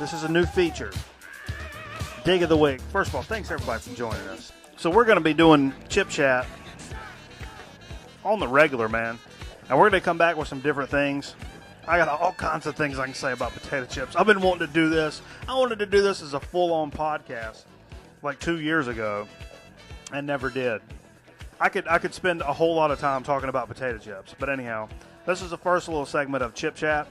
This is a new feature. Dig of the week. First of all, thanks everybody for joining us. So we're going to be doing Chip Chat on the regular, man. And we're going to come back with some different things. I got all kinds of things I can say about potato chips. I've been wanting to do this. I wanted to do this as a full-on podcast like 2 years ago and never did. I could spend a whole lot of time talking about potato chips. But anyhow, this is the first little segment of Chip Chat.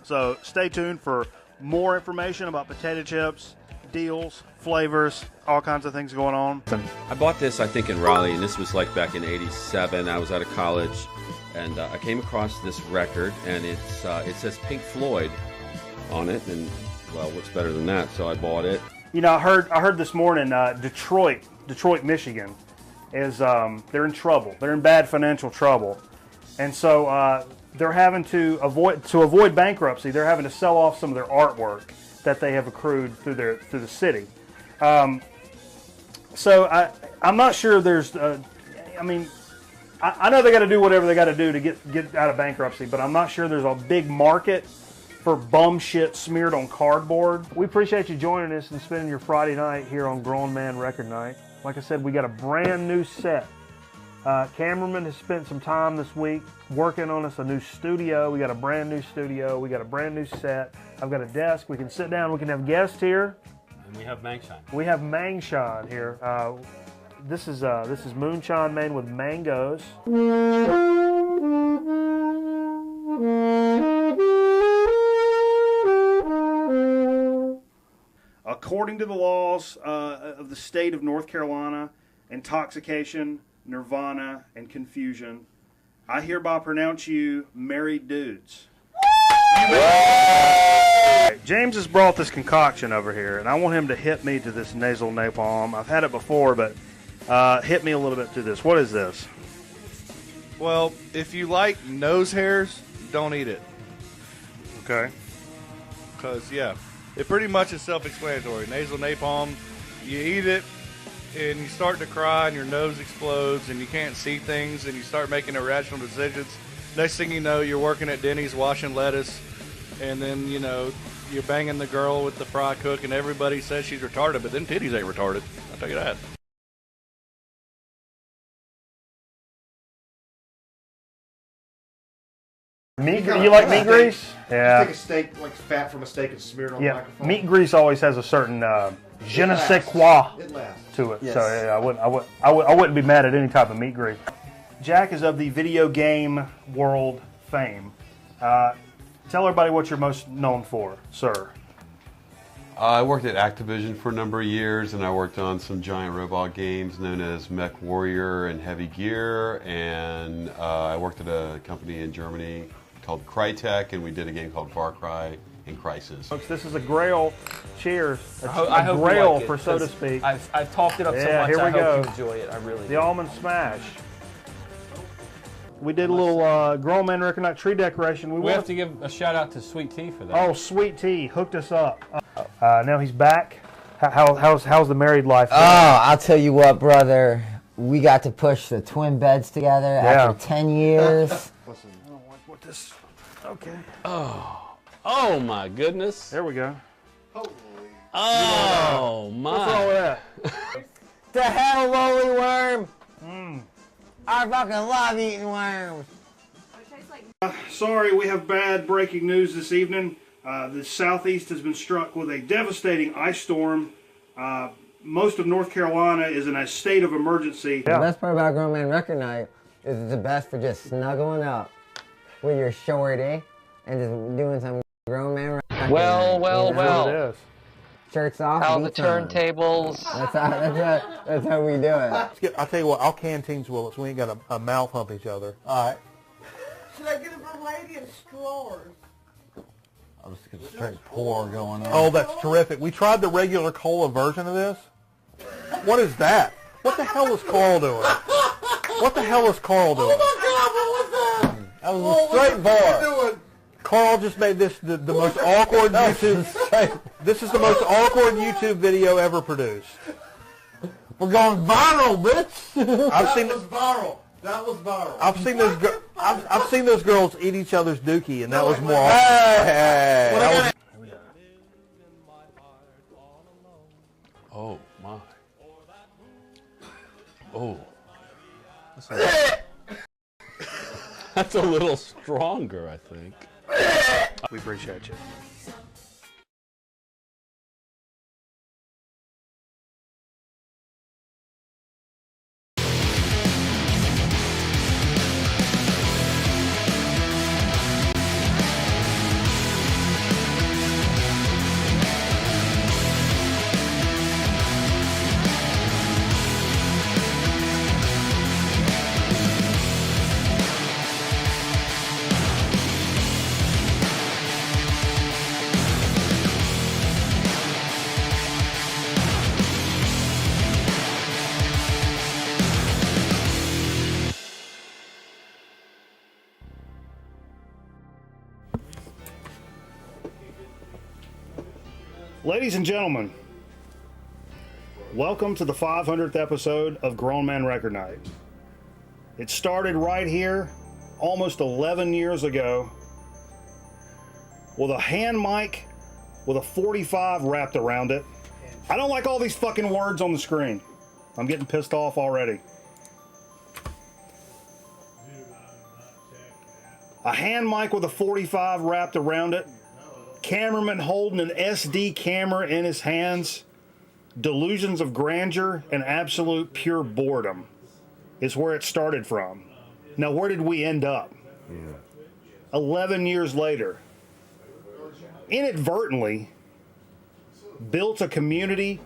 So stay tuned for more information about potato chips, deals, flavors, all kinds of things going on. I bought this, I think, in Raleigh, and this was like back in '87. I was out of college, and I came across this record, and it says Pink Floyd on it, and, well, what's better than that? So I bought it. You know, I heard this morning, Detroit, Michigan, is they're in trouble. They're in bad financial trouble, and so they're having to avoid bankruptcy. They're having to sell off some of their artwork that they have accrued through the city. So I'm not sure there's. I know they got to do whatever they got to do to get out of bankruptcy, but I'm not sure there's a big market for bum shit smeared on cardboard. We appreciate you joining us and spending your Friday night here on Grown Man Record Night. Like I said, we got a brand new set. Cameraman has spent some time this week working on us a new studio. We got a brand new studio. We got a brand new set. I've got a desk. We can sit down. We can have guests here. And we have Mangshine. We have Mangshine here. This is moonshine made with mangoes. According to the laws of the state of North Carolina, intoxication, nirvana, and confusion, I hereby pronounce you married dudes. James has brought this concoction over here, and I want him to hit me to this nasal napalm. I've had it before, but hit me a little bit to this. What is this? Well, if you like nose hairs, don't eat it. Okay. Because, yeah, it pretty much is self-explanatory. Nasal napalm, you eat it, and you start to cry, and your nose explodes, and you can't see things, and you start making irrational decisions. Next thing you know, you're working at Denny's washing lettuce, and then, you know, you're banging the girl with the fry cook, and everybody says she's retarded, but them titties ain't retarded. I'll tell you that. You like meat grease? Yeah. You take a steak, like fat from a steak, and smear it on the microphone. Meat grease always has a certain je ne sais quoi to it. Yes. So yeah, I wouldn't be mad at any type of meat grease. Jack is of the video game world fame. Tell everybody what you're most known for, sir. I worked at Activision for a number of years, and I worked on some giant robot games known as Mech Warrior and Heavy Gear, and I worked at a company in Germany called Crytek, and we did a game called Far Cry in Crisis. Folks, this is a Grail. Cheers. I hope Grail, like it, for so to speak. I've talked it up so much. Here we go. Hope you enjoy it. I really The do. almond smash. We did a little Grown Man Record Night tree decoration. We have to give a shout out to Sweet Tea for that. Oh, Sweet Tea hooked us up. Now he's back. How's the married life going? Oh, I'll tell you what, brother. We got to push the twin beds together after 10 years. Listen, I don't like what this. Okay. Oh my goodness. There we go. Oh my. What's wrong with that? The hell, lowly worm. I fucking love eating worms. Sorry, we have bad breaking news this evening. The southeast has been struck with a devastating ice storm. Most of North Carolina is in a state of emergency. The best part about Grown Man Record Night is it's the best for just snuggling up with your shorty and just doing some Grown Man Record Night. Well. Shirts off. How the beats on. turntables. That's how we do it. I'll tell you what, I'll canteens Willis. We ain't got a mouth hump each other. All right. Should I get a variety of straws? I'll just get a straight pour going on. Oh, that's terrific. We tried the regular cola version of this. What is that? What the hell is Carl doing? What the hell is Carl doing? Oh my God, what was that? That was a straight bar. Carl just made this the most awkward YouTube. This is the most awkward YouTube video ever produced. We're going viral, bitch. I've seen that was viral. That was viral. I've seen those girls eat each other's dookie, and that was more awkward. Hey. Oh. That's a little stronger, I think. We appreciate you. Ladies and gentlemen, welcome to the 500th episode of Grown Man Record Night. It started right here almost 11 years ago with a hand mic with a 45 wrapped around it. I don't like all these fucking words on the screen. I'm getting pissed off already. A hand mic with a 45 wrapped around it. Cameraman holding an SD camera in his hands. Delusions of grandeur and absolute pure boredom is where it started from. Now, where did we end up? 11 years later. Inadvertently built a community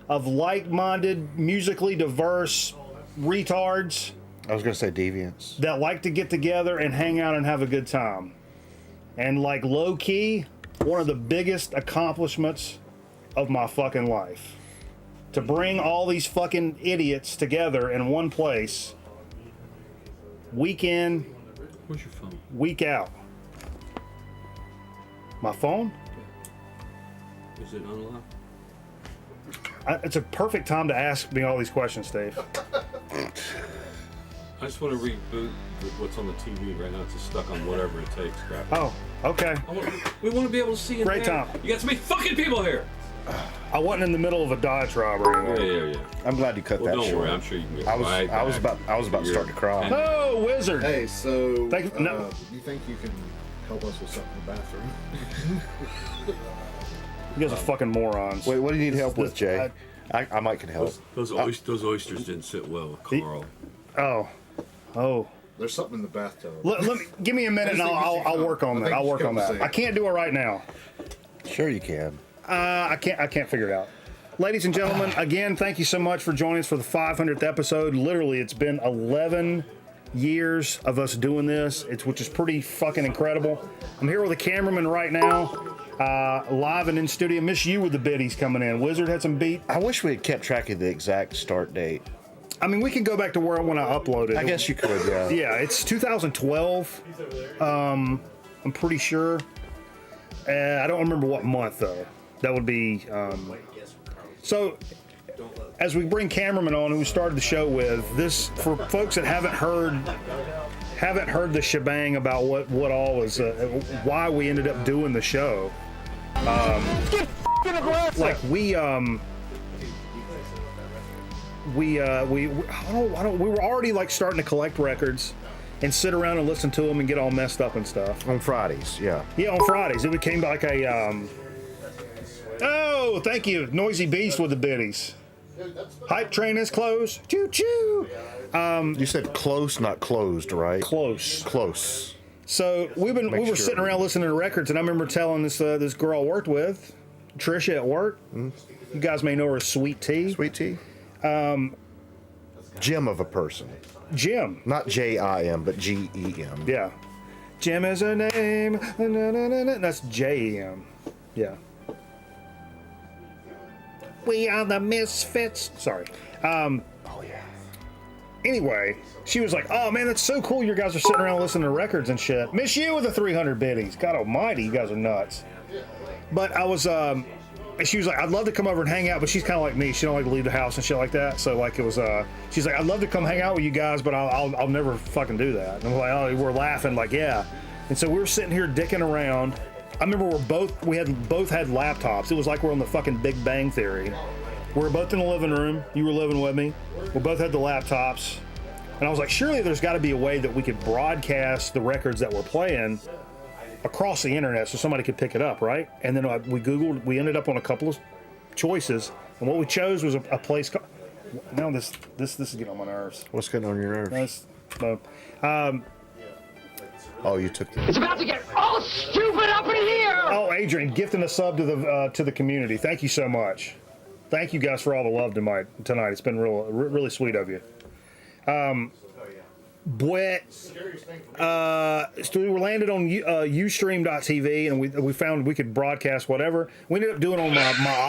of like-minded, musically diverse retards. I was going to say deviants. That like to get together and hang out and have a good time. And like low-key, one of the biggest accomplishments of my fucking life. To bring all these fucking idiots together in one place, week in, Where's your phone? week out. My phone? Is it unlocked? It's a perfect time to ask me all these questions, Steve. I just want to reboot what's on the TV right now. It's just stuck on whatever it takes. Crap. Oh, okay. We want to be able to see in Great there. time. You got so many fucking people here. I wasn't in the middle of a diatribe or anything. Yeah. I'm glad you cut Well, that don't short. worry. I'm sure you can get I was right I was back. about to start to cry. Oh, wizard! Hey, so Thank you. No. you think you can help us with something in the bathroom? You guys are fucking morons. Wait, what do you need help with, Jay? I might can help. Those oysters didn't sit well with Carl. Oh. There's something in the bathtub. Let me give me a minute and I'll work on that. I'll work on that. I can't do it right now. Sure you can. I can't figure it out. Ladies and gentlemen, again, thank you so much for joining us for the 500th episode. Literally, it's been 11 years of us doing this, which is pretty fucking incredible. I'm here with a cameraman right now, live and in studio. Miss you with the biddies coming in. Wizard had some beat. I wish we had kept track of the exact start date. I mean, we can go back to when I uploaded. I guess you could, yeah. Yeah, it's 2012. I'm pretty sure. I don't remember what month though. That would be. So, as we bring cameraman on, who we started the show with, this for folks that haven't heard the shebang about what all was, why we ended up doing the show. Like we were already like starting to collect records and sit around and listen to them and get all messed up and stuff. On Fridays, yeah. Yeah, on Fridays. It became like a oh, thank you, Noisy Beast with the biddies. Hype train is closed. Choo choo. You said close, not closed, right? Close. Close. So we were sitting around listening to records, and I remember telling this girl I worked with, Trisha at work. You guys may know her as Sweet Tea. Sweet tea. Gem of a person. Jim. Not J-I-M, but G-E-M. Yeah. Jim is a name. That's J-E-M. Yeah. We are the misfits. Sorry. Oh, yeah. Anyway, she was like, oh, man, that's so cool. You guys are sitting around listening to records and shit. Miss you with the 300 biddies. God almighty, you guys are nuts. But I was, she was like, I'd love to come over and hang out, but she's kind of like me. She don't like to leave the house and shit like that. So, like, it was, she's like, I'd love to come hang out with you guys, but I'll never fucking do that. And we're like, oh, we're laughing, like, yeah. And so we were sitting here dicking around. I remember we both had laptops. It was like we're on the fucking Big Bang Theory. We were both in the living room. You were living with me. We both had the laptops. And I was like, surely there's got to be a way that we could broadcast the records that we're playing across the internet so somebody could pick it up, right? And then we Googled, we ended up on a couple of choices. And what we chose was a place called... Now this is getting on my nerves. What's getting on your nerves? Oh, you took the... It's about to get all stupid up in here! Oh, Adrian, gifting a sub to the community. Thank you so much. Thank you guys for all the love tonight. It's been really sweet of you. So we were landed on Ustream.tv, and we found we could broadcast whatever. We ended up doing it on my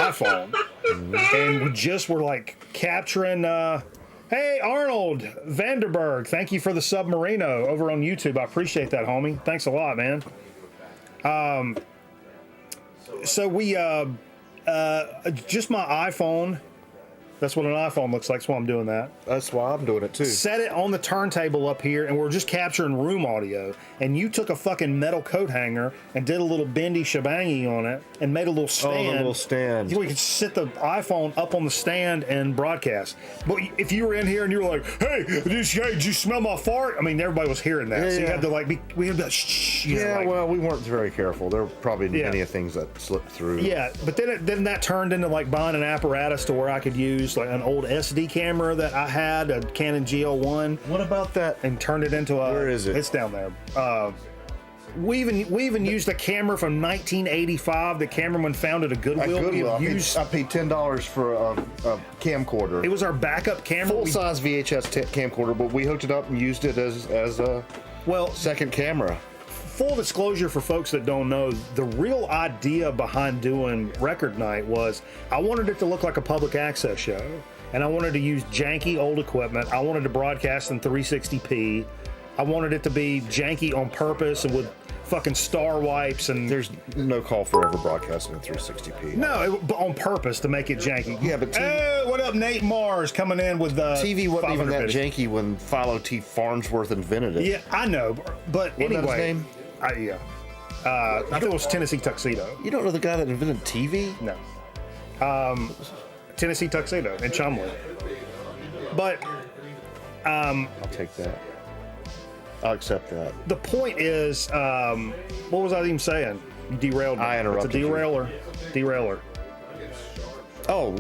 iPhone, and we just were like capturing. Hey, Arnold Vanderberg, thank you for the Submarino over on YouTube. I appreciate that, homie. Thanks a lot, man. So we just my iPhone. That's what an iPhone looks like, so I'm doing that. That's why I'm doing it too. Set it on the turntable up here, and we're just capturing room audio. And you took a fucking metal coat hanger and did a little bendy shebangy on it and made a little stand. Oh, the little stand. We could sit the iPhone up on the stand and broadcast. But if you were in here and you were like, hey, did you smell my fart? I mean, everybody was hearing that. Yeah, so you had to we had that shh. Well, we weren't very careful. There were probably many things that slipped through. Yeah, but then that turned into like buying an apparatus to where I could use like an old SD camera that I had, a Canon GL1. What about that? And turned it into a... Where is it? It's down there. We even used a camera from 1985 that cameraman found at a Goodwill. I paid $10 for a camcorder. It was our backup camera. Full-size VHS camcorder, but we hooked it up and used it as a second camera. Full disclosure for folks that don't know, the real idea behind doing Record Night was I wanted it to look like a public access show, and I wanted to use janky old equipment. I wanted to broadcast in 360p. I wanted it to be janky on purpose and with fucking star wipes, and there's no call for ever broadcasting in 360p. No, but on purpose to make it janky. Yeah, but hey, what up, Nate Mars coming in with TV wasn't even that janky when Philo T. Farnsworth invented it. Yeah, I know, but Wasn't anyway, that his name? I think it was Tennessee Tuxedo. You don't know the guy that invented TV? No. Tennessee Tuxedo in Chumley. But I'll take that. I'll accept that. The point is, what was I even saying? You derailed me. I interrupted It's a derailer. Derailer. Oh,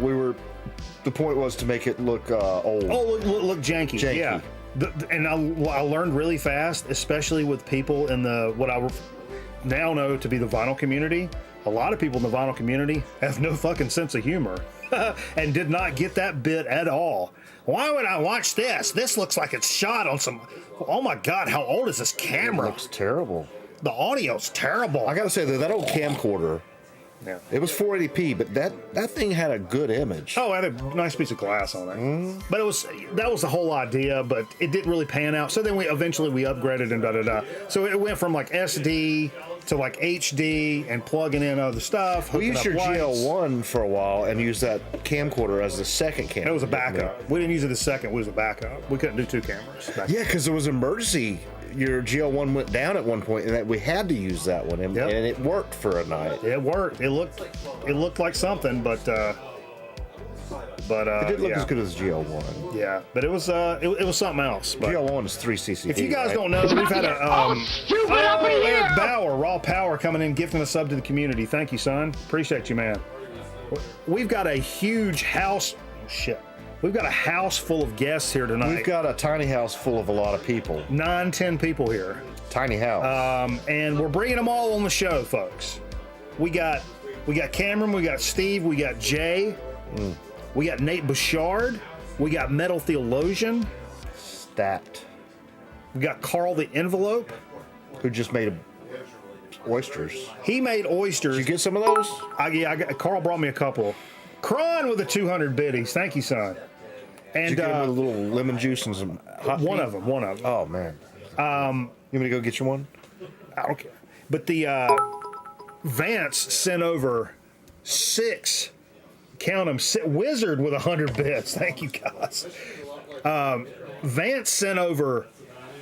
the point was to make it look old. Oh, look janky. Janky. Yeah. And I learned really fast, especially with people in what I now know to be the vinyl community. A lot of people in the vinyl community have no fucking sense of humor and did not get that bit at all. Why would I watch this? This looks like it's shot on some... Oh my God, how old is this camera? It looks terrible. The audio's terrible. I gotta say, though, that old camcorder, yeah, it was 480p, but that thing had a good image. Oh, it had a nice piece of glass on it. But that was the whole idea, but it didn't really pan out. So then we eventually upgraded and da-da-da. So it went from like SD to like HD and plugging in other stuff. We used your GL1 for a while and used that camcorder as the second camera. It was a backup. We didn't use it as second, it was a backup. We couldn't do two cameras. Yeah, because there was an emergency. Your GL1 went down at one point, and that we had to use that one, and it worked for a night. It worked. It looked like something, but it didn't look as good as GL1. Yeah, but it was something else. But GL1 is 3cc. If you guys don't know, we've had Eric Bauer, Raw Power, coming in, gifting a sub to the community. Thank you, son. Appreciate you, man. We've got a huge house. We've got a house full of guests here tonight. We've got a tiny house full of a lot of people. 9-10 people here. Tiny house. And we're bringing them all on the show, folks. We got Cameron, we got Steve, we got Jay, we got Nate Bouchard, we got Metal Theologian. Stat. We got Carl the Envelope. Who just made oysters. He made oysters. Did you get some of those? Carl brought me a couple. Cron with the 200 biddies. Thank you, son. And did you get him with a little lemon juice and some hot one of them. Oh, man. You want me to go get you one? I don't care. But the Vance sent over 6, count them, Wizard with 100 bits. Thank you, guys. Vance sent over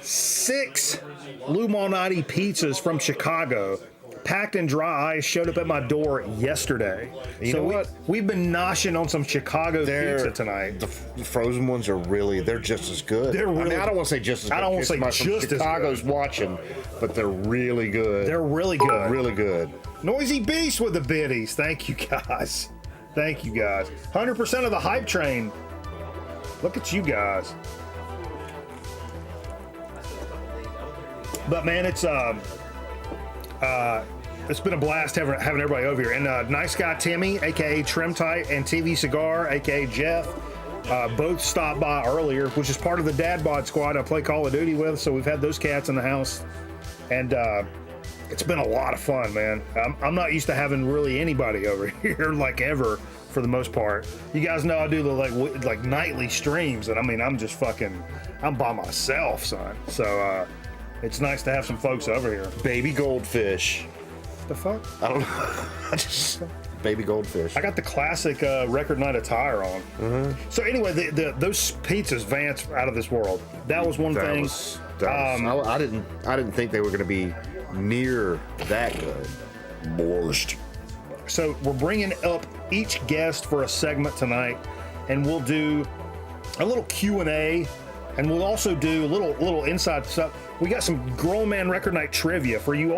6 Lou Malnati pizzas from Chicago, packed in dry ice, showed up at my door yesterday. You know what? We've been noshing on some Chicago pizza tonight. The frozen ones are they're just as good. They're really, I don't want to say just as good. I don't want to say My just as Chicago's good. watching, but they're really good. They're really good. Really good. Noisy Beast with the biddies. Thank you, guys. Thank you, guys. 100% of the hype train. Look at you guys. But man, it's been a blast having everybody over here. And Nice Guy Timmy, aka Trim Tight, and TV Cigar, aka Jeff, both stopped by earlier, which is part of the Dad Bod Squad I play Call of Duty with. So we've had those cats in the house, and it's been a lot of fun, man. I'm not used to having really anybody over here, like, ever, for the most part. You guys know I do the like nightly streams, and I mean, I'm by myself, son. So it's nice to have some folks over here. Baby goldfish. The fuck? I don't know. Baby goldfish. I got the classic record night attire on. Mm-hmm. So anyway, those pizzas, Vance, out of this world. That was one thing. I didn't think they were going to be near that good. Borscht. So we're bringing up each guest for a segment tonight, and we'll do a little Q&A, and we'll also do a little inside stuff. We got some Grown Man Record Night trivia for you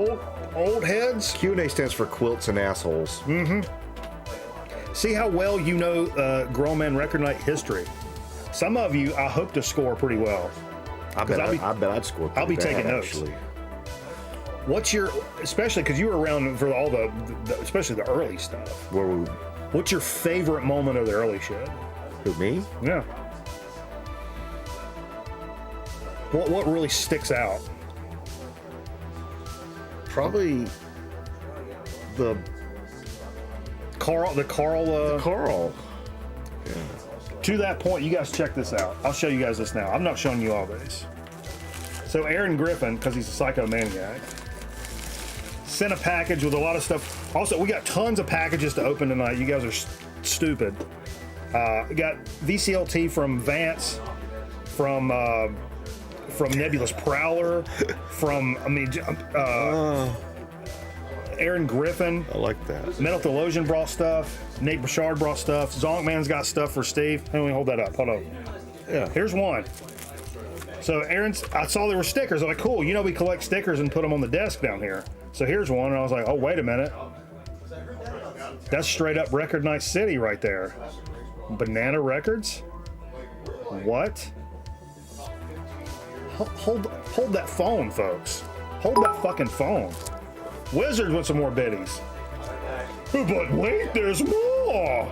old heads. Q&A stands for quilts and assholes. Mm-hmm. See how well you know Grown Man Record Night history. Some of you, I hope to score pretty well. I bet I'd score. I'll be taking notes. Actually. What's your, especially because you were around for all the especially the early stuff. What's your favorite moment of the early shit? Who, me? Yeah. What really sticks out? Probably the Carl. Yeah. To that point, you guys check this out. I'll show you guys this now. I'm not showing you all these. So Aaron Griffin, because he's a psychomaniac, sent a package with a lot of stuff. Also, we got tons of packages to open tonight. You guys are stupid. We got VCLT from Vance, from Nebulous Prowler, from Aaron Griffin. I like that. Metal Theologian brought stuff. Nate Bouchard brought stuff. Zonkman's got stuff for Steve. Let me hold that up. Hold on. Yeah, here's one. So I saw there were stickers. I'm like, cool. You know, we collect stickers and put them on the desk down here. So here's one, and I was like, oh, wait a minute. That's straight up Record Night City right there. Banana Records? What? Hold that phone, folks. Hold that fucking phone. Wizards with some more biddies. But wait, there's more.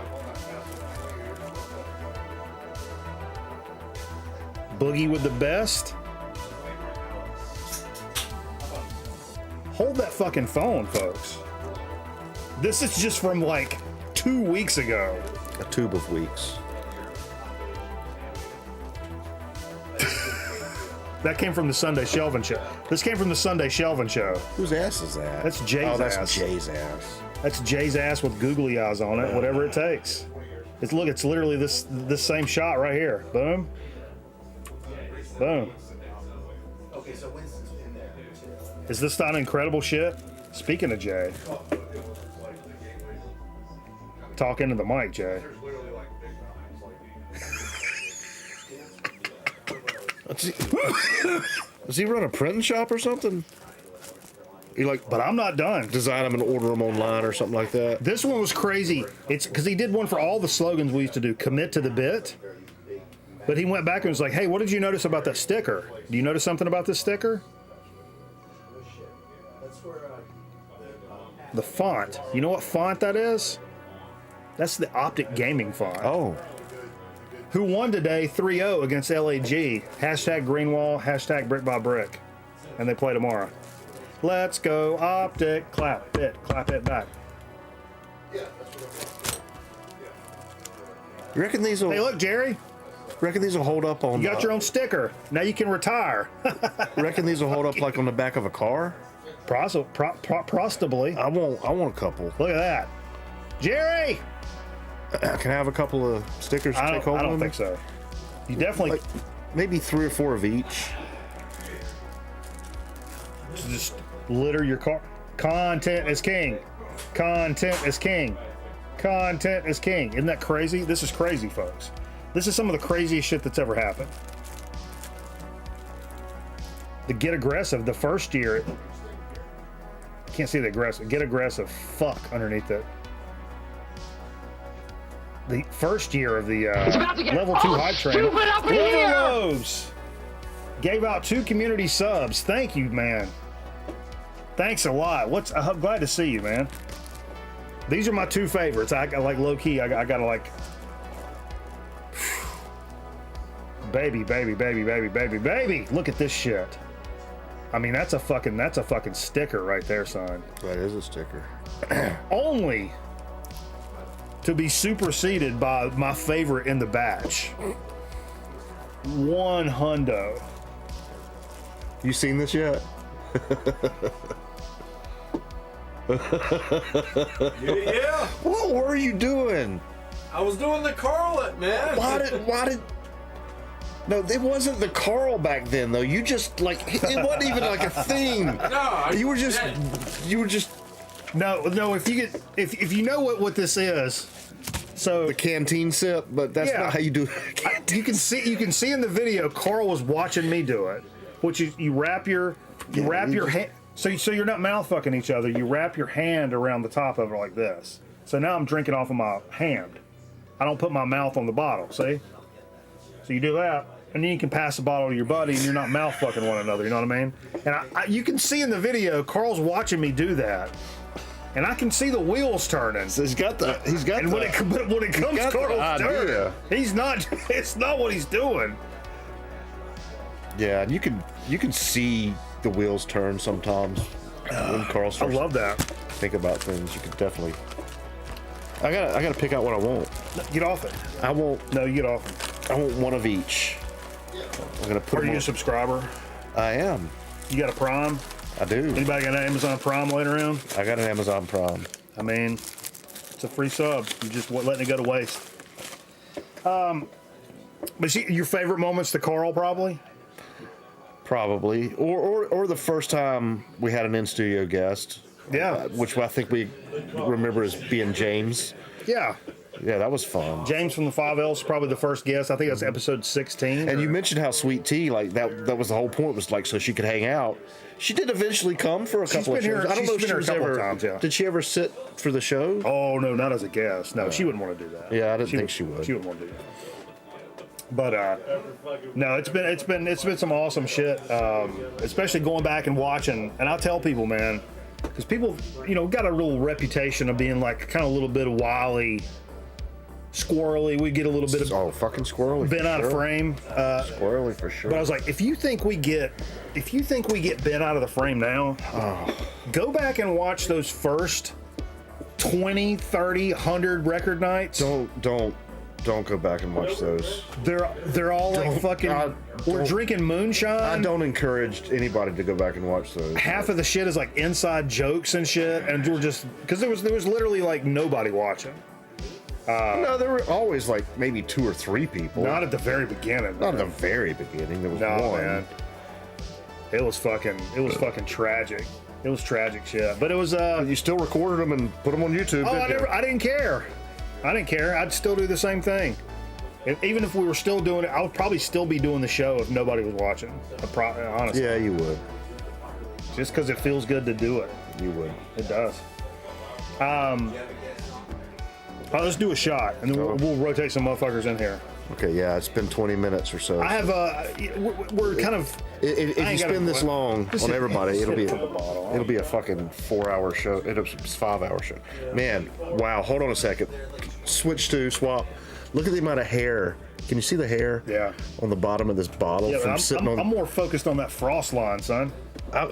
Boogie with the best. Hold that fucking phone, folks. This is just from like 2 weeks ago. A tube of weeks. That came from the Sunday Shelvin' Show. This came from the Sunday Shelvin' Show. Whose ass is that? That's Jay's ass. Oh, that's Jay's ass. That's Jay's ass with googly eyes on it, whatever it takes. It's literally this same shot right here. Boom. Boom. Okay, so Winston's in there too. Is this not incredible shit? Speaking of Jay. Talk into the mic, Jay. Does he run a printing shop or something? But I'm not done. Design them and order them online or something like that. This one was crazy. It's because he did one for all the slogans we used to do. Commit to the bit. But he went back and was like, hey, what did you notice about that sticker? Do you notice something about this sticker? The font. You know what font that is? That's the Optic Gaming font. Oh. Who won today 3-0 against LAG. Hashtag Greenwall, hashtag Brick by Brick. And they play tomorrow. Let's go Optic. Clap it back. You reckon these will... Hey, look, Jerry. Reckon these will hold up on... You got your own sticker. Now you can retire. Reckon these will hold up like on the back of a car? Possibly. I want a couple. Look at that. Jerry! Can I have a couple of stickers to take home? I don't think so. You definitely... Like maybe 3 or 4 of each. Just litter your car. Content is king. Content is king. Content is king. Isn't that crazy? This is crazy, folks. This is some of the craziest shit that's ever happened. The Get Aggressive, the first year, can't see the aggressive. Get Aggressive, fuck underneath it. The first year of the level 2 hype train. Loaves gave out 2 community subs. Thank you, man. Thanks a lot. I'm glad to see you, man. These are my 2 favorites. I like low key. I gotta like. Baby, baby, baby, baby, baby, baby. Look at this shit. I mean, that's a fucking sticker right there, son. That is a sticker. Only to be superseded by my favorite in the batch. 1 hundo. You seen this yet? Yeah. What were you doing? I was doing the Carlet, man. Why did? No, it wasn't the Carl back then though. You just like it wasn't even like a thing. No, you were just. No. If you know what this is, so the canteen sip, but that's not how you do it. You can see in the video, Carl was watching me do it, which you wrap your hand. So you're not mouth fucking each other. You wrap your hand around the top of it like this. So now I'm drinking off of my hand. I don't put my mouth on the bottle. See? So you do that, and then you can pass the bottle to your buddy, and you're not mouth fucking one another. You know what I mean? And you can see in the video, Carl's watching me do that, and I can see the wheels turning. So he's got. And when it comes Carl's turn, he's not. It's not what he's doing. Yeah, and you can see the wheels turn sometimes when Carl starts. I love that. Think about things. You could definitely. I gotta pick out what I want. Get off it. I won't. No, you get off it. I want one of each. I'm gonna put. Are you a subscriber? I am. You got a Prime? I do. Anybody got an Amazon Prime later on? I got an Amazon Prime. I mean, it's a free sub. You just letting it go to waste. But your favorite moment's the Carl, probably. Probably, or the first time we had an in-studio guest. Yeah. Which I think we remember as being James. Yeah. Yeah, that was fun. James from the 5Ls is probably the first guest. I think that's episode 16. And you mentioned how Sweet Tea, like that was the whole point, was like so she could hang out. She did eventually come for a couple of shows. I don't know if she was ever. Times, yeah. Did she ever sit for the show? Oh no, not as a guest. No, she wouldn't want to do that. Yeah, I didn't think she would. She wouldn't want to do that. But no, it's been some awesome shit. Especially going back and watching. And I tell people, man, because people, got a real reputation of being like kind of a little bit of wily, squirrely. We get a little bit of fucking squirrely. Bent out of frame. Squirrely for sure. But I was like, if you think we get bent out of the frame now, go back and watch those first 20, 30, 100 record nights. Don't go back and watch those. They're all like fucking. We're drinking moonshine. I don't encourage anybody to go back and watch those. Half of the shit is like inside jokes and shit, and we're just because there was literally like nobody watching. No, there were always like maybe 2 or 3 people. Not at the very beginning. Not at the very beginning. There was one. Man. It was fucking tragic. It was tragic shit. But it was. You still recorded them and put them on YouTube. I didn't care. I'd still do the same thing. Even if we were still doing it, I would probably still be doing the show if nobody was watching. Honestly. Yeah, you would. Just because it feels good to do it. You would. It does. Let's do a shot, and then we'll rotate some motherfuckers in here. Okay, yeah, it's been 20 minutes or so. I have we're kind of. If you spend this long on everybody, it'll be a fucking 4-hour show. It'll be a 5-hour show. Man, wow! Hold on a second. Swap. Look at the amount of hair. Can you see the hair? Yeah. On the bottom of this bottle from sitting on. I'm more focused on that frost line, son. I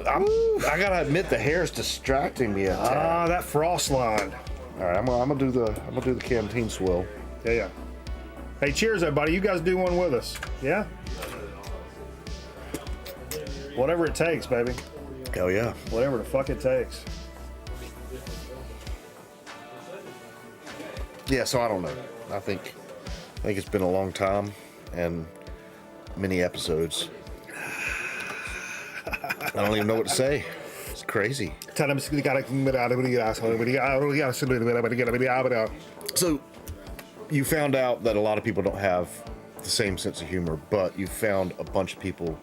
gotta admit, the hair is distracting me. That frost line. All right, I'm gonna do the canteen swill. Yeah. Hey, cheers, everybody! You guys do one with us, yeah? Whatever it takes, baby. Hell yeah. Whatever the fuck it takes. Yeah, so I don't know. I think it's been a long time and many episodes. I don't even know what to say. It's crazy. So, you found out that a lot of people don't have the same sense of humor, but you found a bunch of people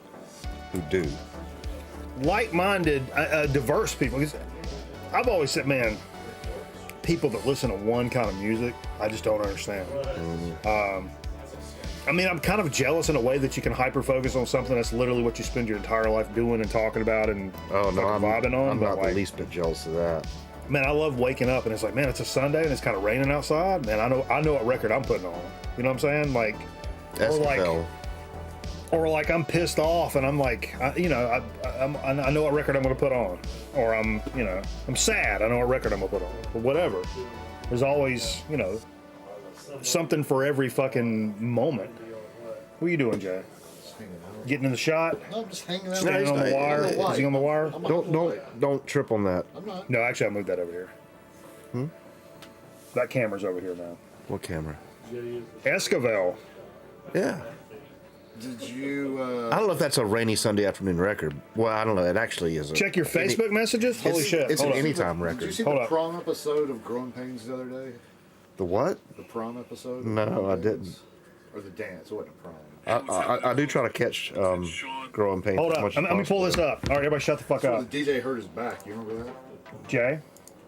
who do. Like-minded, diverse people. 'Cause I've always said, man, people that listen to one kind of music, I just don't understand. I mean, I'm kind of jealous in a way that you can hyper-focus on something that's literally what you spend your entire life doing and talking about and vibing on. I'm not like, the least bit jealous of that. Man, I love waking up and it's like, man, it's a Sunday and it's kind of raining outside. Man, I know what record I'm putting on. You know what I'm saying? Like, or like I'm pissed off and I'm like, I know what record I'm going to put on. Or I'm sad. I know what record I'm going to put on. But whatever. There's always, something for every fucking moment. What are you doing, Jay? Getting in the shot? No, I'm just hanging out. Standing on the wire? Is he on the wire? Don't trip on that. I'm not. No, actually, I moved that over here. That camera's over here now. What camera? Esquivel. Yeah. Did you? I don't know if that's a rainy Sunday afternoon record. Well, I don't know. It actually is. Check your Facebook messages. Holy shit! It's an anytime record. Did you see the prom episode of Growing Pains the other day? The what? The prom episode? No, I didn't. Or the dance. It wasn't a prom. I do try to catch Growing Pains. Hold up. Let me pull this up. All right, everybody shut the fuck So up. the DJ hurt his back. You remember that? Jay?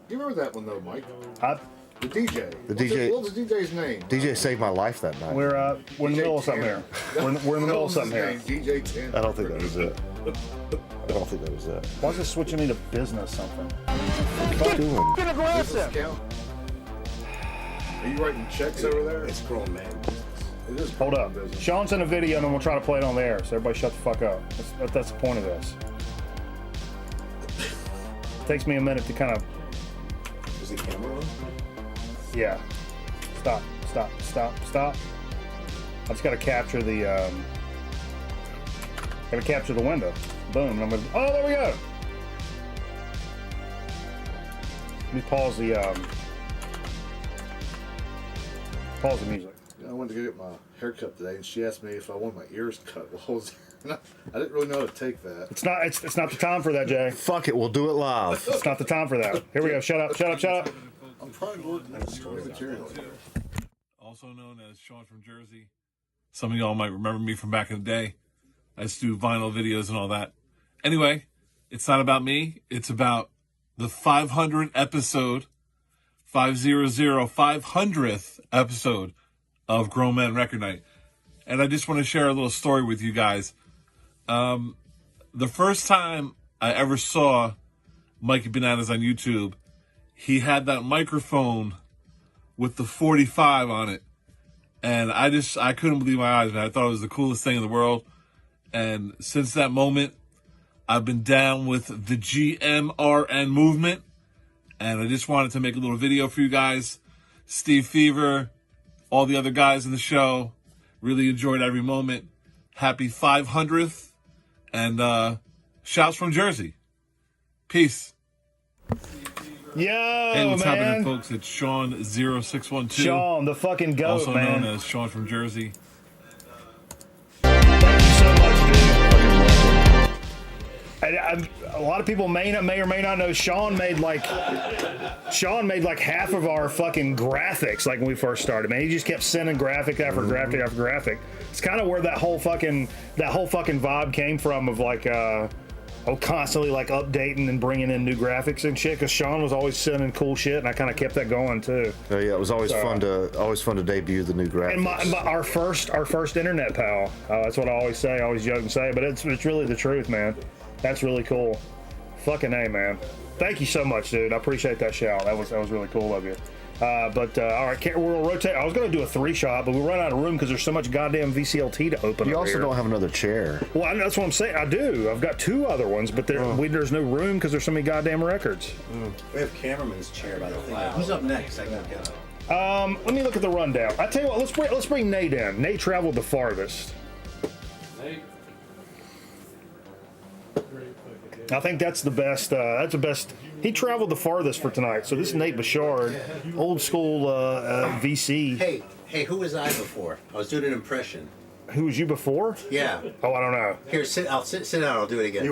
You remember that one, though, Mike? The The DJ. DJ. What was the DJ's name? DJ saved my life that night. We're in the middle of something here. We're in the middle of something here. DJ 10. I don't think that was it. I don't think that was it. Why is it switching me to business something? What are you doing? Get aggressive! Are you writing checks over there? It's grown man. It is Hold up. Sean's in a video and then we'll try to play it on the air. So everybody shut the fuck up. That's the point of this. Takes me a minute to kind of... Is the camera on? Yeah. Stop. I just gotta capture the window. Boom. And I'm gonna, oh, there we go. Let me pause the music. I went to go get my hair cut today, and she asked me if I wanted my ears cut. Well, I didn't really know how to take that. It's not the time for that, Jay. Fuck it, we'll do it live. It's not the time for that. Here we go. Shut up. I'm trying to work material. Also known as Sean from Jersey. Some of y'all might remember me from back in the day. I used to do vinyl videos and all that. Anyway, it's not about me. It's about the 500th episode, 500th episode of Grown Man Record Night. And I just want to share a little story with you guys. The first time I ever saw Mikey Bananas on YouTube, he had that microphone with the 45 on it. And I couldn't believe my eyes, man. I thought it was the coolest thing in the world. And since that moment, I've been down with the GMRN movement. And I just wanted to make a little video for you guys. Steve Fever, all the other guys in the show, really enjoyed every moment. Happy 500th. And shouts from Jersey. Peace. Yo, hey, what's man. happening, folks? It's Sean0612. Sean, the fucking goat, also man. known as Sean from Jersey. Thank you so much, dude. A lot of people may or may not know Sean made like half of our fucking graphics like when we first started. Man, he just kept sending graphic after graphic after graphic. It's kind of where that whole fucking vibe came from of like constantly like updating and bringing in new graphics and shit. Because Sean was always sending cool shit, and I kind of kept that going too. Oh yeah, it was always fun to debut the new graphics. And our first internet pal. That's what I always say. I always joke and say, but it's really the truth, man. That's really cool. Fucking A, man. Thank you so much, dude. I appreciate that shout. That was really cool of you. All right, we'll rotate. I was going to do a 3-shot, but we run out of room because there's so much goddamn VCLT to open. You up also here. don't have another chair. Well, that's what I'm saying. I do. I've got 2 other ones, but there's no room because there's so many goddamn records. We have cameraman's chair by the way. Who's up next? I gotta get Let me look at the rundown. I tell you what, let's bring Nate in. Nate traveled the farthest. I think that's the best. That's the best. He traveled the farthest for tonight. So this is Nate Bouchard, old school VC. Hey, who was I before? I was doing an impression. Who was you before? Yeah. Oh, I don't know. Here, I'll sit down. I'll do it again. You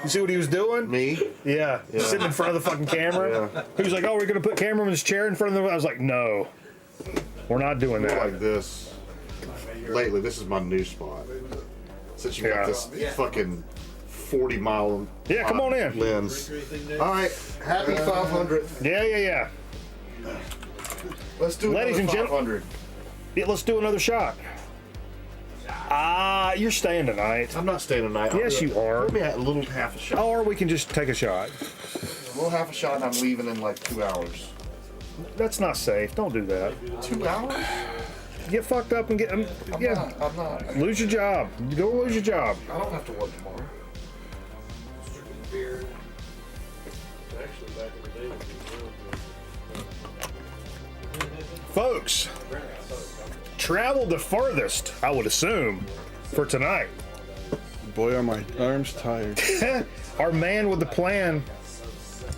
see what he was doing? Me? Yeah. Sitting in front of the fucking camera. Yeah. He was like, "Oh, we're gonna put cameraman's chair in front of the." I was like, "No, we're not doing that." Like this. Lately, this is my new spot. Since you got this fucking 40-mile. Yeah, come on in. Lens. All right, happy 500. Yeah. Let's do Ladies and 500. Yeah, let's do another shot. You're staying tonight. I'm not staying tonight. Yes, you are. Give me a little half a shot. Or we can just take a shot. A little half a shot and I'm leaving in like 2 hours. That's not safe. Don't do that. 2 hours? Get fucked up and get... I'm not. Lose your job. You go lose your job. I don't have to work tomorrow. Folks, traveled the furthest, I would assume, for tonight. Boy, are my arms tired. Our man with the plan,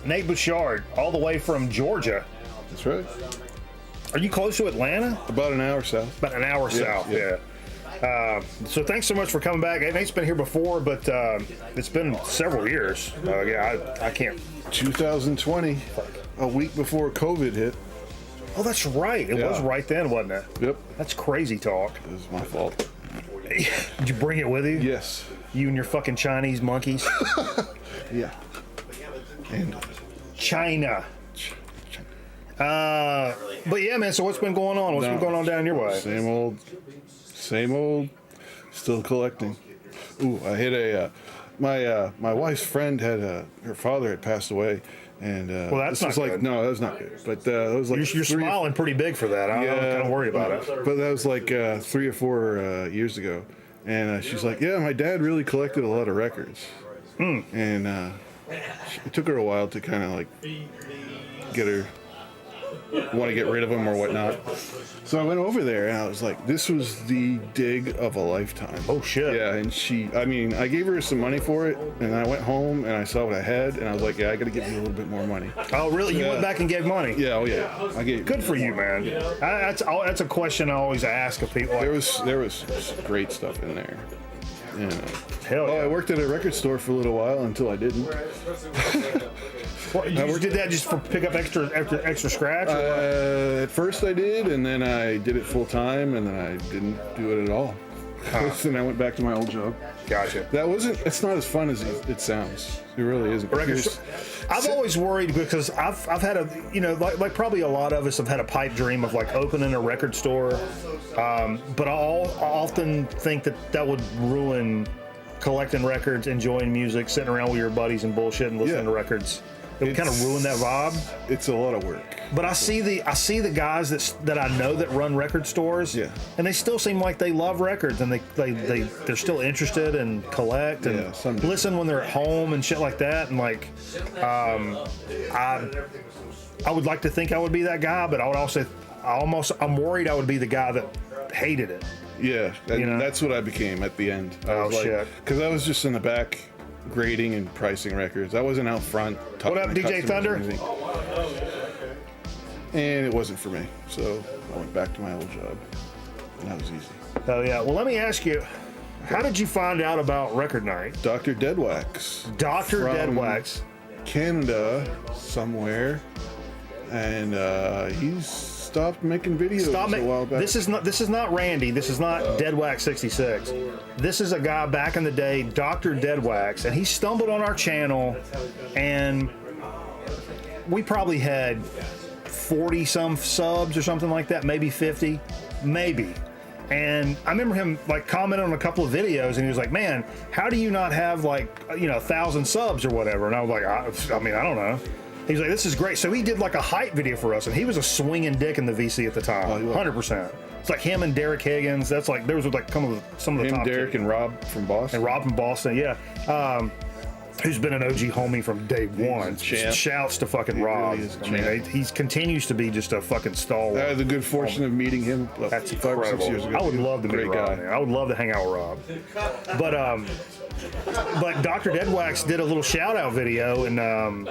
Nate Bouchard, all the way from Georgia. That's right. Are you close to Atlanta? About an hour south. About an hour south, yeah. So thanks so much for coming back. Nate's been here before, but it's been several years. I can't. 2020, a week before COVID hit. Oh, that's right. It was right then, wasn't it? Yep. That's crazy talk. It was my fault. Did you bring it with you? Yes. You and your fucking Chinese monkeys? Yeah. And China. But yeah, man, so what's been going on? What's been going on down your way? Same old, still collecting. Ooh, I hit a, my wife's friend had, her father had passed away. And well, that's not good. No, that was not good. But that was like you're smiling pretty big for that. I'm kind of worried about it. But that was like 3 or 4 years ago. And she's like, yeah, my dad really collected a lot of records. And it took her a while to kind of like get her want to get rid of them or whatnot. So I went over there and I was like, this was the dig of a lifetime. Oh shit. Yeah, and I gave her some money for it, and I went home and I saw what I had, and I was like, yeah, I got to give you a little bit more money. Oh really? You went back and gave money? Yeah, oh yeah. I gave. Good for you, man. That's a question I always ask of people. There was great stuff in there. Yeah. Hell yeah. I worked at a record store for a little while until I didn't. Well, you did that just for pick up extra scratch? At first I did, and then I did it full time, and then I didn't do it at all. Then I went back to my old job. Gotcha. It's not as fun as it sounds. It really isn't. I've always worried because I've had like probably a lot of us have had a pipe dream of like opening a record store, but I often think that would ruin collecting records, enjoying music, sitting around with your buddies and bullshit and listening to records. It would kind of ruin that vibe. It's a lot of work. But I see the guys that I know that run record stores, and they still seem like they love records, and they're still interested and collect and listen when they're at home and shit like that. And like, I would like to think I would be that guy, but I would also I'm worried I would be the guy that hated it. Yeah, that's what I became at the end. Shit! Because I was just in the back grading and pricing records. I wasn't out front talking What up, to DJ Thunder? And it wasn't for me, so I went back to my old job, and that was easy. Oh yeah. Well, let me ask you, how did you find out about Record Night? Dr. Deadwax. Dr. Deadwax. Canada somewhere, and he's stopped making videos a while back. This is not Randy. This is not Deadwax 66. This is a guy back in the day, Dr. Deadwax, and he stumbled on our channel, and we probably had 40 some subs or something like that, maybe 50, maybe. And I remember him like commenting on a couple of videos, and he was like, "Man, how do you not have like 1,000 subs or whatever?" And I was like, I mean, I don't know. He's like, "This is great." So he did like a hype video for us, and he was a swinging dick in the VC at the time, 100%. It's like him and Derek Higgins. That's like those were like some of the top. Derek two. and Rob from Boston. And Rob from Boston, yeah. Who's been an OG homie from day one. Shouts to fucking Rob. Really he continues to be just a fucking stalwart. I had the good fortune of meeting him. That's 5 or 6 years ago. I would love to meet Rob. I would love to hang out with Rob. But Dr. Deadwax did a little shout out video, and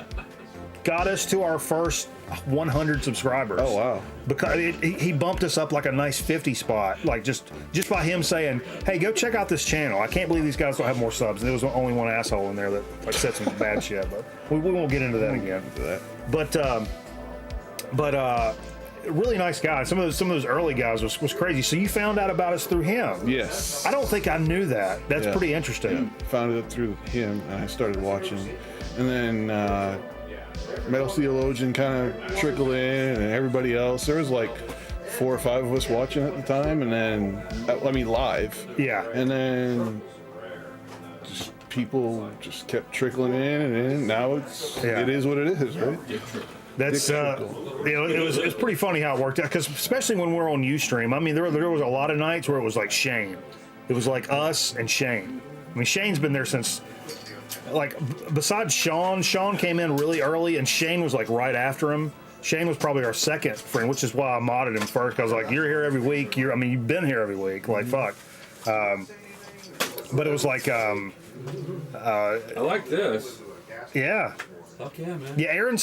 got us to our first 100 subscribers. Oh wow! Because he bumped us up like a nice 50 spot, like just by him saying, "Hey, go check out this channel." I can't believe these guys don't have more subs. And there was only one asshole in there that like said some bad shit, but we won't get into that again. But really nice guy. Some of those early guys was crazy. So you found out about us through him? Yes. I don't think I knew that. That's pretty interesting. Yeah. Found it through him, and I started watching, and then Metal Theologian kind of trickled in, and everybody else. There was like 4 or 5 of us watching at the time, and then live. Yeah. And then just people just kept trickling in, and now it is what it is, right? That's it was pretty funny how it worked out, because especially when we're on Ustream, I mean there was a lot of nights where it was like Shane, it was like us and Shane. I mean Shane's been there since, like, besides Sean came in really early, and Shane was like right after him. Shane was probably our second friend, which is why I modded him first, because like you're here every week. You've been here every week, like fuck. But it was like I like this. Yeah. Fuck yeah, man. Yeah, Aaron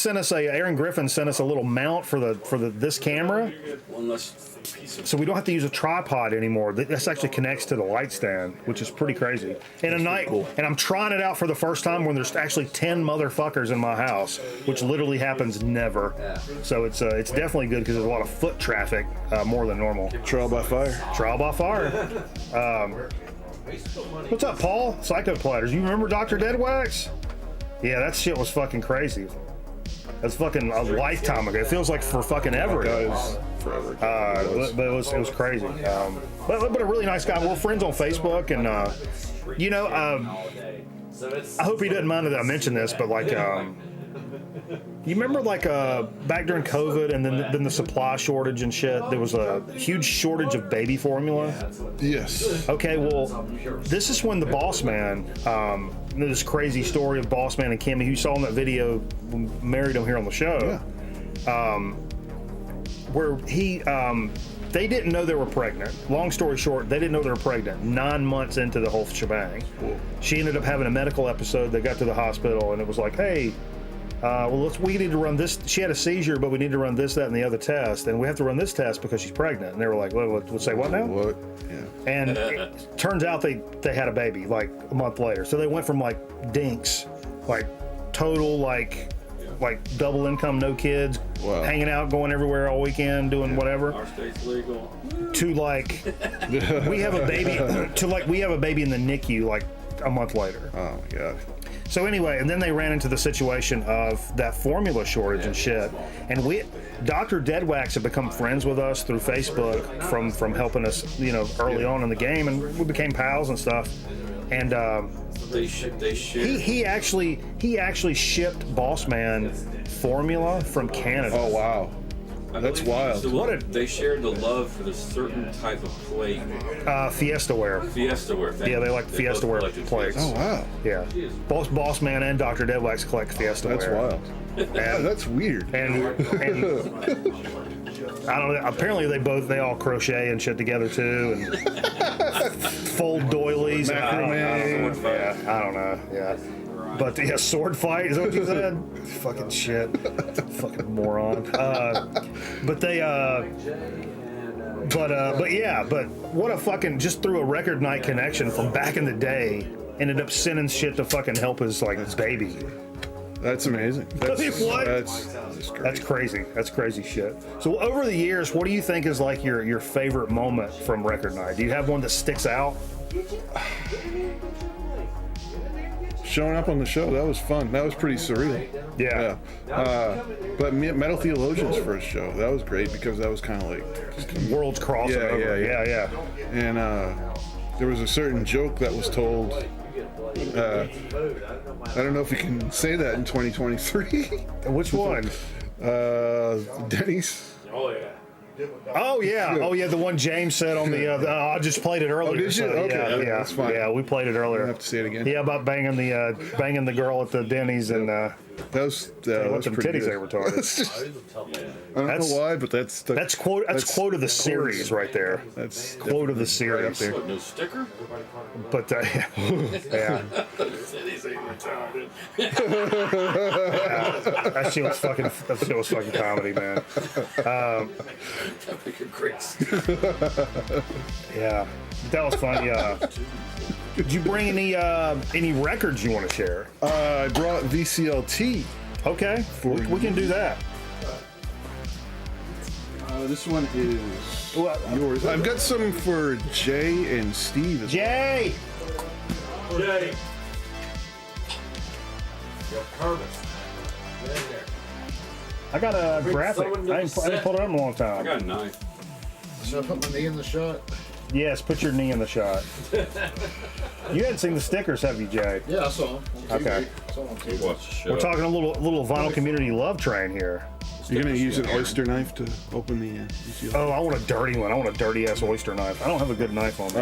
Griffin sent us a little mount for this camera. One less piece of. So we don't have to use a tripod anymore. This actually connects to the light stand, which is pretty crazy. And and I'm trying it out for the first time when there's actually 10 motherfuckers in my house, which literally happens never. So it's definitely good because there's a lot of foot traffic, more than normal. Trial by fire. Trial by fire. What's up, Paul? Psycho Platters. You remember Dr. Deadwax? Yeah, that shit was fucking crazy. That's fucking a lifetime ago. It feels like for fucking ever ago. Forever. But it was crazy. But a really nice guy. We're friends on Facebook, and I hope he doesn't mind that I mention this, but like, you remember like back during COVID, and then the supply shortage and shit. There was a huge shortage of baby formula. Yes. Okay, well, this is when the Boss Man. This crazy story of Boss Man and Kimmy, who you saw in that video, married him here on the show. Yeah. Where they didn't know they were pregnant. Long story short, they didn't know they were pregnant 9 months into the whole shebang. Whoa. She ended up having a medical episode. They got to the hospital, and it was like, hey, we need to run this. She had a seizure, but we need to run this, that, and the other test, and we have to run this test because she's pregnant. And they were like, we'll say what now? What? Yeah. And it turns out they had a baby like a month later. So they went from like dinks, like total like double income, no kids, hanging out, going everywhere all weekend, doing whatever. Our state's legal. To like we have a baby in the NICU like a month later. Oh my god. So anyway, and then they ran into the situation of that formula shortage and shit. And Dr. Deadwax had become friends with us through Facebook from helping us, early on in the game, and we became pals and stuff. And he actually shipped Boss Man formula from Canada. Oh wow. That's wild. They shared the love for this certain type of plate. Fiestaware. Fiestaware. Yeah, they like Fiestaware plates. Oh wow. Yeah. Boss Man and Dr. Deadwax collect Fiestaware. That's wild. And, that's weird. And I don't know. Apparently they all crochet and shit together too, and fold doilies. Macrame. I don't know. Yeah. But yeah, sword fight is what you said. Fucking shit. Fucking moron. But what a fucking, just through a record night connection from back in the day, ended up sending shit to fucking help his baby. That's amazing. That's crazy. That's crazy shit. So over the years, what do you think is like your favorite moment from record night? Do you have one that sticks out? Showing up on the show, that was fun. That was pretty surreal. Yeah. But Metal Theologian's first show, that was great because that was kind of like worlds crossing over. Yeah. And there was a certain joke that was told. I don't know if you can say that in 2023. Which one? Denny's. Oh yeah, the one James said on the. I just played it earlier. Oh, did you? Okay, yeah, that's fine. Yeah, we played it earlier. I have to say it again. Yeah, about banging the girl at the Denny's and. That was pretty pretty titties good. they were talking. I don't know why, but that's quote of the series right there. That's quote of the series. What, no sticker? But yeah. Titties ain't retarded. That shit was fucking comedy, man. Yeah, that was fun. Yeah. Did you bring any records you want to share? I brought VCLT. Okay, we can do that. This one is yours. I've got some for Jay and Steve. Jay! Jay! I got a graphic. I ain't pulled it up in a long time. I got a knife. Should I put my knee in the shot? Yes, put your knee in the shot. You hadn't seen the stickers, have you, Jay? Yeah, I saw them. Okay. Watch the We're talking a little vinyl community love train here. You're gonna use an oyster knife to open the VCLT? Oh, I want a dirty one. I want a dirty ass oyster knife. I don't have a good knife on me.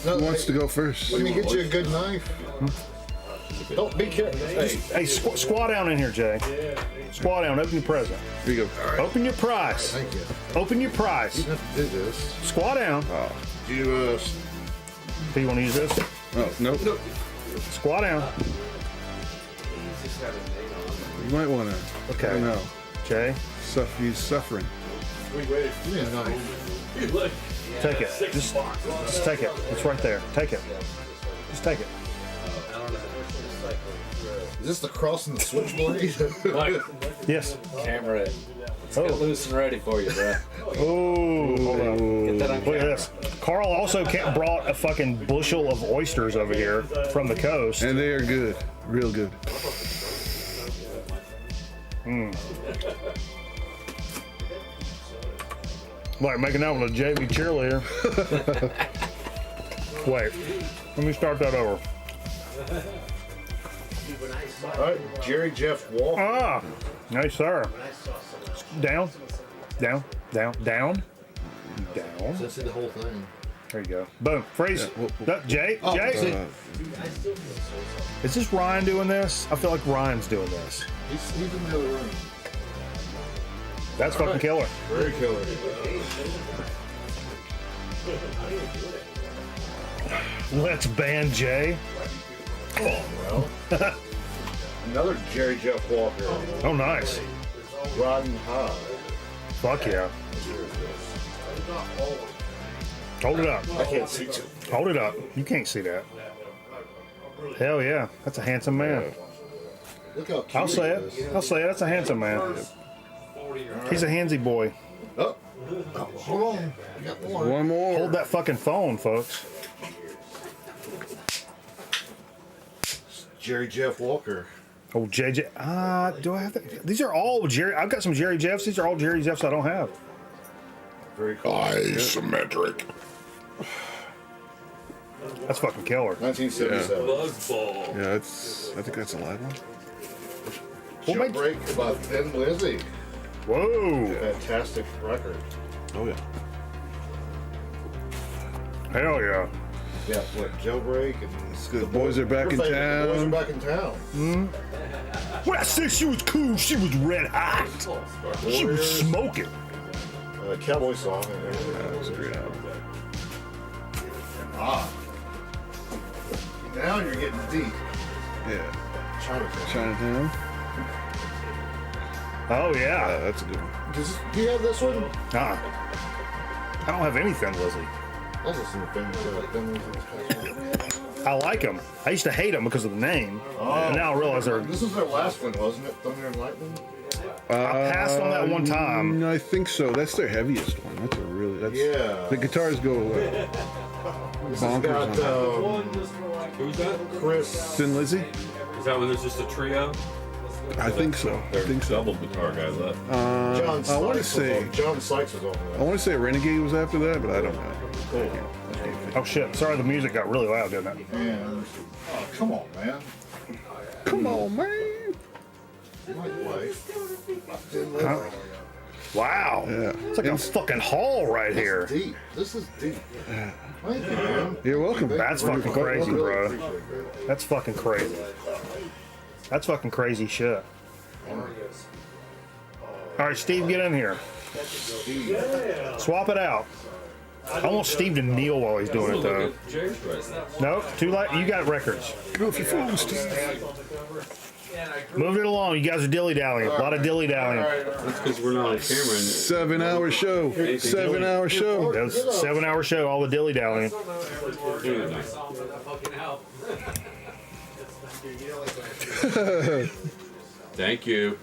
Who wants to go first? Let me get you a good knife. Don't be careful. Hey, squat down in here, Jay. Squat down. Open your present. Here you go. Open your prize. Thank you. Open your prize. You have to do this. Squat down. Do you, Do you want to use this? Oh, nope. Squat down. You might want to. Okay. I don't know. Jay. He's suffering. give me a knife. Take it. Just take it. It's right there. Take it. Just take it. Is this the cross and the switchblade? Yes. Camera it. Let's get loose and ready for you, bro. Oh, Hold on. Get that on look at camera. this. Carl also brought a fucking bushel of oysters over here from the coast. And they are good. Real good. Like making out with a JV cheerleader. Wait, let me start that over. All right, Jerry Jeff Walker. Ah, nice, sir. Down, down, down, down, down. Let's see the whole thing. There you go. Boom. Freeze. Jay, Oh, Jay. Is this Ryan doing this? I feel like Ryan's doing this. He's in the other room. That's fucking killer. Very killer. Let's ban Jay. Oh, well. Another Jerry Jeff Walker. Oh, nice. Riding high. Fuck yeah. Hold it up. I can't see too. Hold it up. You can't see that. Hell yeah. That's a handsome man. Look how cute I'll say it it. is. I'll say it. That's a handsome man. He's a handsy boy. Oh, hold on. I got one. One more. Hold that fucking phone, folks. Jerry Jeff Walker. Oh, JJ. Do I have that? These are all Jerry. I've got some Jerry Jeffs. These are all Jerry Jeffs I don't have. Very cool. Isometric. That's fucking killer. 1977. Yeah, I think that's a live one. Jailbreak by Thin Lizzy. Whoa. Fantastic record. Oh yeah. Hell yeah. Yeah, what, Jailbreak and The boys are back in The boys are town. back in town. When I said she was cool, she was red hot. She was smoking. Cowboy song. That was a great album. Now you're getting deep. Yeah. Chinatown. Chinatown. Oh yeah. That's a good one. Do you have this one? I don't have anything, Lizzie. I was listening to Thin Lizzy. I like them. I used to hate them because of the name. And now I realize they're. This was their last one, wasn't it? Thunder and Lightning? I passed on that one time. I think so. That's their heaviest one. That's a really. That's, Yeah. The guitars go This has bonkers got on Who's that? Chris. Thin Lizzy. Is that when there's just a trio? I think so. I Their think so. double guitar guy left. John Sykes I want to was say. on- John Sykes was on I that. want to say Renegade was after that, but I don't know. Oh shit! Sorry, the music got really loud, didn't it? And, oh, come on, man. Come on, man. You might play. Thin Huh? Lizzy. Wow. Yeah. It's like a fucking hall right here. Deep. This is deep. Thank you, man. You're welcome. That's fucking crazy, bro. That's fucking crazy. That's fucking crazy shit. All right, Steve, get in here. Swap it out. I want Steve to kneel while he's doing it, though. Jerry's right now. Nope, too late. You got records. Get off your phone, Steve. Moving it along. You guys are dilly-dallying. A lot of dilly-dallying. That's because we're not on camera. 7-hour show. 7-hour show. That was a 7-hour show, all the dilly-dallying. Thank you.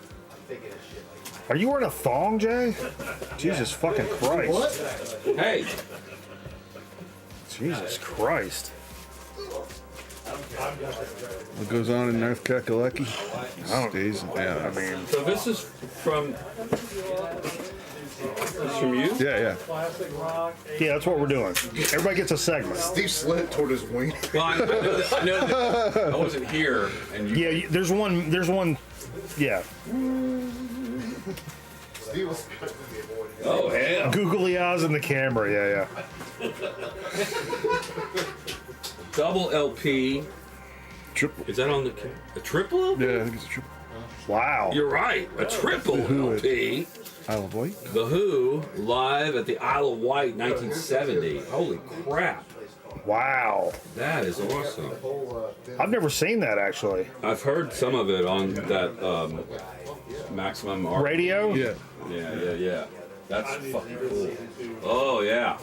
Are you wearing a thong, Jay? Jesus fucking Christ. Hey. Jesus Christ. What goes on in North Kakalaki stays. Yeah, I mean. So this is from you? Yeah. Yeah, that's what we're doing. Everybody gets a segment. Steve slid toward his wing. Well, I know that I wasn't here, and you. Yeah, there's one. Yeah. Oh hell. Googly eyes in the camera. Yeah. Double LP. Triple. Is that on the a triple LP? Yeah, I think it's a triple. Wow. You're right. A triple LP. Isle of Wight. The Who live at the Isle of Wight, 1970. Holy crap. Wow. That is awesome. I've never seen that actually. I've heard some of it on that Maximum Art. Radio? Yeah. Yeah. That's fucking cool. Oh yeah.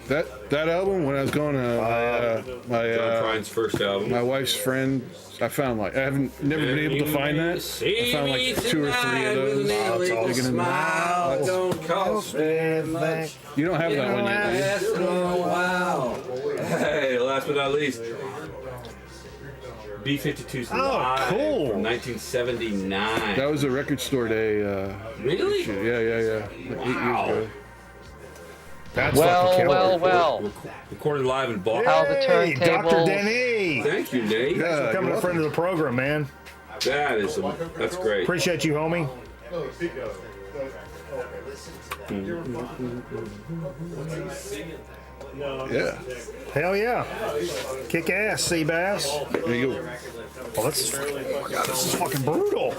That album, when I was going to John Prine's first album. my wife's friend, I found I haven't never been able to find that. I found like 2 or 3 of those. Digging in Smile, don't cost me much. You don't have that one yet, do you? Wow. Hey, last but not least, B-52's Live cool. from 1979. That was a record store day. Really? Yeah. Like 8 years ago. That's fucking killer. Recorded live in Boston. How's the Hey, turntable? Dr. Denny. Thank you, Nate. Thanks for becoming a friend of the program, man. That's great. Appreciate you, homie. Yeah. Hell yeah. Kick ass, sea bass. There you go. Oh, this is fucking brutal.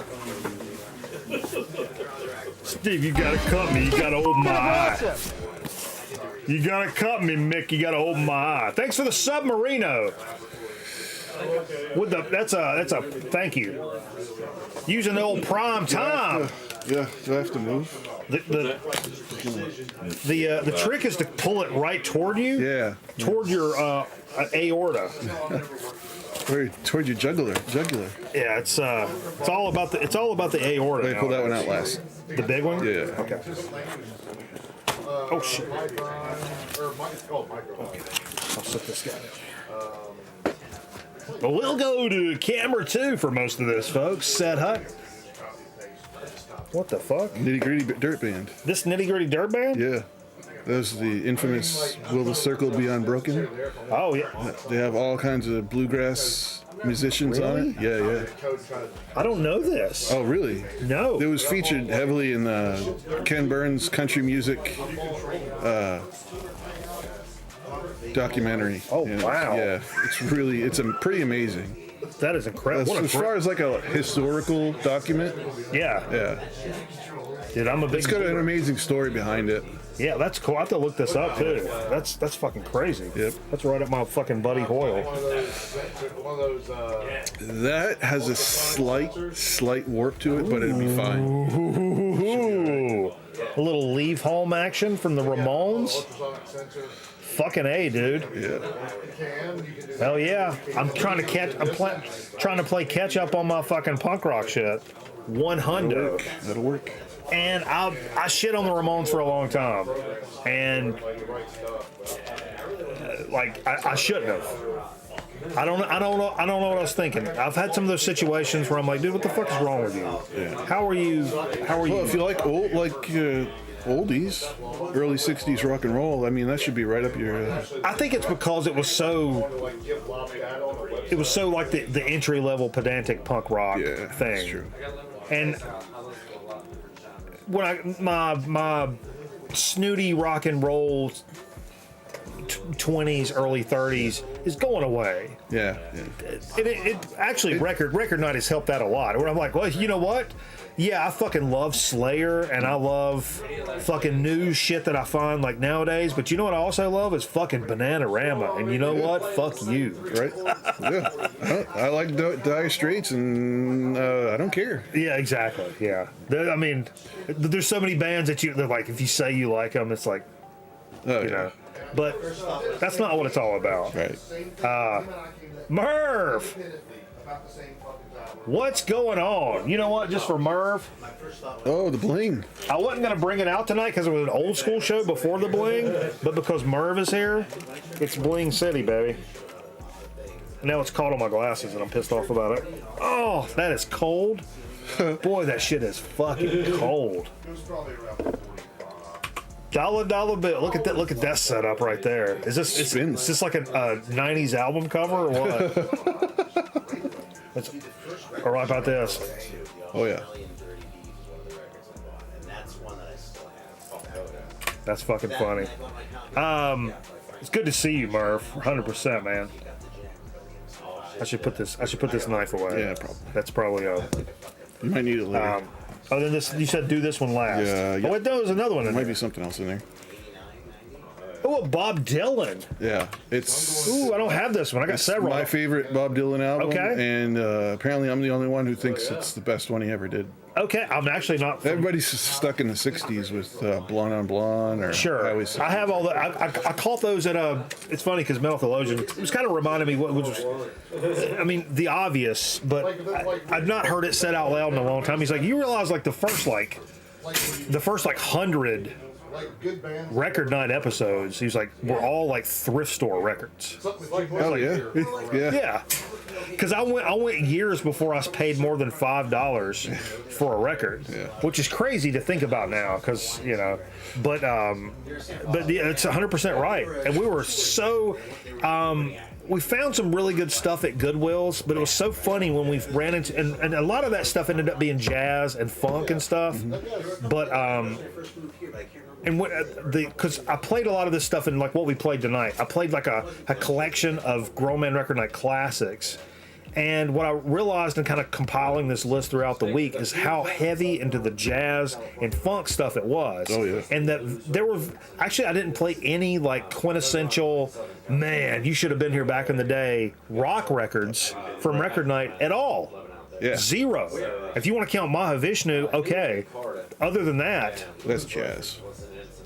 Steve, you gotta cut me. You gotta open my eye. You gotta cut me, Mick. You gotta open my eye. Thanks for the submarino. That's a thank you. Using the old prime time. Yeah, do I have to move? The trick is to pull it right toward you. Yeah. Toward your aorta. Toward your jugular. Yeah, it's all about the aorta. Let me pull that one out last. The big one? Yeah. Okay. Oh shit. Okay. I'll set this guy. But we'll go to camera 2 for most of this, folks. Set hut. What the fuck? Nitty Gritty Dirt Band. This Nitty Gritty Dirt Band? Yeah. Those are the infamous Will the Circle Be Unbroken? Oh, yeah. They have all kinds of bluegrass musicians on it. Yeah. I don't know this. Oh, really? No. It was featured heavily in Ken Burns' country music documentary. Oh, wow. Yeah. It's pretty amazing. That is incredible. As far as like a historical document. Yeah. Dude, I'm a big. It's got an amazing story behind it. Yeah, that's cool. I have to look this up too. That's fucking crazy. Yep. That's right up my fucking buddy Hoyle. That has a slight warp to it, but it'd be fine. Ooh. A little leave home action from the Ramones. Fucking A, dude. Yeah. Hell yeah. I'm trying to play catch up on my fucking punk rock shit. 100. That'll work. And I shit on the Ramones for a long time, and I shouldn't have. I don't know what I was thinking. I've had some of those situations where I'm like, dude, what the fuck is wrong with you? Yeah. How are you? Well, if you like oldies, early '60s rock and roll, I mean that should be right up your. I think it's because it was so like the entry level pedantic punk rock thing. That's true. And when my snooty rock and roll 20s, early 30s is going away. Yeah. It actually record night has helped that a lot. Where I'm like, well, you know what? Yeah, I fucking love Slayer and I love fucking new shit that I find like nowadays. But you know what I also love is fucking Bananarama. And you know what? Fuck you. Right? Yeah. I like Dire Straits and I don't care. Yeah, exactly. Yeah. I mean, there's so many bands that they're like, if you say you like them, it's like, you know. But that's not what it's all about. Right. Merv! What's going on? You know what? Just for Merv. Oh, the bling. I wasn't going to bring it out tonight because it was an old school show before the bling, but because Merv is here, it's Bling City, baby. Now it's caught on my glasses and I'm pissed off about it. Oh, that is cold. Boy, that shit is fucking cold. Dollar bill. Look at that. Look at that setup right there. Is this like a 90s album cover or what? All right about this. Oh yeah. That's fucking funny. It's good to see you, Merv. 100%, man. I should put this knife away. Yeah, probably. That's probably You might need it later. Oh, then this. You said do this one last. Yeah. Oh, wait, there was another one. There In might there. be something else in there. Oh, Bob Dylan. Yeah, it's. Ooh, I don't have this one. I got several. My favorite Bob Dylan album. Okay. And apparently, I'm the only one who thinks it's the best one he ever did. Okay, I'm actually not. Everybody's stuck in the '60s with Blonde on Blonde or Sure. Highway 60. I have all the. I caught those at a. It's funny because Metal Theologian. It was kind of reminding me what was. I mean, the obvious, but I've not heard it said out loud in a long time. He's like, you realize like the first 100 record night episodes, he's like, we're all like thrift store records. Oh yeah, yeah. Because I went years before I paid more than $5 for a record, which is crazy to think about now. Because but yeah, it's 100% right. And we were so. We found some really good stuff at Goodwill's, but it was so funny when we ran into, and a lot of that stuff ended up being jazz and funk and stuff. But and because I played a lot of this stuff in like what we played tonight. I played like a collection of Grown Man Record Night classics. And what I realized in kind of compiling this list throughout the week is how heavy into the jazz and funk stuff it was. Oh, yeah. And that there were, actually I didn't play any like quintessential, man, you should have been here back in the day, rock records from Record Night at all. Yeah. Zero. If you want to count Mahavishnu, okay. Other than that, that's jazz.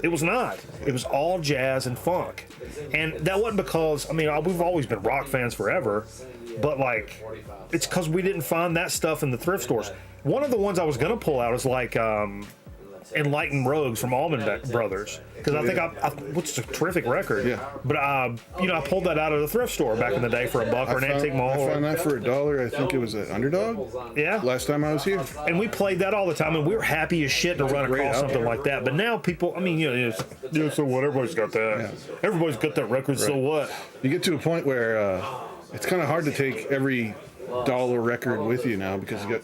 It was not. It was all jazz and funk. And that wasn't because, I mean, we've always been rock fans forever, but like, it's because we didn't find that stuff in the thrift stores. One of the ones I was going to pull out is like Enlightened Rogues from Allman Brothers. Because I think which is a terrific record. Yeah. But, I pulled that out of the thrift store back in the day for $1 or an antique mall. I found that for $1. I think it was at Underdog. Yeah. Last time I was here. And we played that all the time, and we were happy as shit to run across something like that. But now people, I mean, so what? Everybody's got that. Yeah. Everybody's got that record, right. So what? You get to a point where it's kind of hard to take every dollar record with you now because you got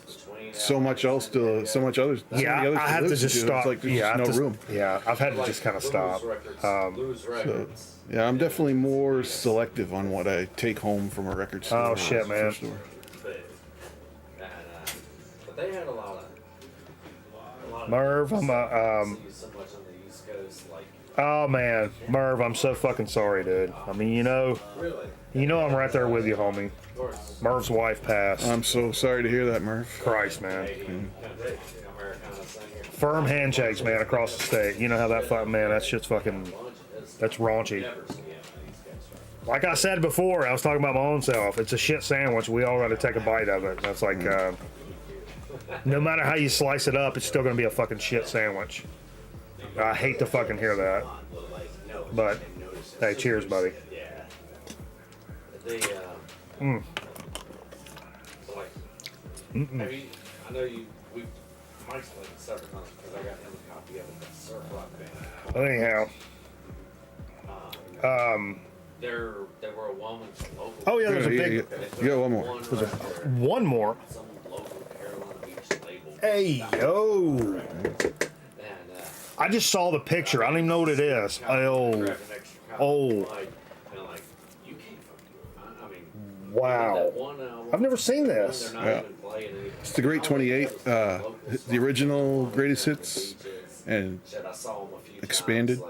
so much else to, so much others. Yeah, I have to just stop. It's like there's just no room. Yeah, I've had to just kind of stop. So, yeah, I'm definitely more selective on what I take home from a record store. Oh shit, man. Merv, oh man, Merv, I'm so fucking sorry, dude. I mean, you know I'm right there with you, homie. Merv's wife passed. I'm so sorry to hear that, Merv. Christ, man. Firm handshakes, man, across the state. You know how that man, that shit's fucking, that's raunchy. Like I said before, I was talking about my own self. It's a shit sandwich. We all got to take a bite of it. That's like, no matter how you slice it up, it's still going to be a fucking shit sandwich. I hate to fucking hear that. But, hey, cheers, buddy. Mm. I know Mike's played it several times because I got him a copy of it. That's Surf Rock Band. Anyhow. There were a woman local. Oh yeah, there's a big. You got one more. One more. Some local Carolina Beach label. Hey yo! I just saw the picture. I don't even know what it is. Oh. Oh, wow. I've never seen this. Yeah. It's the Great 28, the original greatest hits, and expanded.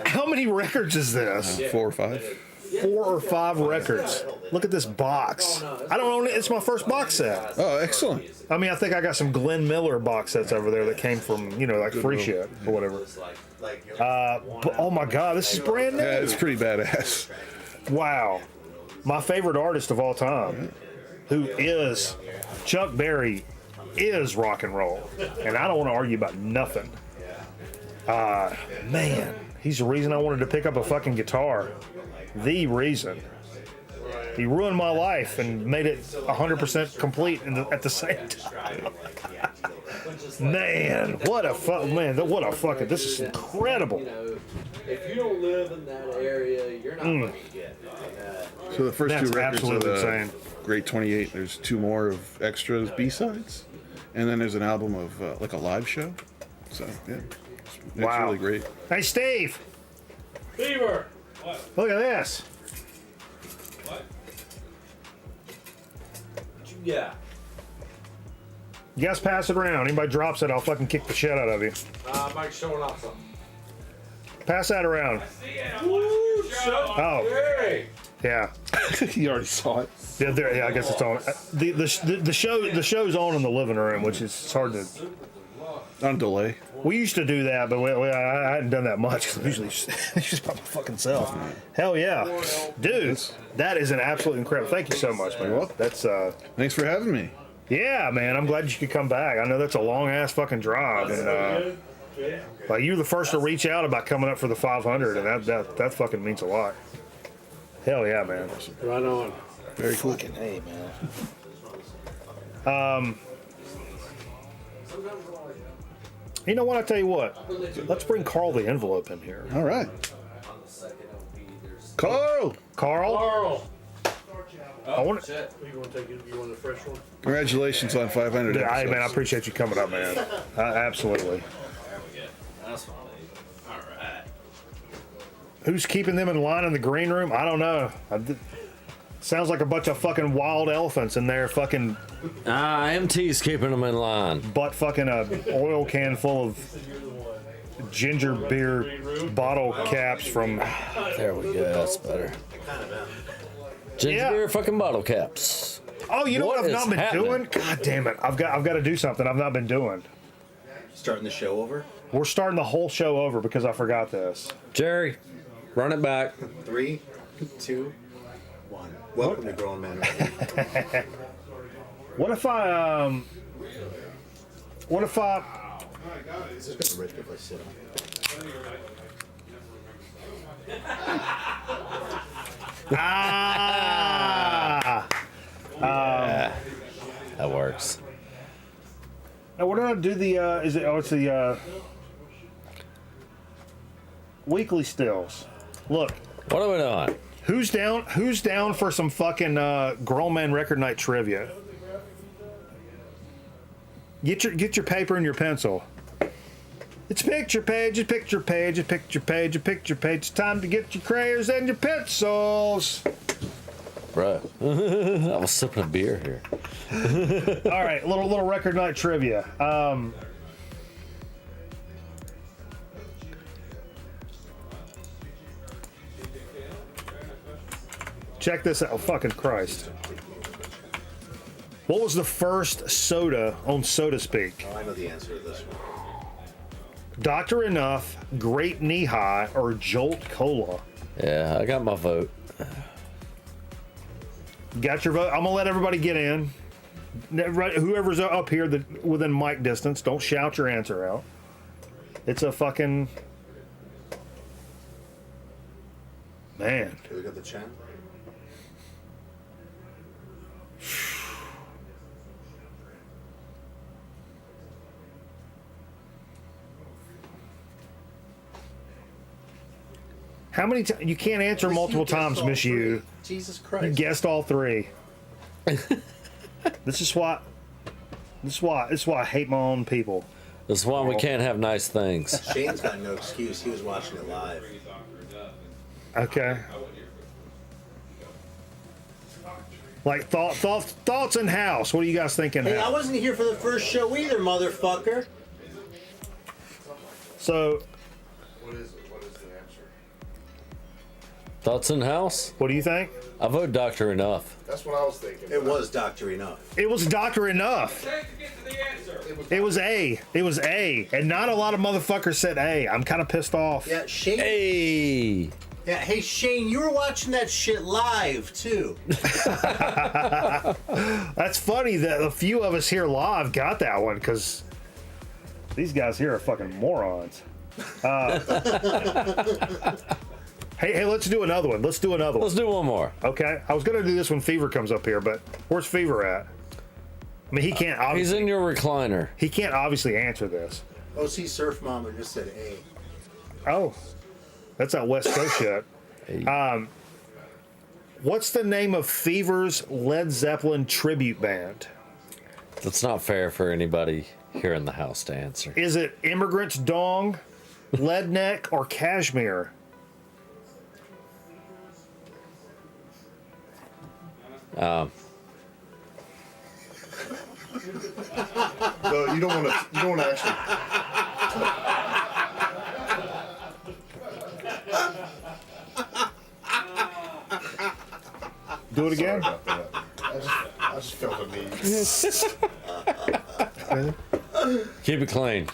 How many records is this? 4 or 5. 4 or 5 records. Look at this box. I don't own it. It's my first box set. Oh, excellent. I mean, I think I got some Glenn Miller box sets over there that came from, like free shit or whatever. But, oh my God, this is brand new. Yeah, it's pretty badass. Wow. My favorite artist of all time, who is Chuck Berry, is rock and roll. And I don't want to argue about nothing. Man, he's the reason I wanted to pick up a fucking guitar. The reason. He ruined my life and made it 100% complete at the same time. Man, what a fucking, this is incredible. If you don't live in that area, you're not going to get it. So the first That's 2 records of absolutely the insane. Great 28, there's 2 more of extras, B-sides, and then there's an album of like a live show. So yeah, it's Wow. really great. Hey, Steve. Beaver. Look at this. What you got? You guys pass it around. Anybody drops it, I'll fucking kick the shit out of you. Mike's showing off something. Pass that around. Woo, Oh. Hey. Yeah. You already saw it. Yeah, I guess it's on. The show's on in the living room, which is hard to. On delay. We used to do that, but I hadn't done that much. 'Cause I'm usually just by my fucking self. Hell yeah, dude, that is an absolute incredible. Thank you so much, man. That's Thanks for having me. Yeah, man. I'm glad you could come back. I know that's a long ass fucking drive, and like you were the first to reach out about coming up for the 500, and that fucking means a lot. Hell yeah, man. Right on. Very cool. Fucking hey, man. You know what? I tell you what. Let's bring Carl the envelope in here. All right. Carl. Carl. I want You want to take it? You want a fresh one? Congratulations on 500. Hey, episodes. man, I appreciate you coming up, man. Absolutely. That's funny. All right. Who's keeping them in line in the green room? I don't know. Sounds like a bunch of fucking wild elephants in there fucking MT's keeping them in line. butt fucking a oil can full of ginger beer bottle caps from. There we go. That's better. Ginger beer fucking bottle caps. Oh, you know what I've is not been happening? doing? God damn it! I've got to do something I've not been doing. Starting the show over? We're starting the whole show over because I forgot this. Jerry, run it back. 3, 2, 1. Welcome to Grown Man. What if I This is going to rich if I sit That works. Now we're gonna do the it's the weekly stills. Look. What are we doing? Who's down for some fucking Grown Man Record Night trivia? Get your paper and your pencil. It's picture page, it's picture page, it's picture page, it's picture page. It's time to get your crayons and your pencils. Bro, I was sipping a beer here. All right, little Record Night trivia. Check this out. Oh, fucking Christ. What was the first soda on SodaSpeak? Oh, I know the answer to this one. Dr. Enough, Great Knee High, or Jolt Cola? Yeah, I got my vote. Got your vote? I'm going to let everybody get in. Whoever's up here within mic distance, don't shout your answer out. It's a fucking... Man. Okay, we got the chant. How many times? You can't answer multiple times, Miss You. Jesus Christ. You guessed all three. This is why I hate my own people. This is why we can't have nice things. Shane's got no excuse. He was watching it live. Okay. Like thoughts in house. What are you guys thinking? Hey, I house? wasn't here for the first show either, motherfucker. So, What is it? What is the answer? Thoughts in house? what do you think? I vote Dr. Enough. That's what I was thinking. It was Dr. Enough. It was Dr. Enough. It was A. It was A. And not a lot of motherfuckers said A. I'm kind of pissed off. Yeah, Shane. Hey! Yeah, hey Shane, you were watching that shit live too. That's funny that a few of us here live got that one because these guys here are fucking morons. Hey, let's do another one. Let's do another one. Let's do one more. Okay. I was going to do this when Fever comes up here, but where's Fever at? I mean, he can't He's obviously. in your recliner. He can't obviously answer this. OC Surf Mama just said A. Oh, that's that West Coast shit. Hey. What's the name of Fever's Led Zeppelin tribute band? That's not fair for anybody here in the house to answer. Is it Immigrants Dong, Leadneck, or Kashmir? No, you don't want to. You don't want to actually. Do it again. I just felt a need. Keep it clean.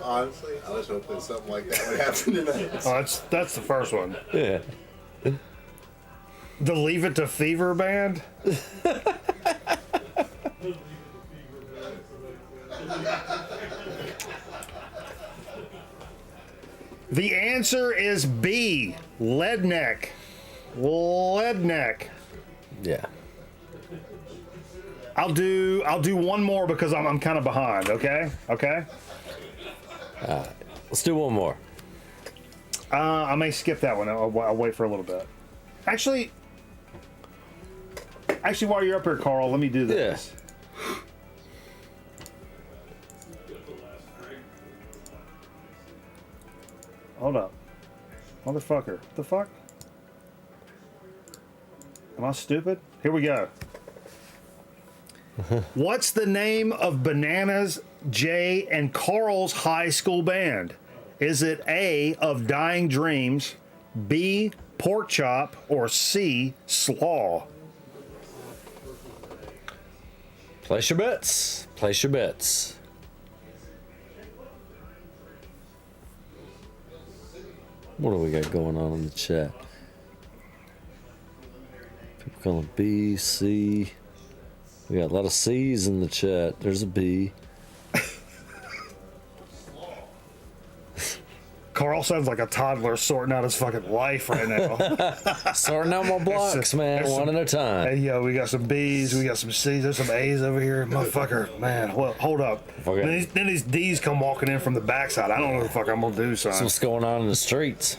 Honestly, I was hoping something like that would happen tonight. Oh, that's the first one. Yeah. The Leave It to Fever band? The answer is B. Leadneck. Leadneck. Yeah. I'll do one more because I'm kind of behind. Okay. Okay. Let's do one more. I may skip that one. I'll wait for a little bit. Actually, while you're up here, Carl, let me do this. Hold up. Motherfucker. The fuck? Am I stupid? Here we go. What's the name of Bananas, Jay, and Carl's high school band? Is it A, of Dying Dreams, B, Pork Chop, or C, Slaw? Place your bets. Place your bets. What do we got going on in the chat? People calling B, C. We got a lot of C's in the chat. There's a B. Carl sounds like a toddler sorting out his fucking life right now. Sorting out my blocks, man, one at a time. Hey, yo, we got some B's, we got some C's, there's some A's over here. Motherfucker, man, well, hold up. Okay. Then these D's come walking in from the backside. I don't know what the fuck I'm going to do, son. That's what's going on in the streets.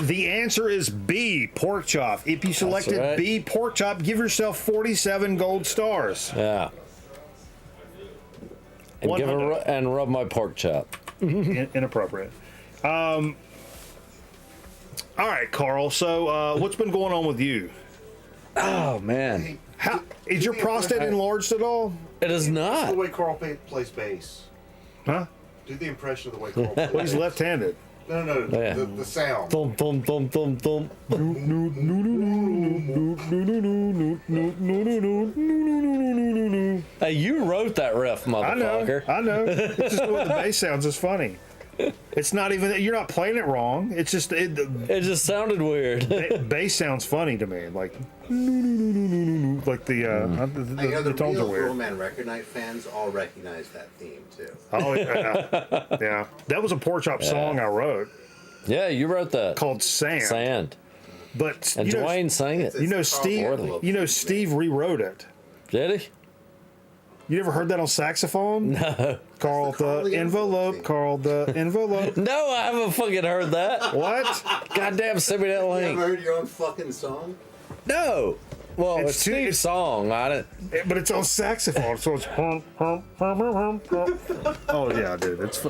The answer is B, Pork Chop. If you selected right. B, Pork Chop, give yourself 47 gold stars. Yeah. And give and rub my pork chop. Inappropriate. All right, Carl. So, what's been going on with you? Oh man, how is your prostate enlarged at all? It is not. That's the way Carl plays bass. Huh? Do the impression of the way Carl plays. Well, he's left-handed. No, Yeah. the sound. Thump, thump, thump, thump, thump. Hey, you wrote that riff, motherfucker. I know. It's just the way the bass sounds is funny. It's not even, you're not playing it wrong. It's just, it just sounded weird. Bass sounds funny to me. Like the tones are weird. Real Man Record Night fans all recognize that theme too. Oh, yeah. Yeah. That was a Pork Chop song I wrote. Yeah, you wrote that. Called Sand. Sand. But and Dwayne sang it. Steve rewrote it. Did he? You never heard that on saxophone? No. Carl the envelope. Carl the envelope. No, I haven't fucking heard that. What? Goddamn, send me that link. You ever heard your own fucking song? No. Well, it's Steve's song, but it's on saxophone, so it's hum, hum, hum, hum, hum. Oh yeah, dude, it's.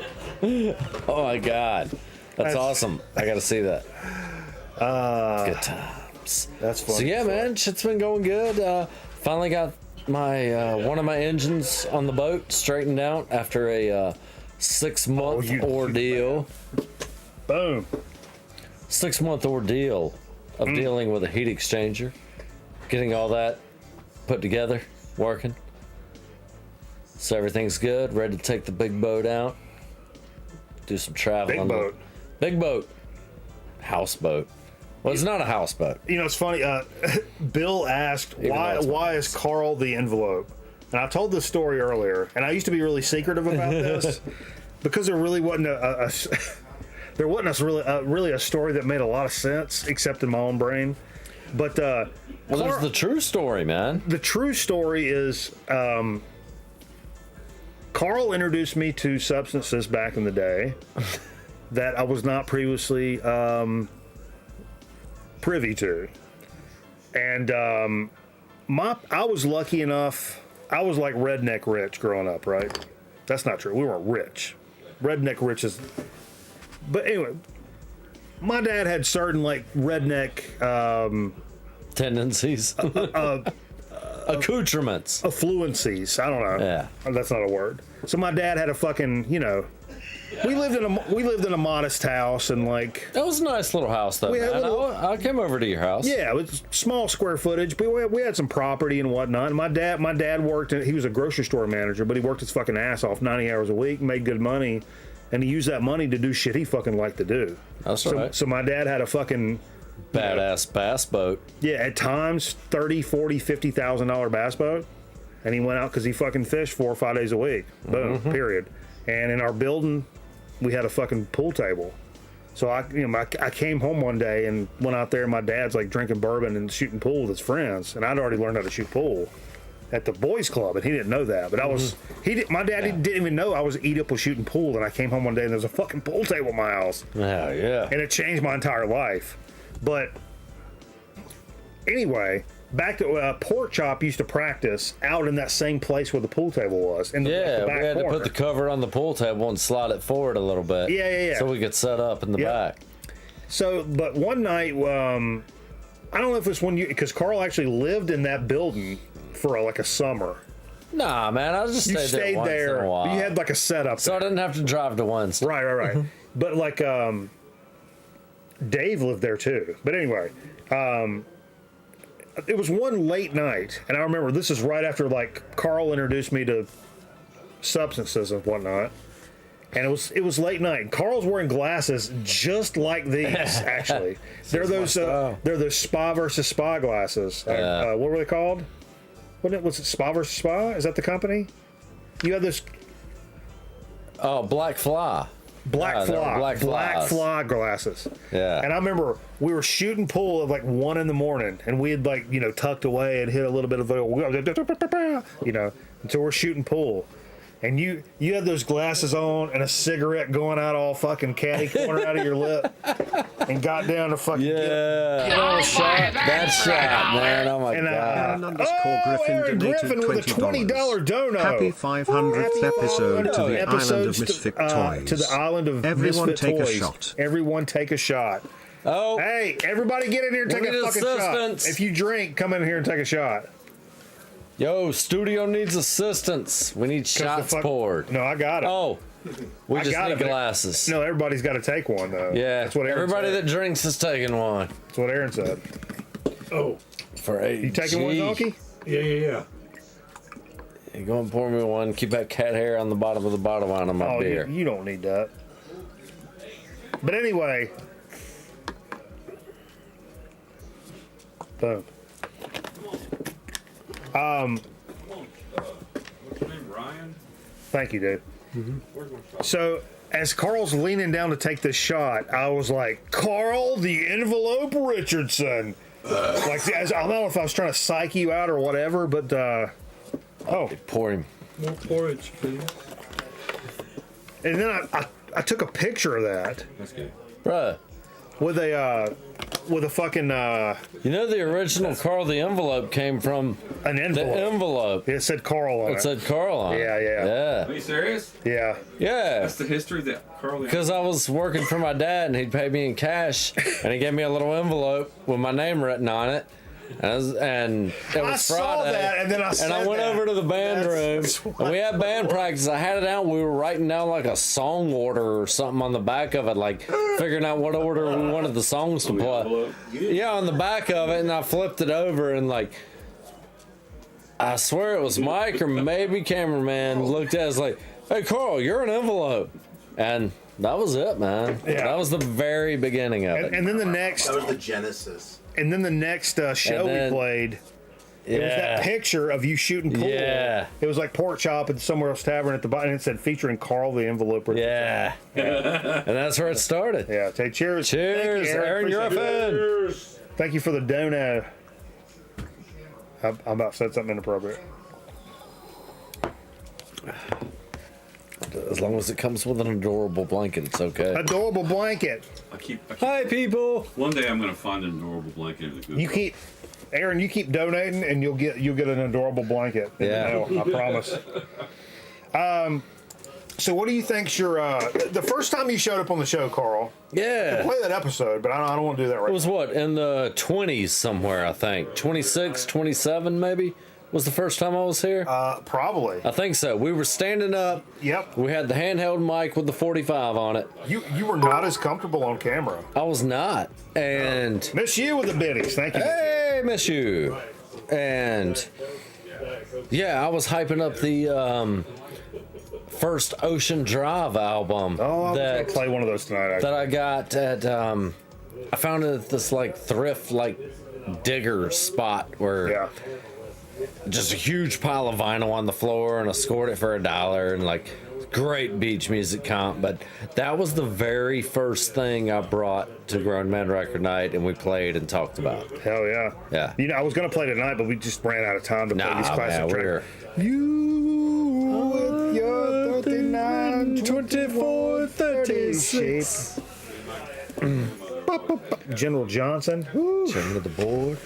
Oh my god, that's awesome! I got to see that. Good times. That's fun. So yeah, man, shit's been going good. Finally got my one of my engines on the boat straightened out after a 6-month ordeal. Boom. 6-month ordeal of dealing with a heat exchanger, getting all that put together, working. So everything's good, ready to take the big boat out, do some traveling. Big boat. Houseboat. Well, it's not a houseboat. You know, it's funny. Bill asked, why is Carl the envelope? And I told this story earlier, and I used to be really secretive about this because there really wasn't there wasn't really a story that made a lot of sense, except in my own brain. But well, there's the true story, man. The true story is Carl introduced me to substances back in the day that I was not previously privy to, and I was lucky enough. I was like redneck rich growing up, right? That's not true. We weren't rich. Redneck rich is. But anyway, my dad had certain like redneck tendencies, accoutrements, affluencies. I don't know. Yeah, that's not a word. So my dad had a fucking, we lived in a modest house, and like that was a nice little house though. I came over to your house. Yeah, it was small square footage, but we had some property and whatnot. And my dad worked. He was a grocery store manager, but he worked his fucking ass off 90 hours a week, made good money. And he used that money to do shit he fucking liked to do. That's right. So my dad had a fucking badass bass boat. Yeah, at times $30,000, $40,000, $50,000 bass boat, and he went out because he fucking fished 4 or 5 days a week. Boom, period. And in our building, we had a fucking pool table. So I came home one day and went out there, and my dad's like drinking bourbon and shooting pool with his friends, and I'd already learned how to shoot pool at the boys club, and he didn't know that. But my dad didn't even know I was Oedipal shooting pool. And I came home one day and there was a fucking pool table in my house. Yeah, yeah. And it changed my entire life. But anyway, back to Pork Chop used to practice out in that same place where the pool table was. In the, yeah, the back we had corner. to put the cover on the pool table and slide it forward a little bit. Yeah. So we could set up in the back. So, but one night, I don't know if it's because Carl actually lived in that building for like a summer. Nah, man, I just stayed there once in a while. You had like a setup, so I didn't have to drive to Winston. Right. But like, Dave lived there too. But anyway, it was one late night, and I remember this is right after like Carl introduced me to substances and whatnot. And it was late night. And Carl's wearing glasses just like these. Actually, they're those Spa versus Spa glasses. What were they called? Was it Spa versus Spa? Is that the company? You had this. Oh, Black Fly. Black Fly glasses. Yeah. And I remember we were shooting pool at like 1 a.m, and we had like tucked away and hit a little bit of until we're shooting pool. And you had those glasses on and a cigarette going out all fucking catty corner out of your lip, and got down to fucking get on a shot. That shot, man. Oh my god. Aaron Griffin with a $20 dono. Happy 500th episode to the Island of Misfit Toys. To the Island of Everyone Misfit take Toys. a shot. Everyone take a shot. Oh. Hey, everybody get in here and take a fucking shot. If you drink, come in here and take a shot. Yo, studio needs assistance. We need shots poured. No, I got it. Oh, we just need glasses. No, everybody's got to take one though. Yeah, that's what Aaron everybody said. that drinks is taking one. That's what Aaron said. Oh, for AG. You taking one, Donkey? Yeah. You go and pour me one. Keep that cat hair on the bottom of the bottle wine on my beer. You don't need that. But anyway, boom. Ryan. Thank you, Dave. So as Carl's leaning down to take this shot, I was like, Carl, the envelope Richardson. I don't know if I was trying to psych you out or whatever, but pour him. More porridge, please. And then I took a picture of that. That's good. Bruh. With a with a fucking. You know, the original Carl the Envelope came from an envelope. The envelope. It said Carl on it. It said Carl on it. Yeah. Are you serious? Yeah. Yeah. That's the history of the Carl. Because I was working for my dad, and he'd pay me in cash, and he gave me a little envelope with my name written on it. And it was I Friday, saw that, and then I went over to the band room, and we had band practice. I had it out. We were writing down like a song order or something on the back of it, like figuring out what order we wanted the songs to play. Yeah, on the back of it, and I flipped it over, and like, I swear it was Mike or maybe cameraman looked at us like, "Hey, Carl, you're an envelope," and that was it, man. Yeah. That was the very beginning of it. And then the next. That was the genesis. And then the next show we played, it was that picture of you shooting pool. Yeah. It was like Pork Chop at Somewhere Else Tavern at the bottom, and it said featuring Carl the Enveloper. Yeah. And that's where it started. Yeah. Say cheers. Cheers. Thank you, Aaron, you're a fan. Cheers. Thank you for the dono. I'm about to say something inappropriate. As long as it comes with an adorable blanket, it's okay. Adorable blanket. Hi, people. One day I'm gonna find an adorable blanket in the good. You keep, Aaron. You keep donating, and you'll get an adorable blanket. Yeah. I promise. So what do you think's your the first time you showed up on the show, Carl? Yeah. We'll play that episode, but I don't want to do that right It was what, in the 20s somewhere, I think. 26, 27 maybe was the first time I was here? Probably. I think so. We were standing up. Yep. We had the handheld mic with the 45 on it. You were not as comfortable on camera. I was not. And miss you with the biddies. Thank you. Hey, miss you. And yeah, I was hyping up the first Ocean Drive album. Oh, I was gonna play one of those tonight. Actually. That I got at I found it at this like thrift like digger spot where just a huge pile of vinyl on the floor, and I scored it for $1 and like great beach music comp. But that was the very first thing I brought to Grown Men Record Night, and we played and talked about. Hell yeah. Yeah. You know, I was gonna play tonight, but we just ran out of time to play these classic tracks. You with your 39, 24, 36. General Johnson. Turn to the board.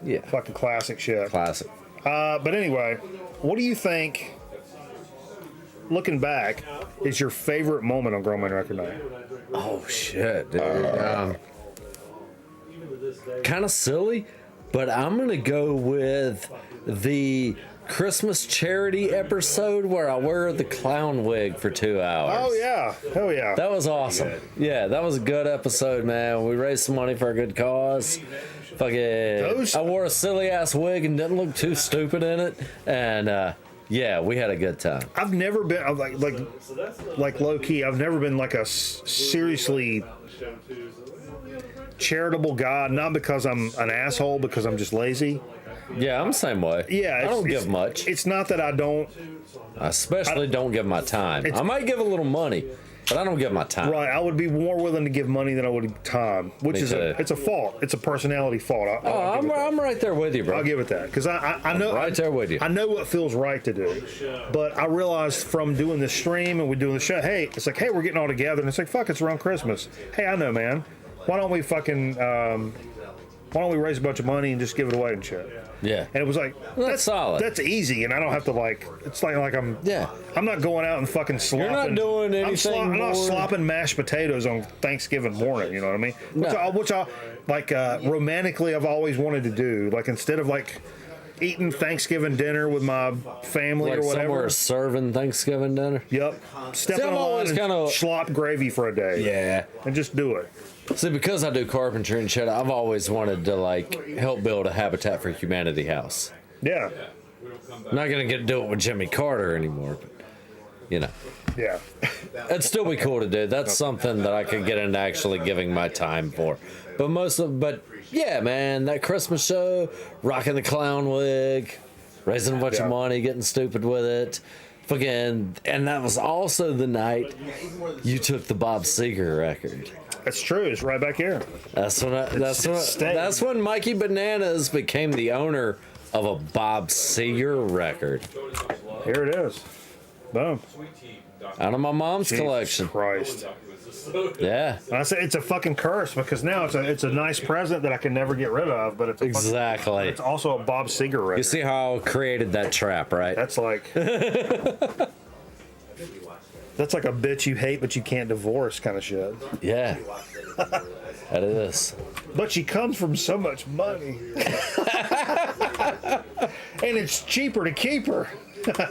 Yeah. Fucking classic shit. Classic. But anyway, what do you think, looking back, is your favorite moment on Grown Men Record Night? Oh, shit, dude. Kind of silly, but I'm going to go with the Christmas charity episode where I wear the clown wig for 2 hours. Oh, yeah. Hell yeah. That was awesome. Yeah, that was a good episode, man. We raised some money for a good cause. Fucking, I wore a silly ass wig and didn't look too stupid in it. And, yeah, we had a good time. I've never been like low key. I've never been like a seriously charitable guy. Not because I'm an asshole, because I'm just lazy. Yeah, I'm the same way. Yeah, I don't give much. It's not that I don't. I especially don't give my time. I might give a little money, but I don't give my time. Right, I would be more willing to give money than I would time, which Me is too. it's a fault. It's a personality fault. I'm right there with you, bro. I'll give it that because I know right there with you. I know what feels right to do, but I realized from doing this stream and we doing the show, hey, it's like, hey, we're getting all together, and it's like, fuck, it's around Christmas. Hey, I know, man. Why don't we fucking why don't we raise a bunch of money and just give it away and shit? Yeah. And it was like, that's solid. That's easy, and I don't have to like. It's like I'm. Yeah. I'm not going out and fucking slopping. You're not doing anything. I'm not slopping mashed potatoes on Thanksgiving morning. You know what I mean? Which I like romantically. I've always wanted to do. Like instead of like eating Thanksgiving dinner with my family like or whatever. Somewhere serving Thanksgiving dinner. Yep. Step on the line and slop gravy for a day. Yeah. And just do it. See, because I do carpentry and shit, I've always wanted to like help build a Habitat for Humanity house. Yeah. I'm not gonna get to do it with Jimmy Carter anymore, but you know. Yeah. It'd still be cool to do. That's something that I could get into actually giving my time for. But yeah, man, that Christmas show, rocking the clown wig, raising a bunch of money, getting stupid with it. Fucking, and that was also the night you took the Bob Seger record. That's true. It's right back here. That's when Mikey Bananas became the owner of a Bob Seger record. Here it is. Boom. Out of my mom's Jesus collection. Christ. Yeah. I say it's a fucking curse because now it's a nice present that I can never get rid of, but it's exactly. It's also a Bob Seger record. You see how I created that trap, right? That's like that's like a bitch you hate but you can't divorce kind of shit. Yeah. That is. But she comes from so much money. And it's cheaper to keep her.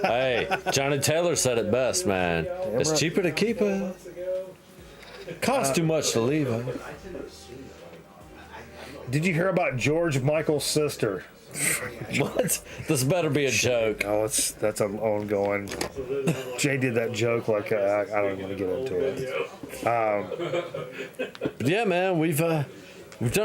Hey, Johnny Taylor said it best, man. It's cheaper to keep her. Costs too much to leave her. Did you hear about George Michael's sister? What? This better be a joke. Oh, that's an ongoing. Jay did that joke like I don't even want to get into it. But yeah, man, we've done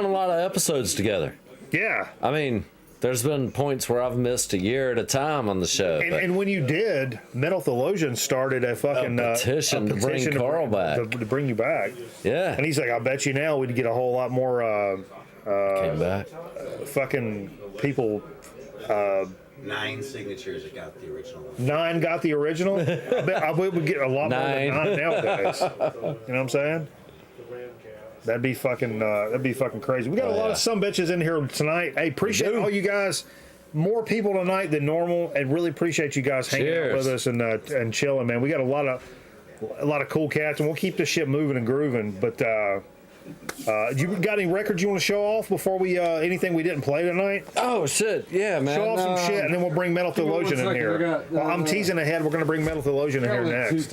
a lot of episodes together. Yeah. I mean, there's been points where I've missed a year at a time on the show. And when you did, Metal Theologian started a fucking petition to bring Carl back. To bring you back. Yeah. And he's like, I bet you now we'd get a whole lot more came back. Fucking people. 9 signatures that got the original. 9 got the original? I bet we would get a lot more than 9 nowadays. You know what I'm saying? That'd be fucking crazy. We got a lot of sumbitches in here tonight. Hey, appreciate all you guys. More people tonight than normal, and really appreciate you guys hanging out with us and chilling, man. We got a lot of cool cats, and we'll keep this shit moving and grooving. But you got any records you want to show off before we anything we didn't play tonight? Oh shit, yeah, man. Show off some shit, and then we'll bring Metal Theologian in here. I'm teasing ahead. We're gonna bring Metal Theologian in here next.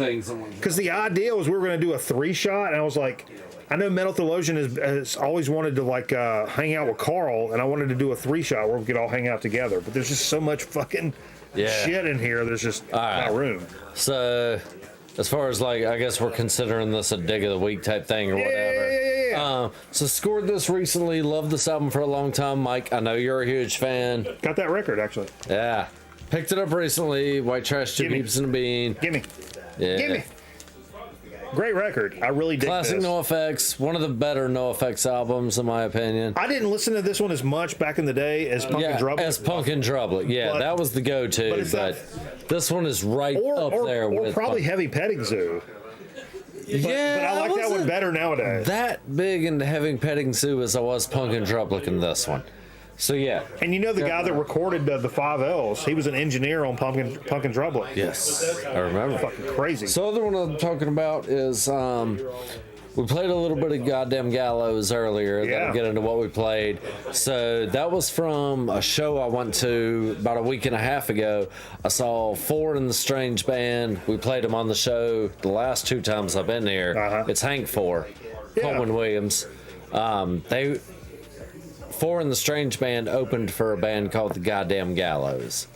Because the idea was we were gonna do a 3-shot, and I was like, I know Metal Theologian has always wanted to like hang out with Carl, and I wanted to do a 3-shot where we could all hang out together. But there's just so much fucking shit in here. There's just not room. So, as far as like, I guess we're considering this a dig of the week type thing or whatever. So scored this recently. Loved this album for a long time, Mike. I know you're a huge fan. Got that record actually. Yeah, picked it up recently. White Trash, 2 Peeps and a Bean. Gimme. Yeah. Gimme. Great record. I really dig Classic this. NoFX. One of the better NoFX albums, in my opinion. I didn't listen to this one as much back in the day as Punk and Drublic. As Punk and Drublic. Yeah, that was the go-to. But this one is right up there with... Or probably Heavy Petting Zoo. But I like that one better nowadays. That big into Heavy Petting Zoo as I was Punk and Drublic in this one. So yeah. And you know the guy that recorded the 5 L's, he was an engineer on Punk and Drublic. Yes, I remember. Fucking crazy. So the other one I'm talking about is we played a little bit of Goddamn Gallows earlier. That'll get into what we played. So that was from a show I went to about a week and a half ago. I saw Four in the Strange Band. We played them on the show the last 2 times I've been here. It's Hank Four, Coleman Williams. Four in the Strange Band opened for a band called the Goddamn Gallows.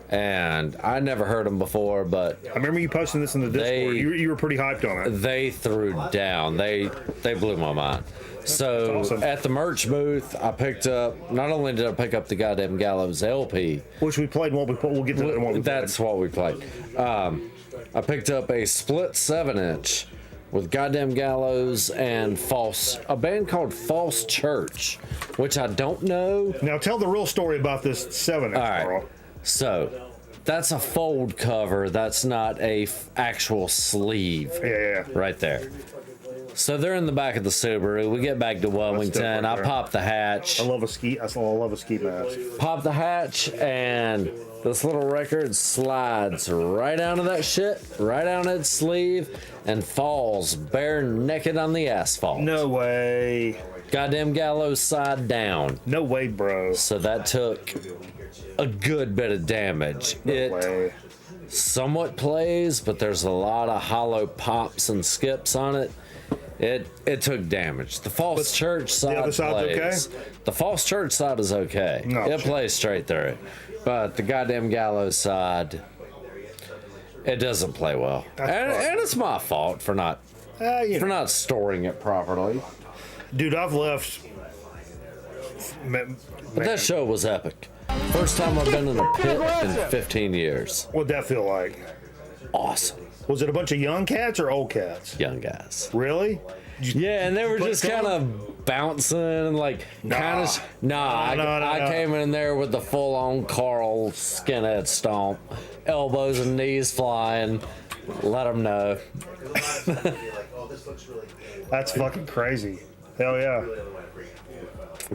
And I never heard them before, but I remember you posting this in the Discord. You were pretty hyped on it. They threw down. They blew my mind. So awesome. At the merch booth, I picked up. Not only did I pick up the Goddamn Gallows LP, which we played. We'll get to that in what we played. That's what we played. I picked up a split 7-inch with Goddamn Gallows and a band called False Church, which I don't know. Now tell the real story about this 7-inch, Carl. So, that's a fold cover. That's not a actual sleeve. Yeah. Right there. So they're in the back of the Subaru. We get back to Wilmington. I pop the hatch. I love a ski mask. Pop the hatch, and this little record slides right down to that shit, right down its sleeve, and falls bare naked on the asphalt. No way. Goddamn Gallows side down. No way, bro. So that took a good bit of damage. No way. Somewhat plays, but there's a lot of hollow pops and skips on it. It took damage. The False Church side the other side's plays. Okay? The False Church side is okay. It plays straight through it. But the Goddamn Gallows side, it doesn't play well. And it's my fault for not storing it properly. Dude, I've left. But that show was epic. First time I've been in a pit in 15 years. What'd that feel like? Awesome. Was it a bunch of young cats or old cats? Young guys. Really? Yeah, and they were just kind of bouncing and like I came in there with the full-on Carl skinhead stomp, elbows and knees flying. Let them know. That's fucking crazy. Hell yeah.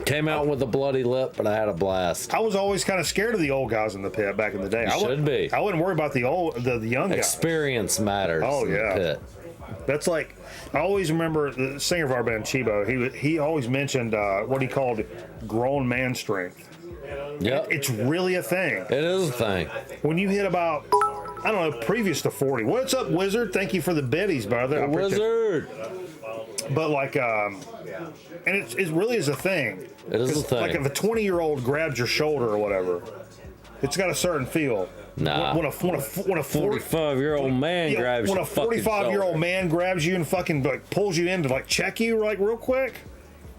Came out with a bloody lip, but I had a blast. I was always kind of scared of the old guys in the pit back in the day. You should be. I wouldn't worry about the young guys. Experience matters. Oh in yeah. the pit. That's like, I always remember the singer of our band, Chibo. He always mentioned what he called grown man strength. Yep. It's really a thing. It is a thing. When you hit about, I don't know, previous to 40. What's up, Wizard? Thank you for the biddies, brother. Wizard. But like, and it really is a thing. It is a thing. Like if a 20-year-old grabs your shoulder or whatever, it's got a certain feel. Nah. When a 45-year-old man grabs when your a fucking 45-year-old shoulder. man grabs you and fucking like pulls you in to like check you like real quick,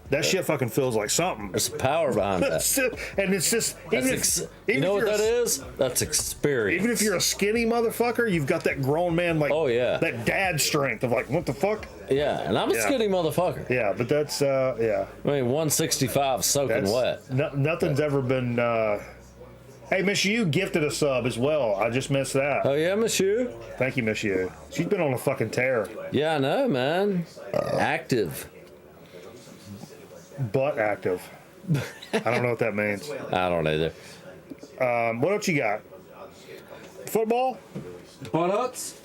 that shit fucking feels like something. There's power behind that. And it's just you know what that is? That's experience. Even if you're a skinny motherfucker, you've got that grown man like that dad strength of like what the fuck. Yeah, and I'm a skinny motherfucker. Yeah, but that's yeah. I mean 165 soaking wet. Nothing's ever been. Hey, Miss Yu gifted a sub as well. I just missed that. Oh yeah, Miss Yu. Thank you, Miss Yu. She's been on a fucking tear. Yeah, I know, man. Active. Butt active. I don't know what that means. I don't either. What else you got? Football? Butt-uts?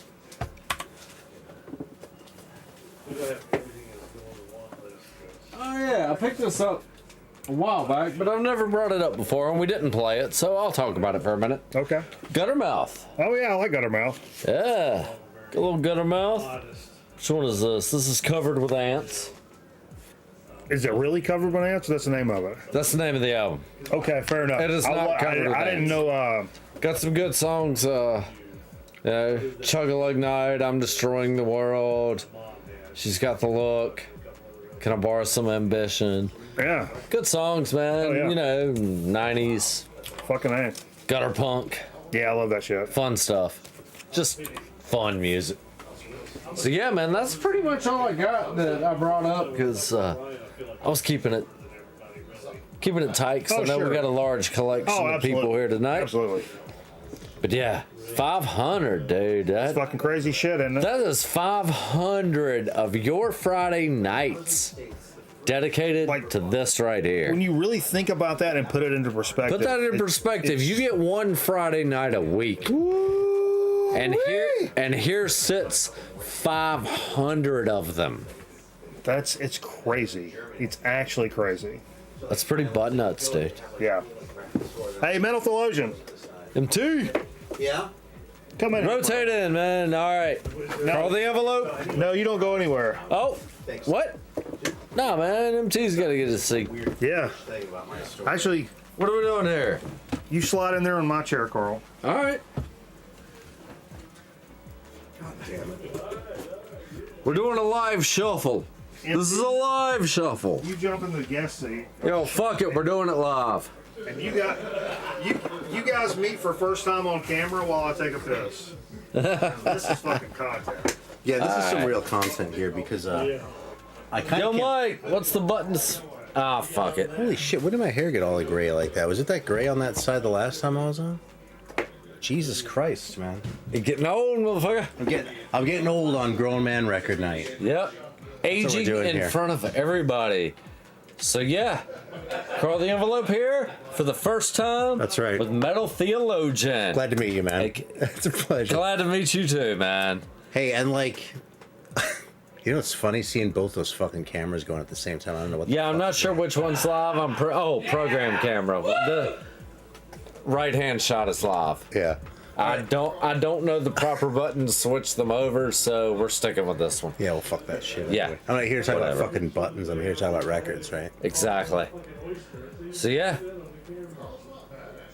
Oh yeah, I picked this up a while back, but I've never brought it up before, and we didn't play it, so I'll talk about it for a minute. Okay. Guttermouth. Oh yeah, I like Guttermouth. Yeah. Got a little Guttermouth. Which one is this? This is Covered with Ants. Is it really Covered with Ants? That's the name of it. That's the name of the album. Okay, fair enough. It is not Covered with I didn't Ants. know. Got some good songs. Chug-a-lug night, I'm destroying the world. She's got the look. Can I borrow some ambition? Yeah. Good songs, man. Oh, yeah. You know, 90s. Fucking A. Gutter punk. Yeah, I love that shit. Fun stuff. Just fun music. So yeah, man, that's pretty much all I got that I brought up because I was keeping it tight because I know we got a large collection of people here tonight. Absolutely. But yeah, 500, dude. That's fucking crazy shit, isn't it? That is 500 of your Friday nights dedicated to this right here. When you really think about that and put it into perspective. Put that in perspective. You get one Friday night a week. And here sits 500 of them. It's crazy. It's actually crazy. That's pretty butt nuts, dude. Yeah. Hey, Metal Theologian. MT. Yeah? Come in. Rotate in, man. All right. Call the envelope. No, you don't go anywhere. Oh, what? Nah, man. MT's got to get his seat. Yeah. Actually, what are we doing here? You slide in there in my chair, Carl. All right. We're doing a live shuffle. This is a live shuffle. You jump in the guest seat. Yo, fuck it. We're doing it live. And you guys meet for first time on camera while I take a piss. This is fucking content. Yeah, this is some real content here because I kind Yo, of. Mike, what's the buttons? Ah, fuck it. Holy shit! When did my hair get all gray like that? Was it that gray on that side the last time I was on? Jesus Christ, man! You're getting old, motherfucker. I'm getting old on Grown Man Record Night. Yep. Aging in front of everybody. So yeah, Carl the envelope here for the first time. That's right. With Metal Theologian. Glad to meet you, man. It's a pleasure. Glad to meet you too, man. Hey, and like, you know, it's funny seeing both those fucking cameras going at the same time. I don't know what. Yeah, I'm not sure which one's live. I'm program camera. The right hand shot is live. Yeah. I don't know the proper button to switch them over, so we're sticking with this one. Yeah, well, fuck that shit. Yeah. Anyway. I'm not here to talk Whatever. about fucking buttons. I'm here to talk about records, right? Exactly. So yeah.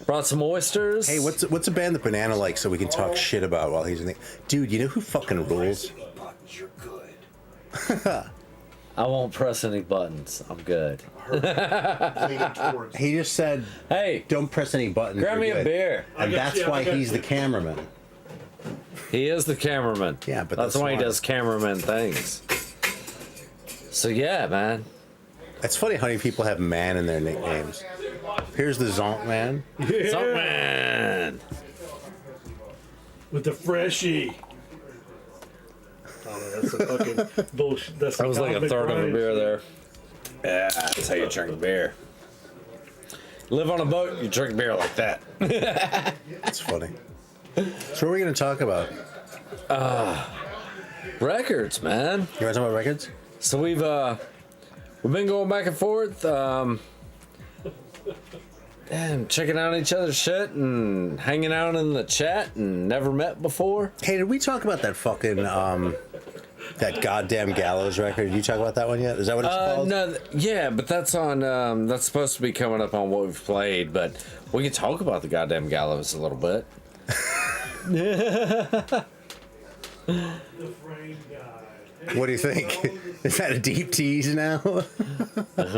Brought some oysters. Hey, what's a band that Banana likes so we can talk shit about while he's in the... Dude, you know who fucking rules? You're good. I won't press any buttons. I'm good. He just said, "Hey, don't press any buttons." Grab me a beer. And that's why he's the cameraman. He is the cameraman. Yeah, but that's why he does cameraman things. So yeah, man. It's funny how many people have man in their nicknames. Here's the Zonk Man. Zonk Man. With the freshie. Oh, that's a fucking bullshit. That's That was like a Dominic third of a Ryan beer shit. there. Yeah, that's how you drink beer. Live on a boat, you drink beer like that. That's funny. So what are we going to talk about? Records, man. You want to talk about records? So we've been going back and forth, and checking out each other's shit and hanging out in the chat and never met before. Hey, did we talk about that fucking that goddamn Gallows record? Did you talk about that one yet? Is that what it's called? No, yeah, but that's on. That's supposed to be coming up on what we've played. But we can talk about the goddamn Gallows a little bit. What do you think? Is that a deep tease now?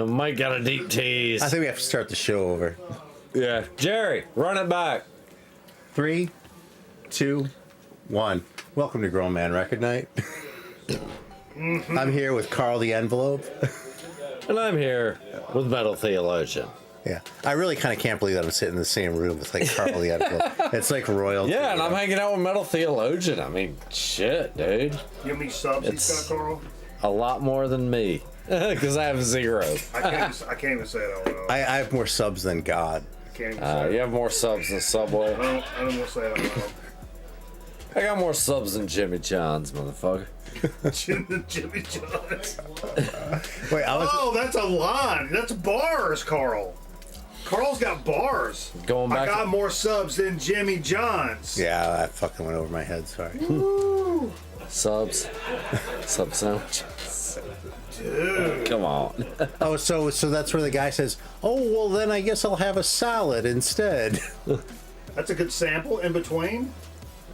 Mike got a deep tease. I think we have to start the show over. Yeah, Jerry, run it back. 3, 2, 1. Welcome to Grown Man Record Night. I'm here with Carl the Envelope. And I'm here with Metal Theologian. Yeah. I really kind of can't believe that I'm sitting in the same room with like Carl the Envelope. It's like royalty. Yeah, and I'm hanging out with Metal Theologian. I mean, shit, dude. You know how many subs he's got, Carl? A lot more than me. Because I have 0. I can't even say it out loud. I have more subs than God. I can't even say You it. have more subs than Subway. I don't want to say it out loud. I got more subs than Jimmy John's, motherfucker. Jimmy John's. Wait, Oh, that's a line. That's bars, Carl. Carl's got bars. Going back. I got more subs than Jimmy John's. Yeah, that fucking went over my head. Sorry. Woo. Subs. Sub sandwiches. Dude. Come on. Oh, so that's where the guy says, "Oh, well, then I guess I'll have a salad instead." That's a good sample in between.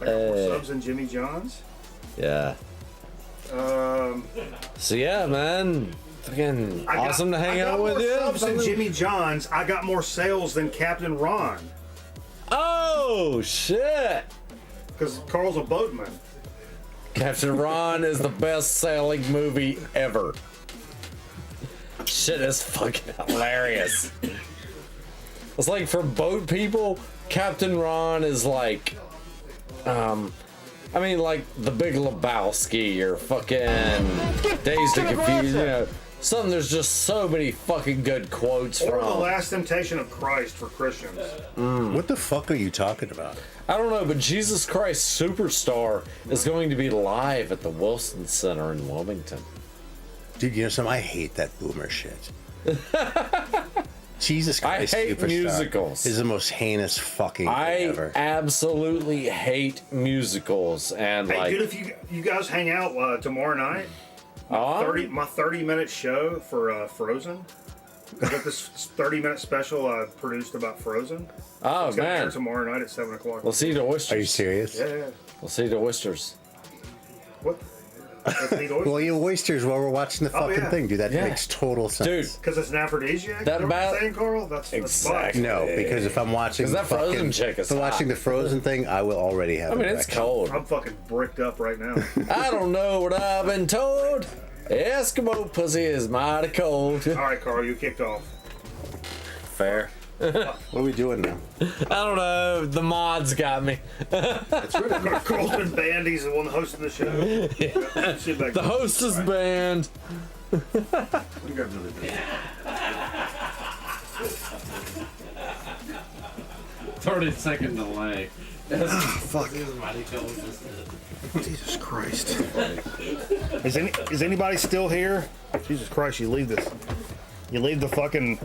I got more subs than Jimmy John's. Yeah. So yeah, man. Fucking awesome to hang out with you. I got more subs than Jimmy John's. I got more sales than Captain Ron. Oh shit! Because Carl's a boatman. Captain Ron is the best sailing movie ever. Shit is fucking hilarious. It's like for boat people, Captain Ron is like, I mean, like The Big Lebowski or fucking Dazed and Confused, you know. Something there's just so many fucking good quotes Or from. The Last Temptation of Christ for Christians. What the fuck are you talking about? I don't know, but Jesus Christ Superstar is going to be live at the Wilson Center in Wilmington. Dude, you know something? I hate that boomer shit. Jesus Christ, I hate Superstar musicals. is the most heinous fucking thing ever. I absolutely hate musicals, and Hey, like, dude, if you guys hang out tomorrow night, my 30-minute show for Frozen. I got this 30-minute special I produced about Frozen. Oh, it's gonna man. air tomorrow night at 7 o'clock. we'll see the oysters. Are you serious? Yeah. We'll see the oysters. What? Let's eat oysters. Well, you oysters while we're watching the fucking yeah. thing, dude. That Yeah. makes total sense. Dude, Because it's an aphrodisiac? That Is what about- you're saying, Carl? That's Exactly. No, because if I'm watching 'Cause that the Frozen fucking, chick is if I'm watching hot. the Frozen thing, I will already have. I mean, an it's erection. cold. I'm fucking bricked up right now. I don't know what I've been told. Eskimo pussy is mighty cold. All right, Carl, you kicked off. Fair. What are we doing now? I don't know. The mods got me. That's right. Carl's been banned. He's the one hosting the show. Sit back. The host is banned. We got another day. 30-second delay. Fuck. Jesus Christ. Is anybody still here? Jesus Christ, you leave this. You leave the fucking.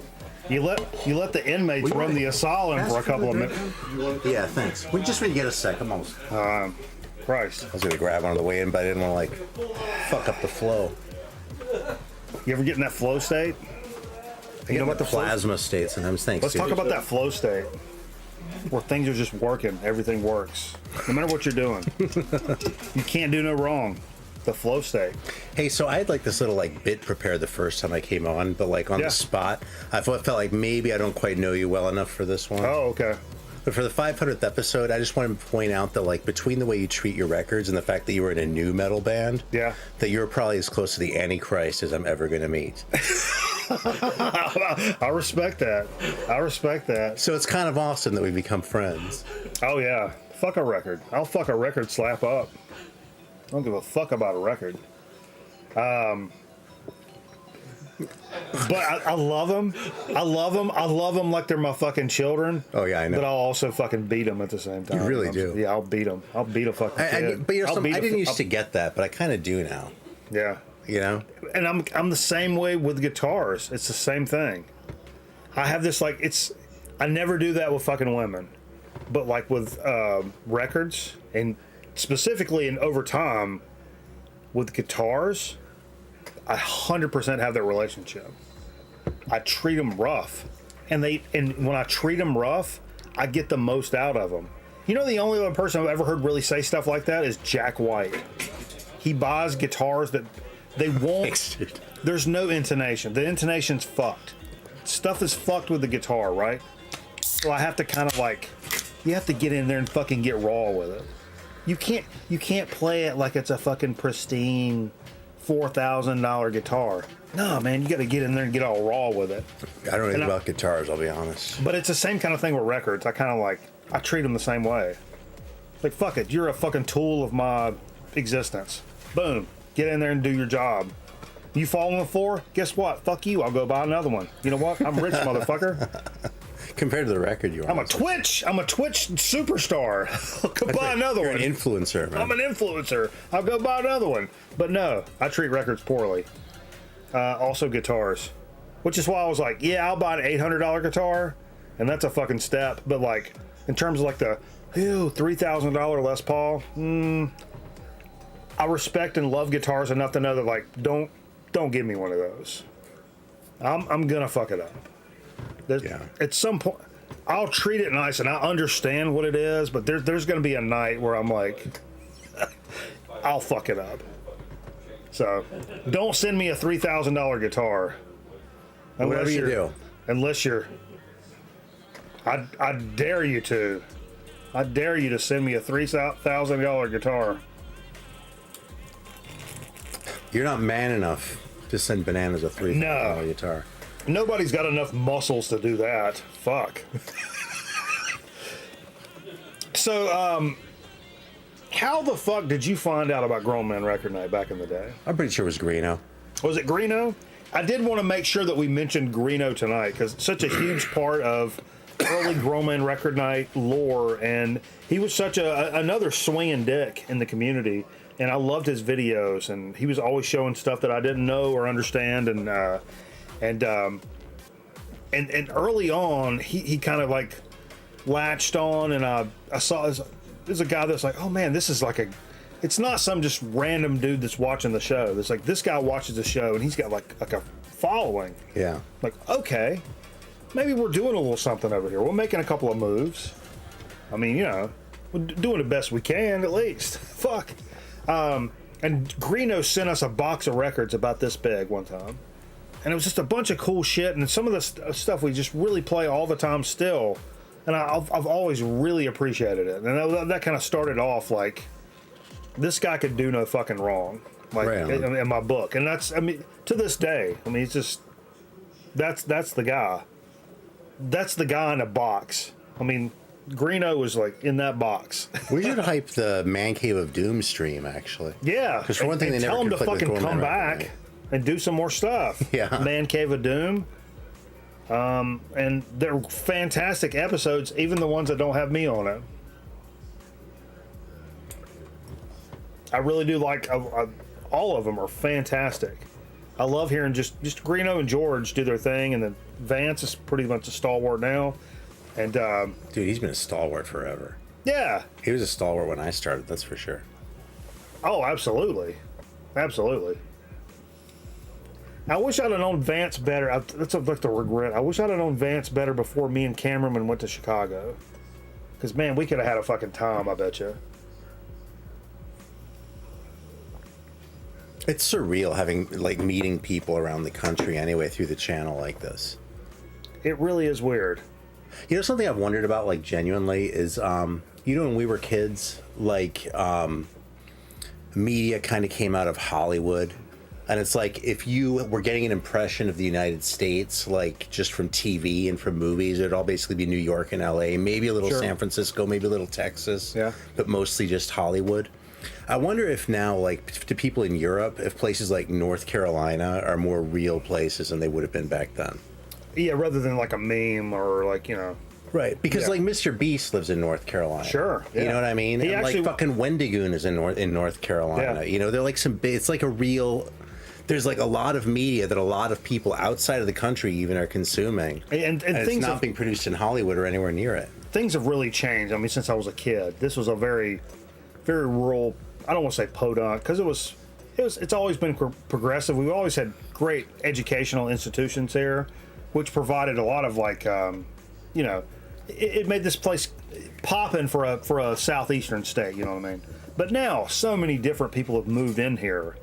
You let the inmates run the asylum for a couple of minutes. Yeah, thanks. We just need to get a sec. I'm almost. Christ. I was gonna grab one on the way in, but I didn't want to fuck up the flow. You ever get in that flow state? You know what the plasma state sometimes. Thanks. Let's dude. talk about that flow state. Where things are just working, everything works. No matter what you're doing. You can't do no wrong. The flow state. Hey, so I had like this little like bit prepared the first time I came on, but like on the spot, I felt like maybe I don't quite know you well enough for this one. Oh, okay. But for the 500th episode, I just wanted to point out that like between the way you treat your records and the fact that you were in a new metal band, that you're probably as close to the Antichrist as I'm ever going to meet. I respect that. I respect that. So it's kind of awesome that we become friends. Oh yeah. Fuck a record. I'll fuck a record slap up. I don't give a fuck about a record. But I love them. I love them like they're my fucking children. Oh yeah, I know. But I'll also fucking beat them at the same time. You really do. Yeah, I'll beat them. I'll beat a fucking kid. But I didn't used to get that, but I kind of do now. Yeah. You know. And I'm the same way with guitars. It's the same thing. I have this like I never do that with fucking women, but like with records and specifically and over time with guitars. I 100% have that relationship. I treat them rough, and when I treat them rough, I get the most out of them. You know, the only other person I've ever heard really say stuff like that is Jack White. He buys guitars that they won't. There's no intonation. The intonation's fucked. Stuff is fucked with the guitar, right? So I have to kind of like, you have to get in there and fucking get raw with it. You can't play it like it's a fucking pristine $4,000 guitar. No, man, you got to get in there and get all raw with it. I don't know anything about guitars, I'll be honest. But it's the same kind of thing with records. I kind of like, I treat them the same way. Like, fuck it, you're a fucking tool of my existence. Boom, get in there and do your job. You fall on the floor, guess what? Fuck you, I'll go buy another one. You know what? I'm rich, motherfucker. Compared to the record you are. I'm a Twitch superstar. I'll go buy another one. You're an influencer, man. I'm an influencer. I'll go buy another one. But no, I treat records poorly. Also guitars. Which is why I was like, yeah, I'll buy an $800 guitar. And that's a fucking step. But like, in terms of like the $3,000 Les Paul, I respect and love guitars enough to know that like, don't give me one of those. I'm gonna fuck it up. At some point, I'll treat it nice and I understand what it is, but there's going to be a night where I'm like, I'll fuck it up. So, don't send me a $3,000 guitar. Whatever you do. Unless you're... I dare you to. I dare you to send me a $3,000 guitar. You're not man enough to send Bananas a $3,000 guitar. Nobody's got enough muscles to do that. Fuck. So, how the fuck did you find out about Grown Man Record Night back in the day? I'm pretty sure it was Greeno. Was it Greeno? I did want to make sure that we mentioned Greeno tonight because it's such a huge part of early Grown Man Record Night lore, and he was such another swinging dick in the community, and I loved his videos, and he was always showing stuff that I didn't know or understand, and early on, he kind of like latched on, and I saw there's a guy that's like, oh man, this is like it's not some just random dude that's watching the show. It's like this guy watches the show, and he's got like a following. Yeah. Like, okay, maybe we're doing a little something over here. We're making a couple of moves. I mean, you know, we're doing the best we can at least. Fuck. And Greeno sent us a box of records about this big one time. And it was just a bunch of cool shit, and some of the stuff we just really play all the time still. And I've always really appreciated it. And that kind of started off like, this guy could do no fucking wrong, like in my book. And that's, I mean, to this day, I mean, it's just, that's the guy. That's the guy in a box. I mean, Greeno was like in that box. We should hype the Man Cave of Doom stream, actually. Yeah. Because for one thing, they never tell him to conflict with fucking come Gorman back and do some more stuff. Yeah. Man Cave of Doom. And they're fantastic episodes, even the ones that don't have me on it. I really do like all of them are fantastic. I love hearing just Greeno and George do their thing, and then Vance is pretty much a stalwart now. And dude, he's been a stalwart forever. Yeah, he was a stalwart when I started. That's for sure. Oh, absolutely, absolutely. I wish I'd have known Vance better. That's like the regret. I wish I'd have known Vance better before me and Cameron went to Chicago. Because, man, we could have had a fucking time, I bet you. It's surreal having, like, meeting people around the country anyway through the channel like this. It really is weird. You know, something I've wondered about, like, genuinely is, you know, when we were kids, like, media kind of came out of Hollywood. And it's like, if you were getting an impression of the United States, like just from TV and from movies, it'd all basically be New York and LA, maybe a little San Francisco, maybe a little Texas, but mostly just Hollywood. I wonder if now, like, to people in Europe, if places like North Carolina are more real places than they would have been back then. Yeah, rather than like a meme or like, you know. Right, because like Mr. Beast lives in North Carolina. Sure, you know what I mean. He And actually, like fucking Wendigoon is in North Carolina. Yeah. You know, they're like some big. It's like a real. There's like a lot of media that a lot of people outside of the country even are consuming, and it's things not being produced in Hollywood or anywhere near it. Things have really changed. I mean, since I was a kid, this was a very, very rural. I don't want to say podunk because it's always been progressive. We've always had great educational institutions here, which provided a lot of like, you know, it made this place popping for a southeastern state. You know what I mean? But now so many different people have moved in here.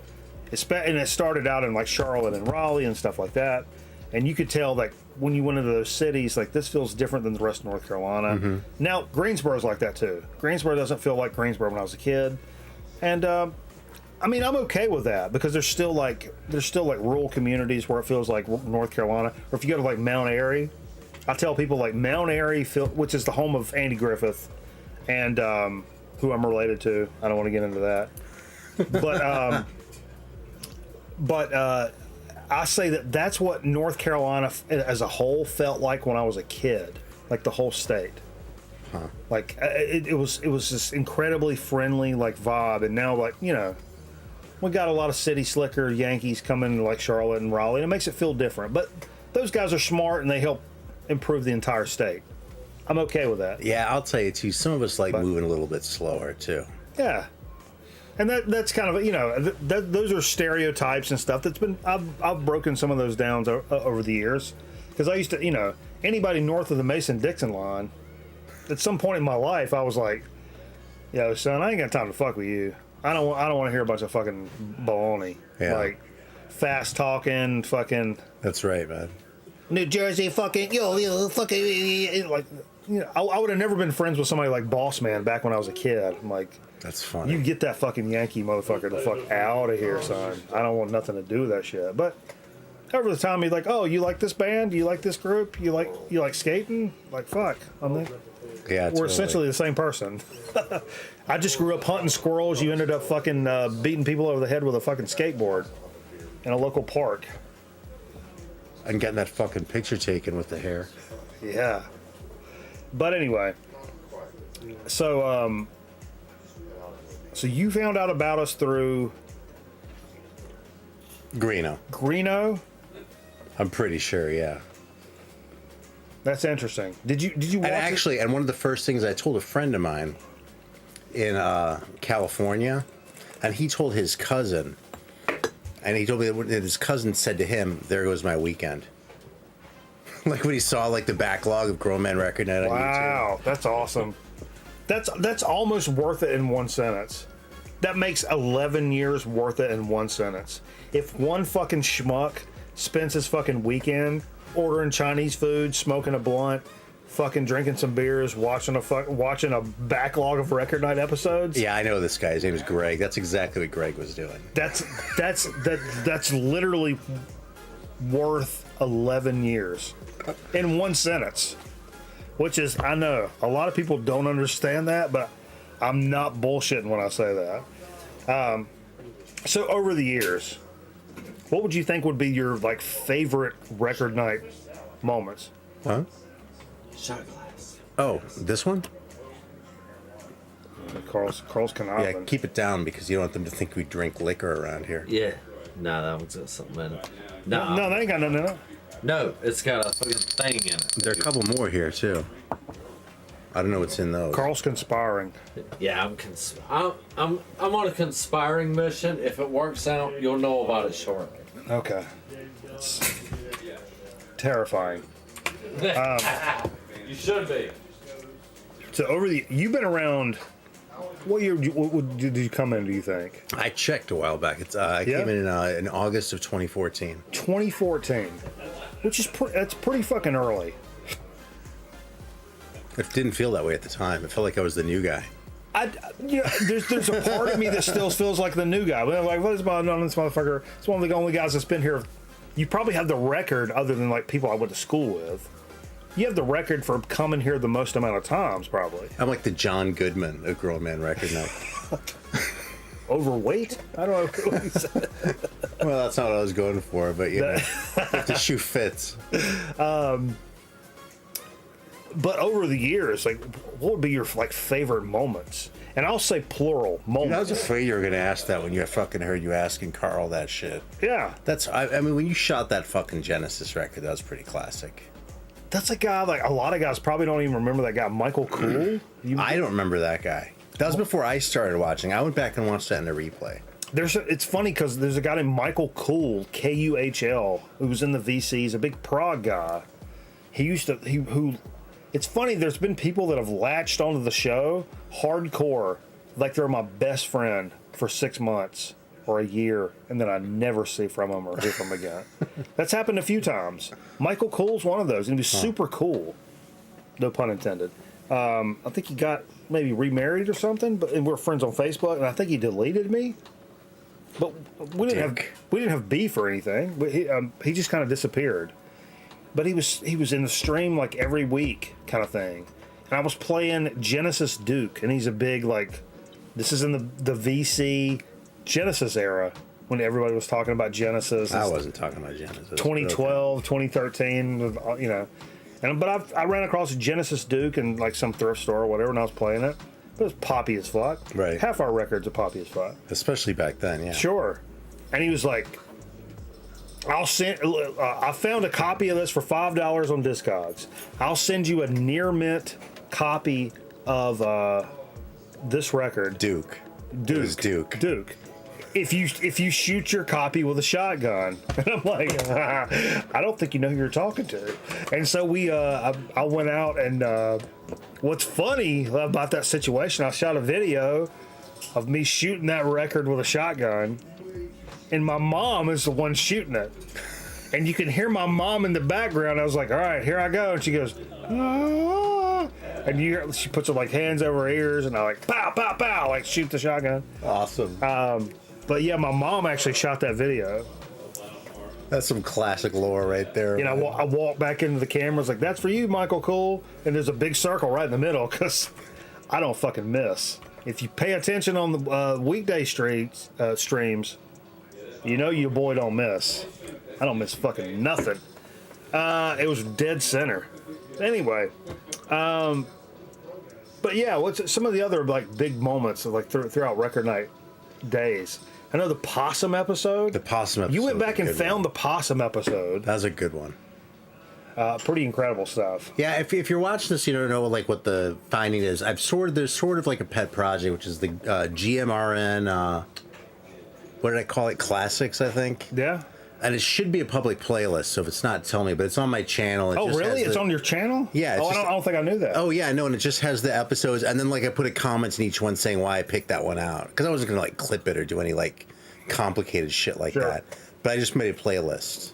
And it started out in like Charlotte and Raleigh and stuff like that, and you could tell that when you went into those cities, like this feels different than the rest of North Carolina. Mm-hmm. Now Greensboro's like that too. Greensboro doesn't feel like Greensboro when I was a kid, and I mean I'm okay with that because there's still like rural communities where it feels like North Carolina. Or if you go to like Mount Airy, I tell people like Mount Airy, which is the home of Andy Griffith, and who I'm related to. I don't want to get into that, but. But I say that's what North Carolina as a whole felt like when I was a kid, like the whole state. Huh. Like it was this incredibly friendly like vibe, and now like you know, we got a lot of city slicker Yankees coming to like Charlotte and Raleigh, and it makes it feel different. But those guys are smart and they help improve the entire state. I'm okay with that. Yeah, I'll tell you too. Some of us like moving a little bit slower too. Yeah. And that's kind of, you know, those are stereotypes and stuff that's been, I've broken some of those down over the years. Because I used to, you know, anybody north of the Mason-Dixon line, at some point in my life, I was like, yo, son, I ain't got time to fuck with you. I don't want to hear a bunch of fucking baloney. Yeah. Like, fast talking, fucking. That's right, man. New Jersey fucking, yo, fucking, like, you know, I would have never been friends with somebody like Boss Man back when I was a kid. I'm like, that's funny. You get that fucking Yankee motherfucker the fuck out of here, son. I don't want nothing to do with that shit. But over the time, he's like, oh, you like this band? You like this group? You like skating? Like, fuck. I mean, yeah, we're essentially the same person. I just grew up hunting squirrels. You ended up fucking beating people over the head with a fucking skateboard in a local park. And getting that fucking picture taken with the hair. Yeah. But anyway, so you found out about us through Greeno? I'm pretty sure, yeah. That's interesting. Did you watch and actually, and one of the first things I told a friend of mine in California, and he told his cousin, and he told me that his cousin said to him, "There goes my weekend." Like when he saw like the backlog of Grown Man Record Night on YouTube. Wow, that's awesome. That's almost worth it in one sentence. That makes 11 years worth it in one sentence. If one fucking schmuck spends his fucking weekend ordering Chinese food, smoking a blunt, fucking drinking some beers, watching a backlog of Record Night episodes. Yeah, I know this guy. His name is Greg. That's exactly what Greg was doing. That's literally worth 11 years in one sentence. Which is, I know, a lot of people don't understand that, but I'm not bullshitting when I say that. So over the years, what would you think would be your like favorite Record Night moments? Huh? Shot glass. Oh, this one? Carl's conniving. Yeah, keep it down because you don't want them to think we drink liquor around here. Yeah. No, that one's got something in it. No, that ain't got nothing in it. No, it's got a fucking thing in it. There are a couple more here too. I don't know what's in those. Carl's conspiring. Yeah, I'm on a conspiring mission. If it works out, you'll know about it shortly. Okay. It's terrifying. You should be. So you've been around. What year did you come in? Do you think? I checked a while back. I came in August of 2014. 2014, which is that's pretty fucking early. It didn't feel that way at the time. It felt like I was the new guy. There's a part of me that still feels like the new guy. But I'm like, what is about this motherfucker? It's one of the only guys that's been here. You probably have the record, other than like people I went to school with. You have the record for coming here the most amount of times, probably. I'm like the John Goodman of Grown Man Record Night. overweight. I don't know what he said. Well, that's not what I was going for, but yeah, if the shoe fits. But over the years, like, what would be your like favorite moments? And I'll say plural moments. I was afraid you were going to ask that when you fucking heard you asking Carl that shit. Yeah. I mean, when you shot that fucking Genesis record, that was pretty classic. That's a guy, like, a lot of guys probably don't even remember that guy, Michael Cool. I don't remember that guy. That was before I started watching. I went back and watched that in a replay. It's funny because there's a guy named Michael Cool, Kuhl, who was in the VC. He's a big prog guy. It's funny, there's been people that have latched onto the show hardcore, like they're my best friend for 6 months or a year, and then I never see from them or hear from them again. That's happened a few times. Michael Cool's one of those, and he was super cool. No pun intended. I think he got maybe remarried or something, and we're friends on Facebook, and I think he deleted me. But we didn't have beef or anything. But he just kind of disappeared. But he was in the stream like every week kind of thing. And I was playing Genesis Duke, and he's a big, like, this is in the VC Genesis era when everybody was talking about Genesis. I wasn't talking about Genesis. 2012, 2013, you know. But I ran across a Genesis Duke in like some thrift store or whatever, and I was playing it. It was poppy as fuck. Right. Half our records are poppy as fuck. Especially back then, yeah. Sure. And he was like, I found a copy of this for $5 on Discogs. I'll send you a near mint copy of this record. Duke. It was Duke. If you shoot your copy with a shotgun. And I'm like, I don't think you know who you're talking to. And so I went out, and what's funny about that situation, I shot a video of me shooting that record with a shotgun, and my mom is the one shooting it. And you can hear my mom in the background. I was like, all right, here I go. And she goes, ah. And she puts her like hands over her ears, and I like, pow, pow, pow, like shoot the shotgun. Awesome. But yeah, my mom actually shot that video. That's some classic lore right there. You know, I walked back into the camera. I was like, that's for you, Michael Cool. And there's a big circle right in the middle because I don't fucking miss. If you pay attention on the weekday streams, you know your boy don't miss. I don't miss fucking nothing. It was dead center. Anyway, but yeah, what's some of the other like big moments of like throughout record night days? I know the possum episode. You went back and found the possum episode. That was a good one. Pretty incredible stuff. Yeah, if you're watching this, you don't know like what the finding is. There's sort of like a pet project, which is the GMRN. What did I call it? Classics, I think. Yeah. And it should be a public playlist, so if it's not, tell me. But it's on my channel. Oh, really? It's on your channel? Yeah. I don't think I knew that. Oh, yeah, I know. And it just has the episodes. And then, like, I put a comment in each one saying why I picked that one out. Because I wasn't going to, like, clip it or do any, like, complicated shit like that. But I just made a playlist.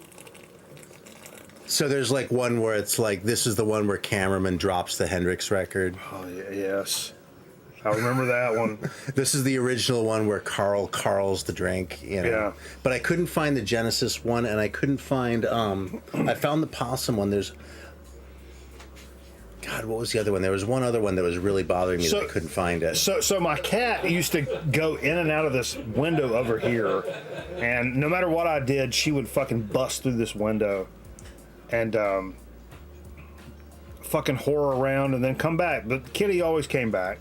So there's, like, one where it's, like, this is the one where Cameraman drops the Hendrix record. Oh, yeah, yes. I remember that one. This is the original one where Carl's the drink, you know. Yeah. But I couldn't find the Genesis one, and I couldn't find. I found the possum one. There's. God, what was the other one? There was one other one that was really bothering me that I couldn't find it. So my cat used to go in and out of this window over here, and no matter what I did, she would fucking bust through this window, and fucking whore around and then come back. But Kitty always came back.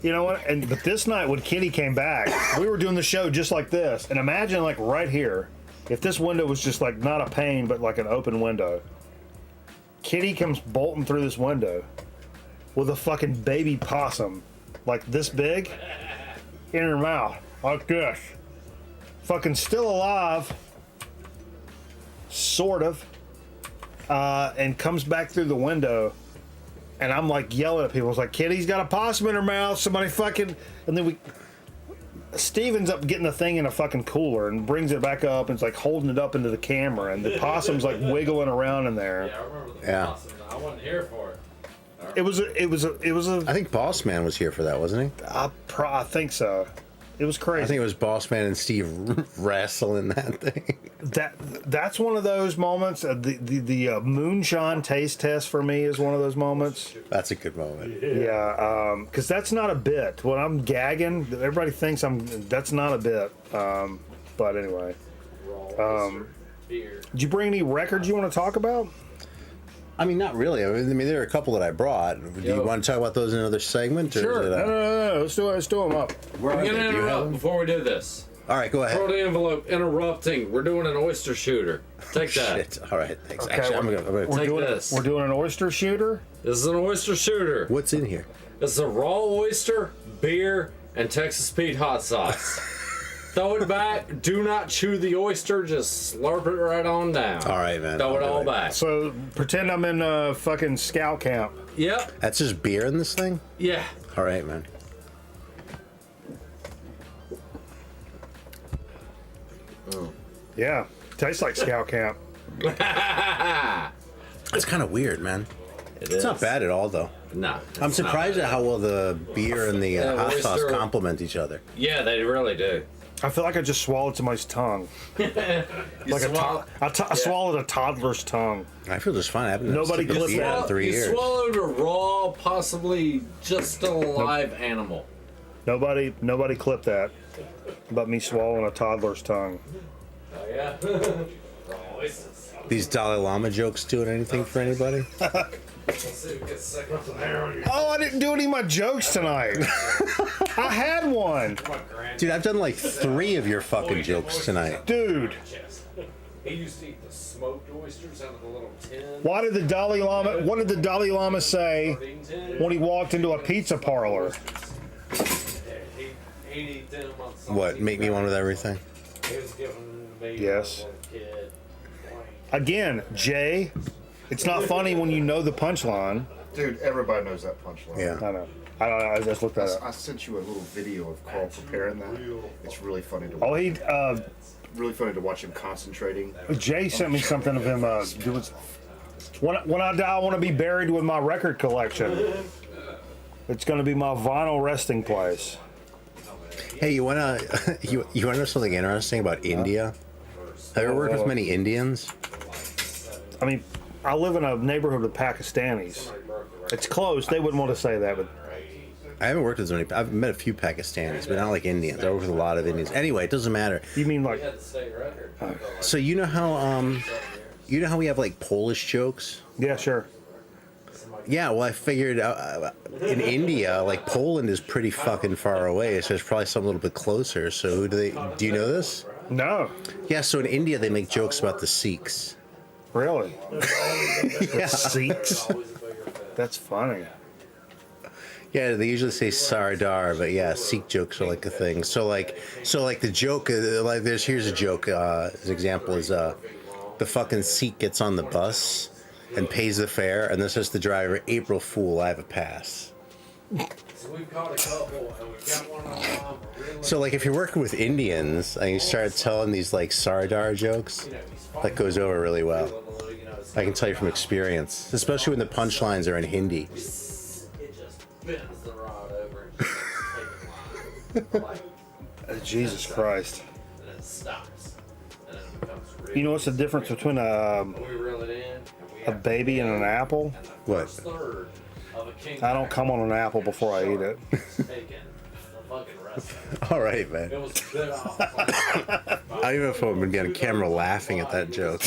You know what? But this night when Kitty came back, we were doing the show just like this. And imagine like right here, if this window was just like not a pane but like an open window. Kitty comes bolting through this window with a fucking baby possum like this big in her mouth like this. Fucking still alive, sort of. And comes back through the window, and I'm like yelling at people. It's like, Kitty's got a possum in her mouth. Somebody fucking. And then Steve ends up getting the thing in a fucking cooler and brings it back up and it's like holding it up into the camera, and the possum's like wiggling around in there. Yeah, I remember the possum. I wasn't here for it. It was a. I think Boss Man was here for that, wasn't he? I think so. It was crazy. I think it was Boss Man and Steve wrestling that thing. That's one of those moments. The moonshine taste test for me is one of those moments. That's a good moment. Yeah, because that's not a bit. When I'm gagging, everybody thinks that's not a bit. But anyway, did you bring any records you want to talk about? I mean, not really. I mean, there are a couple that I brought. Do you want to talk about those in another segment? Or Sure. No. Let's do them up. I'm going to interrupt before we do this. All right, go ahead. Throw the envelope. Interrupting. We're doing an oyster shooter. Take that. Shit. All right, thanks. Okay, Actually, I'm gonna Take doing this. We're doing an oyster shooter. This is an oyster shooter. What's in here? It's a raw oyster, beer, and Texas Pete hot sauce. Throw it back. Do not chew the oyster. Just slurp it right on down. All right, man. Throw it all back. So pretend I'm in fucking scout camp. Yep. That's just beer in this thing? Yeah. All right, man. Yeah, tastes like scout camp. It's kind of weird, man. It's not bad at all, though. No. I'm surprised at how well the beer and the hot sauce oyster- complement each other. Yeah, they really do. I feel like I just swallowed somebody's tongue. Like I swallowed a toddler's tongue. I feel just fine. I haven't Nobody sipped clipped beer that. in 3 You years. swallowed a raw, possibly just still alive animal. Nobody clipped that. But me swallowing a toddler's tongue. Oh yeah. These Dalai Lama jokes doing anything for anybody? Oh, I didn't do any of my jokes tonight. I had one. Dude, I've done like 3 of your fucking jokes tonight. Dude. He used to eat the smoked oysters out of the little tin. What did the Dalai Lama say when he walked into a pizza parlor? What, make me one with everything? Yes. Again, Jay, it's not funny when you know the punchline. Dude, everybody knows that punchline. Yeah. I know. I just looked that up. I sent you a little video of Carl preparing that. It's really funny to watch. Oh, really funny to watch him concentrating. Jay sent me something of him doing. When I die, I want to be buried with my record collection. It's going to be my vinyl resting place. Hey, you wanna you wanna know something interesting about India? Have you ever worked with many Indians? I mean, I live in a neighborhood of Pakistanis. It's close. They wouldn't want to say that, but I haven't worked with as many. I've met a few Pakistanis, but not like Indians. I work with a lot of Indians. Anyway, it doesn't matter. You mean like? So you know how we have like Polish jokes? Yeah, sure. Yeah, well, I figured in India, like Poland is pretty fucking far away, so it's probably something a little bit closer. So who do you know this? No. Yeah, so in India they make jokes about the Sikhs. Really? Yeah. Sikhs? That's funny. Yeah, they usually say Sardar, but yeah, Sikh jokes are like a thing. So like the joke, like here's a joke. As an example is the fucking Sikh gets on the bus and pays the fare, and this is the driver, April Fool, I have a pass. So we've caught a couple, and we've got one on. So like if you're working with Indians and you start telling these like Sardar jokes, that goes over really well. I can tell you from experience, especially when the punchlines are in Hindi. It just bends the rod over and just Jesus Christ. and then it stops. And then it becomes real. You know what's the difference between a We reel it in. baby and an apple? What? Third of a king. I don't come on an apple before I eat it. Taken the fucking wrestling. All right, man. It was bit off. I don't even know if I'm gonna be on camera laughing at that joke.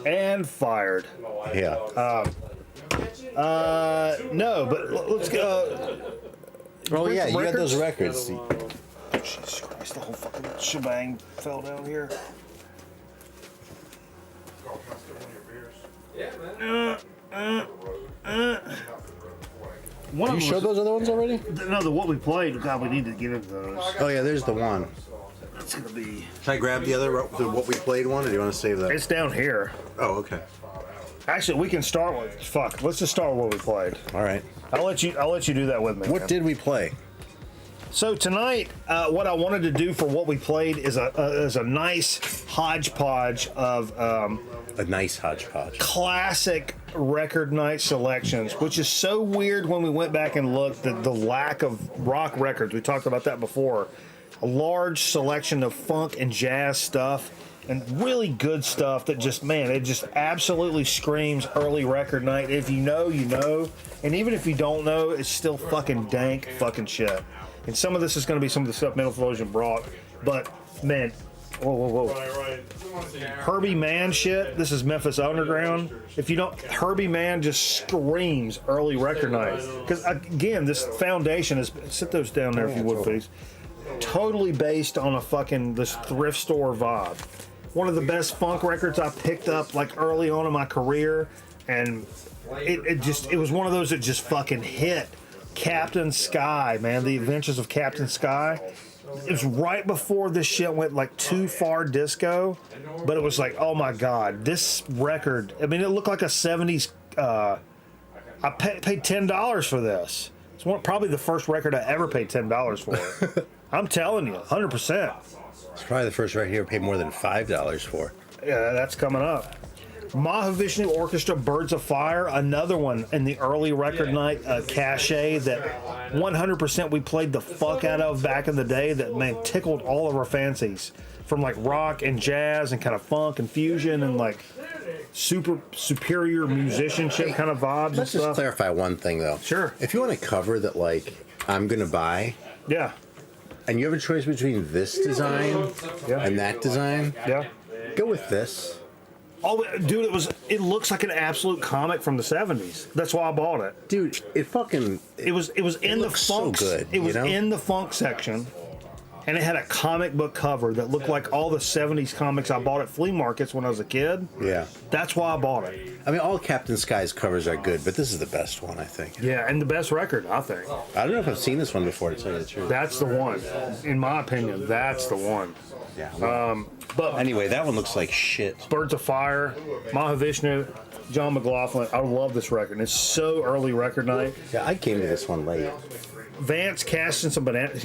And fired. Yeah. No, but let's go. Oh yeah, you got those records. Oh, Jesus Christ, the whole fucking shebang fell down here. Yeah, man. You showed those other ones already? No, what we played. God, we need to get into those. Oh yeah, there's the one. It's gonna be. Can I grab the what we played one, or do you want to save that? It's down here. Oh, okay. Actually, we can start with. Fuck. Let's just start with what we played. All right. I'll let you do that with me. What man. did we play? So tonight, what I wanted to do for what we played is a nice hodgepodge of a nice hodgepodge classic record night selections, which is so weird when we went back and looked at the lack of rock records. We talked about that before. A large selection of funk and jazz stuff and really good stuff that just, man, it just absolutely screams early record night. If you know, you know. And even if you don't know, it's still fucking dank fucking shit. And some of this is going to be some of the stuff Metal Explosion brought. But, man, whoa. Herbie Mann shit. This is Memphis Underground. If you don't, Herbie Mann just screams early record night. Because, again, this foundation is, sit those down there if you would, please. Totally based on a fucking, this thrift store vibe. One of the best funk records I picked up like early on in my career, and it was one of those that just fucking hit. Captain Sky, man, The Adventures of Captain Sky. It was right before this shit went like too far disco, but it was like, oh my god, this record. I mean, it looked like a 70s. I paid $10 for this. It's probably the first record I ever paid $10 for. I'm telling you, 100%. It's probably the first record you ever paid more than $5 for. Yeah, that's coming up. Mahavishnu Orchestra, Birds of Fire, another one in the early record night cachet that 100% we played the fuck out of back in the day that, man, tickled all of our fancies. From like rock and jazz and kind of funk and fusion and like superior musicianship kind of vibes. Let's just clarify one thing though. Sure. If you want a cover that like I'm gonna buy, yeah, and you have a choice between this design and that design, go with this. Oh, dude, it looks like an absolute comic from the 70s. That's why I bought it. Dude, it was in the funk. So good, it was in the funk section. And it had a comic book cover that looked like all the 70s comics I bought at flea markets when I was a kid. Yeah. That's why I bought it. I mean, all Captain Sky's covers are good, but this is the best one, I think. Yeah, and the best record, I think. I don't know if I've seen this one before, to tell you the truth. That's the one. In my opinion, that's the one. Yeah. But anyway, that one looks like shit. Birds of Fire, Mahavishnu, John McLaughlin. I love this record. It's so early record night. Yeah, I came to this one late. Vance casting some bananas.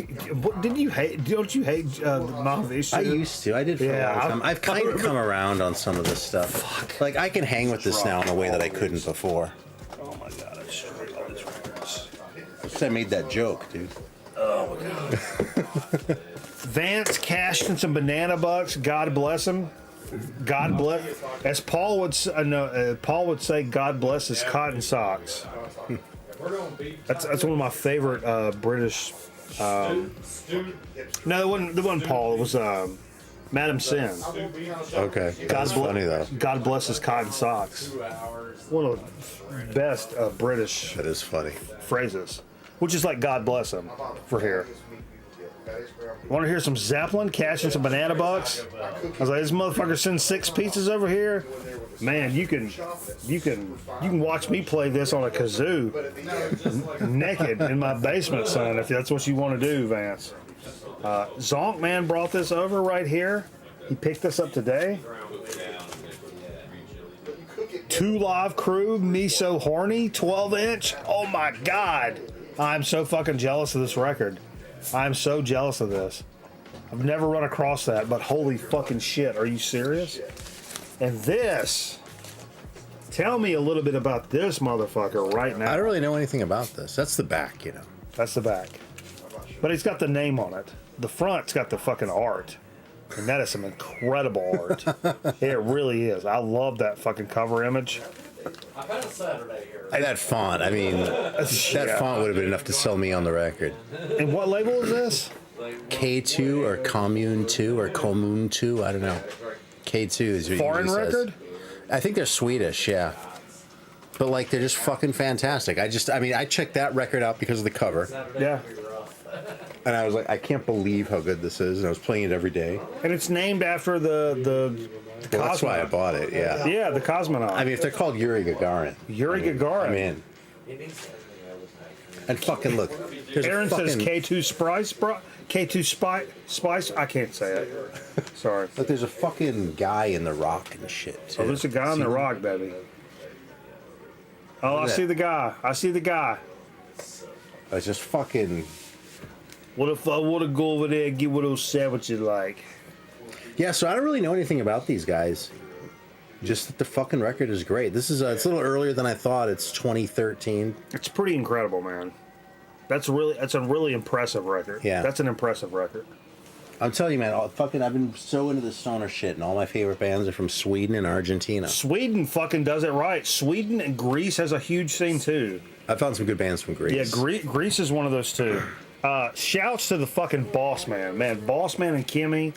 Didn't you hate? Don't you hate Mahavishnu? I used to. I did for a long time. I've kind of come around on some of this stuff. Fuck. Like I can hang with this now in a way that I couldn't before. Oh my god! I destroyed all these records. I made that joke, dude. Oh my god. Vance cashed in some banana bucks. God bless him. God bless. As Paul would Paul would say, God bless his cotton socks. That's one of my favorite British. No, it wasn't Paul. It was Madam Sin. Okay, that's funny though. God bless his cotton socks. One of the best British. That is funny. Phrases, which is like God bless him for here. Want to hear some Zeppelin cashing some banana bucks? I was like, this motherfucker sends 6 pieces over here. Man, you can watch me play this on a kazoo naked in my basement, son, if that's what you want to do, Vance. Zonk Man brought this over right here. He picked this up today. 2 Live Crew, Me So Horny, 12-inch. Oh my God. I'm so fucking jealous of this record. I'm so jealous of this. I've never run across that, but holy fucking shit, are you serious? And this, tell me a little bit about this motherfucker right now. I don't really know anything about this. That's the back, you know. That's the back. But it's got the name on it. The front's got the fucking art. And that is some incredible art. It really is. I love that fucking cover image. That font, I mean, that font would have been enough to sell me on the record. And what label is this? K2 or Commune 2 or Commune 2, I don't know. K2 is what Foreign record? I think they're Swedish, yeah. But like, they're just fucking fantastic. I checked that record out because of the cover. Yeah. And I was like, I can't believe how good this is. And I was playing it every day. And it's named after the well, that's why I bought it, yeah. Yeah, the cosmonaut. I mean, if they're called Yuri Gagarin. Gagarin. I'm in. And fucking look. Aaron says K2 Spice. K2 Spice. I can't say it. Sorry. Look, there's a fucking guy in the rock and shit, too. Oh, there's a guy in the rock, baby. Oh, I see the guy. I see the guy. It's just fucking... What if I want to go over there and get what those sandwiches like? Yeah, so I don't really know anything about these guys. Just that the fucking record is great. This is it's a little earlier than I thought. It's 2013. It's pretty incredible, man. That's a really impressive record. Yeah. That's an impressive record. I'm telling you, man, I've been so into the stoner shit, and all my favorite bands are from Sweden and Argentina. Sweden fucking does it right. Sweden and Greece has a huge scene, too. I found some good bands from Greece. Yeah, Greece is one of those, too. Shouts to the fucking Boss Man. Man, Boss Man and Kimmy,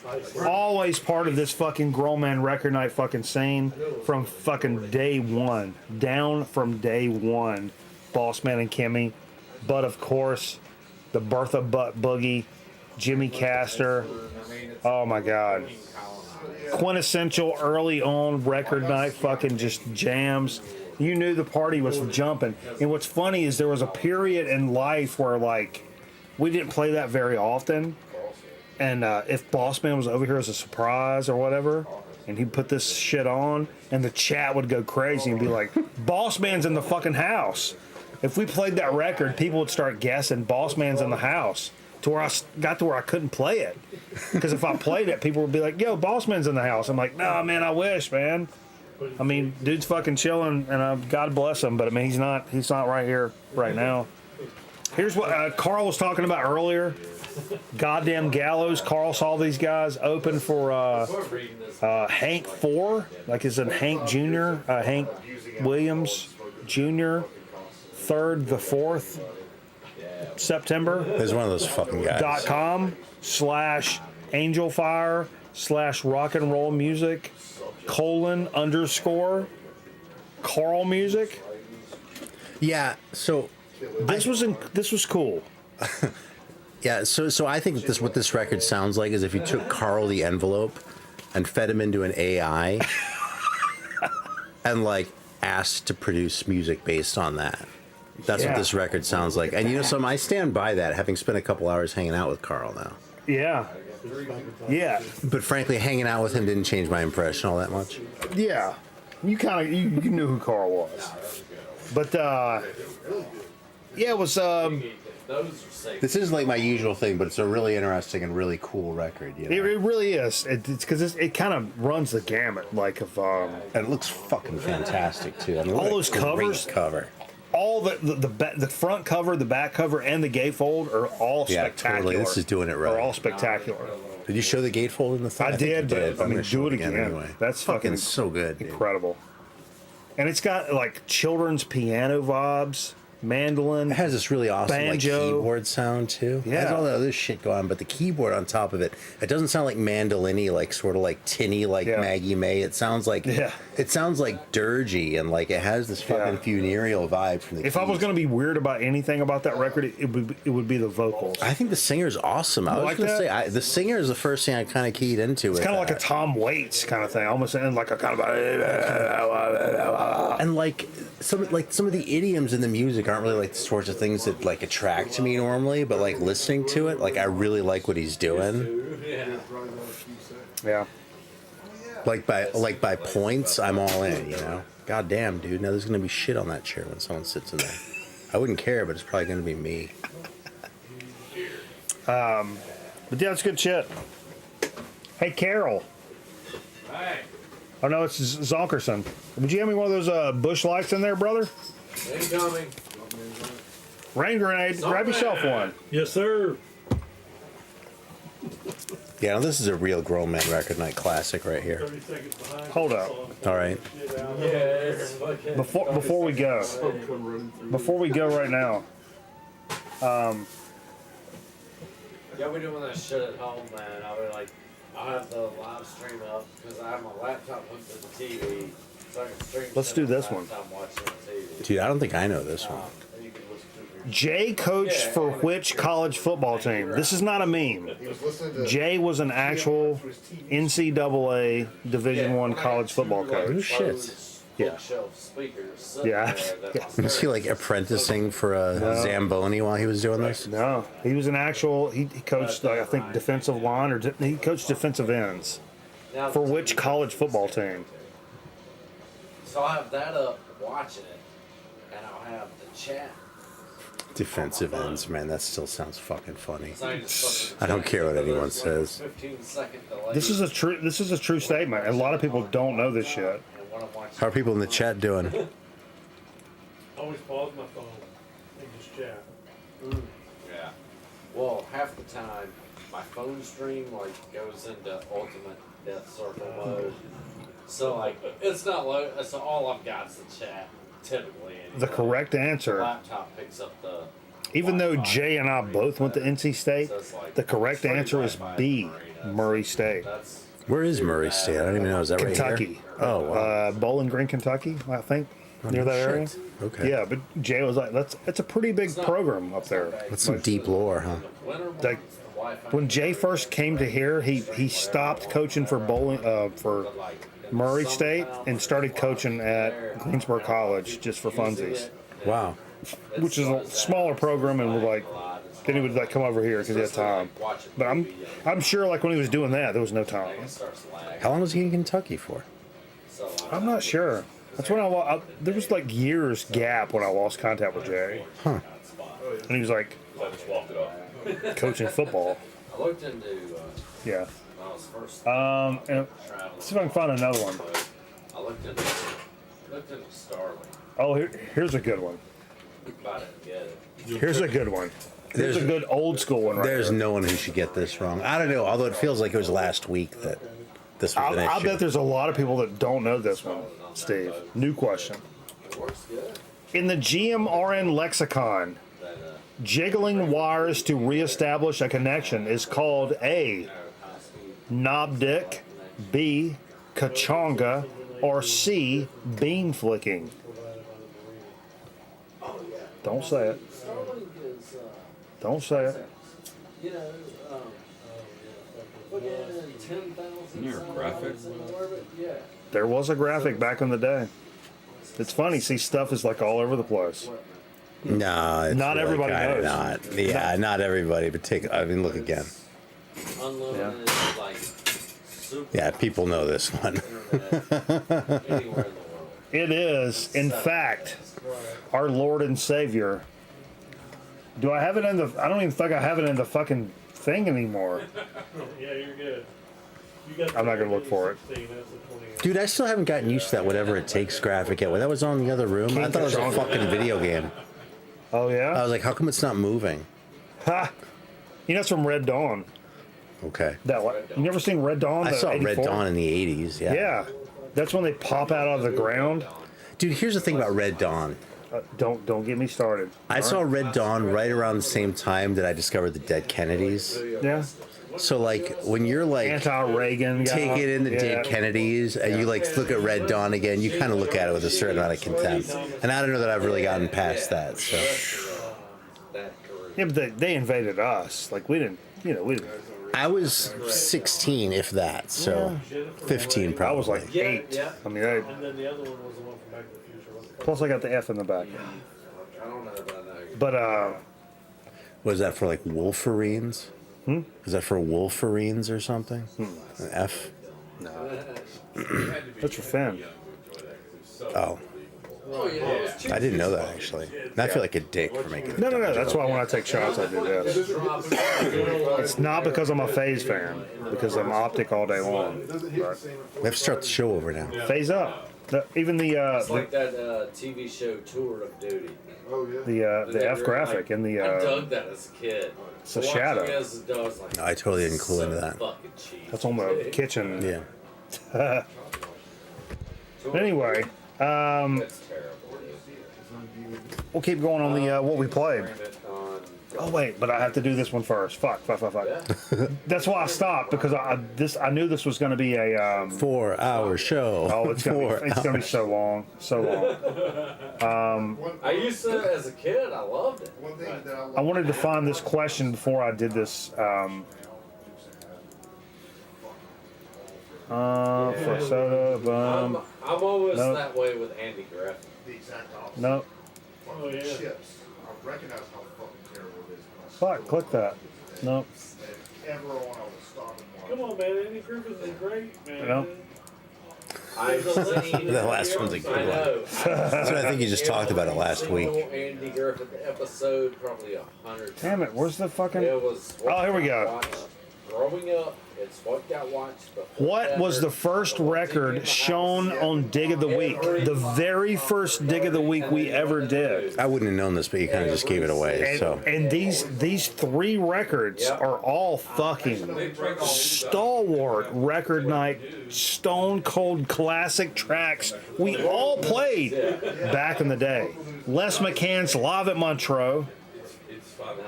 always part of this fucking Grown Man Record Night fucking scene from fucking day one. Down from day one. Boss Man and Kimmy. But, of course, the Bertha Butt Boogie, Jimmy Castor. Oh my God. Quintessential early on record night fucking just jams. You knew the party was jumping. And what's funny is there was a period in life where like we didn't play that very often. And if Boss Man was over here as a surprise or whatever, and he'd put this shit on, and the chat would go crazy and be like, Boss Man's in the fucking house. If we played that record, people would start guessing Boss Man's in the house. To where I got to where I couldn't play it, because if I played it, people would be like, "Yo, Boss Man's in the house." I'm like, "Nah, man, I wish, man. I mean, dude's fucking chilling, and God bless him, but I mean, he's not right here, right now." Here's what Carl was talking about earlier. Goddamn Gallows. Carl saw these guys open for Hank 4, like it's in Hank Jr., Hank Williams Jr., 3rd the 4th. September. There's one of those fucking guys. .com/angelfire/rock and roll music __ Carl music. Yeah, so this was cool. Yeah, so I think what this record sounds like is if you took Carl the envelope and fed him into an AI and like asked to produce music based on that. That's what this record sounds like. And you know something, I stand by that, having spent a couple hours hanging out with Carl now. Yeah. Yeah. But frankly, hanging out with him didn't change my impression all that much. Yeah. You kind of you knew who Carl was. But yeah, it was this is like my usual thing, but it's a really interesting and really cool record. You know? It really is. It's because it kind of runs the gamut, like of and it looks fucking fantastic too. I mean, all those covers, all the front cover, the back cover, and the gatefold are all spectacular. Totally. This is doing it right. Are all spectacular. Did you show the gatefold in the thing? I did, but I'm gonna do it again. Anyway. That's fucking so good, incredible. And it's got like children's piano vibes. Mandolin. It has this really awesome banjo. Like keyboard sound too. Yeah. It has all that other shit going on, but the keyboard on top of it, it doesn't sound like mandolin-y, like sort of like tinny, like Maggie May. It sounds like dirgy, and like it has this fucking funereal vibe from the If I was going to be weird about anything about that record, it would be the vocals. I think the singer's awesome. I was going to say the singer is the first thing I kind of keyed into. It's kind of like a Tom Waits kind of thing, almost in like a kind of and like some of the idioms in the music aren't really like the sorts of things that like attract me normally, but like listening to it, like I really like what he's doing. Yeah. Like by points, I'm all in, you know. God damn, dude. Now there's gonna be shit on that chair when someone sits in there. I wouldn't care, but it's probably gonna be me. But yeah, it's good shit. Hey, Carol. Hey. Oh no, it's Zonkerson. Would you have me one of those Bush Lights in there, brother? Incoming. Rain grenade. Grab yourself one. Yes, sir. Yeah, this is a real Grown Man Record Night classic right here. Hold up. All right. Before we go right now. Yeah, we doing that shit at home, man. I'll have the live stream up because I have my laptop hooked to the TV, so I can stream. Let's do this one. Dude, I don't think I know this one. Jay coached for which college football team? This is not a meme. Jay was an actual NCAA Division I college football coach. Oh shit. Yeah. Yeah. Was he like apprenticing for a Zamboni while he was doing this? No, he was an actual. He coached, I think, defensive line, or he coached defensive ends. For which college football team? So I'll have that up watching it, and I'll have the chat. Defensive ends, man. That still sounds fucking funny. I don't care what anyone says. This is a true statement. A lot of people don't know this shit. when I'm watching. How are people in the chat doing? I always pause my phone and just chat. Yeah. Well, half the time, my phone stream like goes into ultimate death circle mode. So like, it's not low. So all I've got is the chat. Typically, anyway. The correct answer. The laptop picks up the. Even though Jay and I both went to NC State, the correct answer is B, Murray State. Where is Murray State? I don't even know. Is that Kentucky. right here? Oh, wow. Bowling Green, Kentucky, I think, Oh, near that shit. area. Okay. Yeah, but Jay was like, "That's a pretty big program up there." That's some deep lore, huh? Like, when Jay first came to here, he stopped coaching for for Murray State and started coaching at Greensboro College just for funsies. Wow. Which is a smaller program, and we're like, then he would like come over here because he had time. But I'm sure like when he was doing that, there was no time. How long was he in Kentucky for? I'm not sure. That's when there was like years gap when I lost contact with Jay. Huh. And he was like coaching football. I looked into. Yeah. When I was first. And see if I can find another one. I looked into Starling. Oh, here's a good one. But I didn't get it. Here's a good one. Here's a good old school one right There's here. no one who should get this wrong. I don't know, although it feels like it was last week that this was an issue. I bet there's a lot of people that don't know this one, Steve. New question. In the GMRN lexicon, jiggling wires to reestablish a connection is called A, knob dick, B, kachonga, or C, bean flicking. Don't say it. Don't say it. You know, put in 10,000. Isn't there a graphic? Yeah. There was a graphic back in the day. It's funny, see, stuff is like all over the place. No, it's Not really everybody kinda knows. Not. Yeah, not everybody, but look again. Unlimited, like, super Yeah, people know this one. anywhere in the world. It is, in fact, our Lord and Savior. Do I have it in the? I don't even think I have it in the fucking thing anymore. Yeah, you're good. You got I'm not gonna look for it. 16, that's the 20. Dude, I still haven't gotten used to that whatever it takes graphic yet. When that was on in the other room, I thought it was a fucking video game. Oh yeah? I was like, how come it's not moving? Ha! You know, it's from Red Dawn. Okay. That one. You never seen Red Dawn? I the saw 84? Red Dawn in the 80s, yeah. Yeah. That's when they pop out of the ground. Dude, here's the thing about Red Dawn. Don't get me started. I saw Red Dawn right around the same time that I discovered the dead Kennedys. Yeah. So like when you're like anti-Reagan, taking in the dead Kennedys, and you like look at Red Dawn again, you kind of look at it with a certain amount of contempt. And I don't know that I've really gotten past that. So Yeah, but they invaded us. Like we didn't. I was 16, if that. So 15 probably. I was like 8. I mean, And then the other one was the one from Back to the Future. What's it called? plus I got the F in the back. I don't know, but I know. But Was that for like Wolverines? Hmm? Is that for Wolverines or something? An F? No. That's for Finn. Oh. I didn't know that actually. And I feel like a dick for making. No. That's why when I take shots, I do this. It's not because I'm a Phase fan, because I'm optic all day long. But We have to start the show over now. Phase up. Even It's like that TV show Tour of Duty. the F graphic and the I dug that as a kid. it's a Watching shadow. it as a dog, I was like, I totally didn't clue into that. fucking cheese. That's on the kitchen. Yeah. Anyway, That's terrible. we'll keep going on the what we played. Oh wait, but I have to do this one first. Fuck. That's why I stopped, because I knew this was going to be a 4-hour show. Oh, it's gonna be so long. I used to, as a kid, I loved it. I wanted to find this question before I did this. For soda, I'm always Nope. that way with Andy Griffin. The exact opposite. No. Oh, yeah. Chips. I recognize how fucking terrible it is. Fuck, click that. No. Everyone I was stopping one. Come on, man. Andy Griffith is great, man. No. The last one's a good one. That's what I think you just talked about it last week. Andy Griffith episode, probably 100. Damn it, where's the fucking... It was. Oh, here we go. Growing up It's what got watched. What was the first record shown on Dig of the Week? The very first Dig of the Week we ever did. I wouldn't have known this, but you kind of just gave it away. And these 3 records are all fucking stalwart record night, stone cold classic tracks we all played back in the day. Les McCann's Live at Montreux,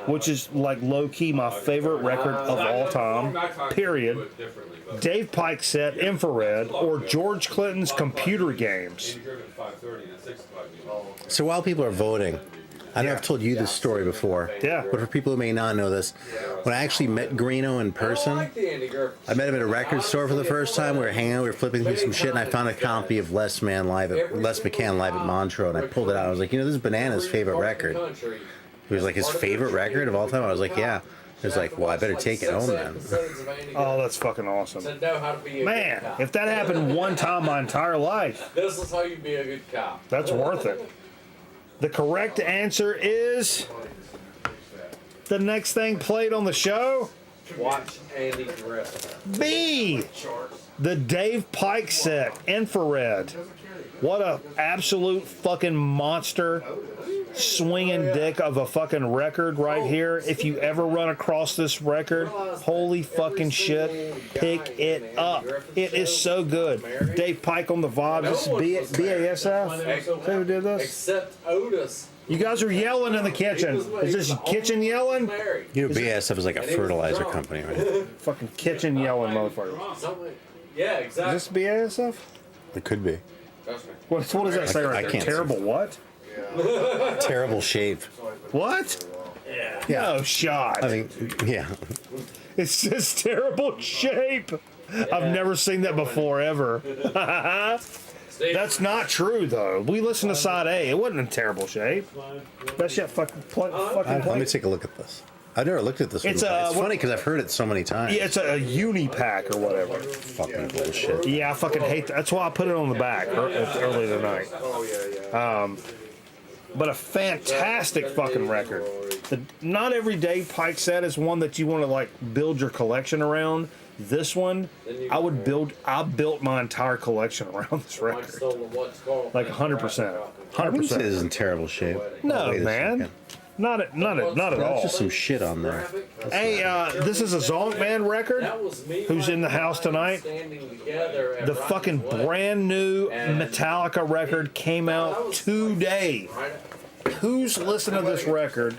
which is like low-key my favorite record of all time, period. Dave Pike's set, Infrared, or George Clinton's Computer Games. So while people are voting, I know I've told you this story before, but for people who may not know this, when I actually met Greeno in person, I met him at a record store for the first time. We were hanging out, we were flipping through some shit, and I found a copy of Les McCann Live at Montreux, and I pulled it out. I was like, this is Banana's favorite record. He was like, his favorite record of all time? I was like, yeah. He was like, well, I better take it home then. Oh, that's fucking awesome. Man, if that happened one time my entire life, this is how you be a good cop. That's worth it. The correct answer is the next thing played on the show. Watch Andy Griffith. B. The Dave Pike set, Infrared. What a absolute fucking monster swinging dick of a fucking record right here. If you ever run across this record, holy fucking shit, pick it up. It is so good. Dave Pike on the vibes. This is BASF? Is that who did this? Except Otis. You guys are yelling in the kitchen. Is this kitchen yelling? BASF is like a fertilizer company, right? Fucking kitchen yelling, motherfucker. Yeah, exactly. Is this BASF? It could be. What does that say right there? Can't Terrible what? Terrible shape. What? Yeah. No shot. I mean, yeah. It says terrible shape. I've never seen that before, ever. That's not true, though. We listened to side A. It wasn't in terrible shape. That shit fucking Let me take a look at this. I've never looked at this one. It's funny because I've heard it so many times. Yeah, it's a uni pack or whatever. Fucking bullshit. Yeah, I fucking hate that. That's why I put it on the back early tonight. But a fantastic fucking record. The not every day Pike set is one that you want to like build your collection around. This one, I built my entire collection around this record. Like 100%. 100%. It is in terrible shape. No, man. Not at all. There's just some shit on there. Hey, this is a Zonk Man record. Who's in the house tonight? The fucking brand new Metallica record came out today. Who's listening to this record,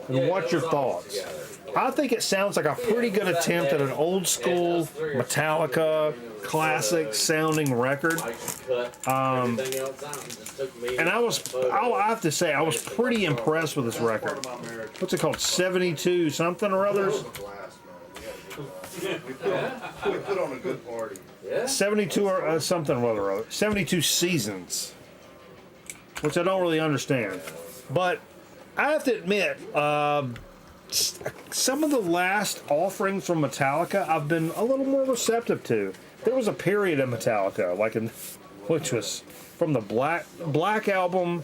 and what's your thoughts? I think it sounds like a pretty good attempt at an old school Metallica classic sounding record. And I have to say, I was pretty impressed with this record. What's it called? 72 something or others? We put on a good party. 72 or something or other. 72 seasons. Which I don't really understand. But I have to admit, some of the last offerings from Metallica I've been a little more receptive to. There was a period in Metallica, which was from the Black album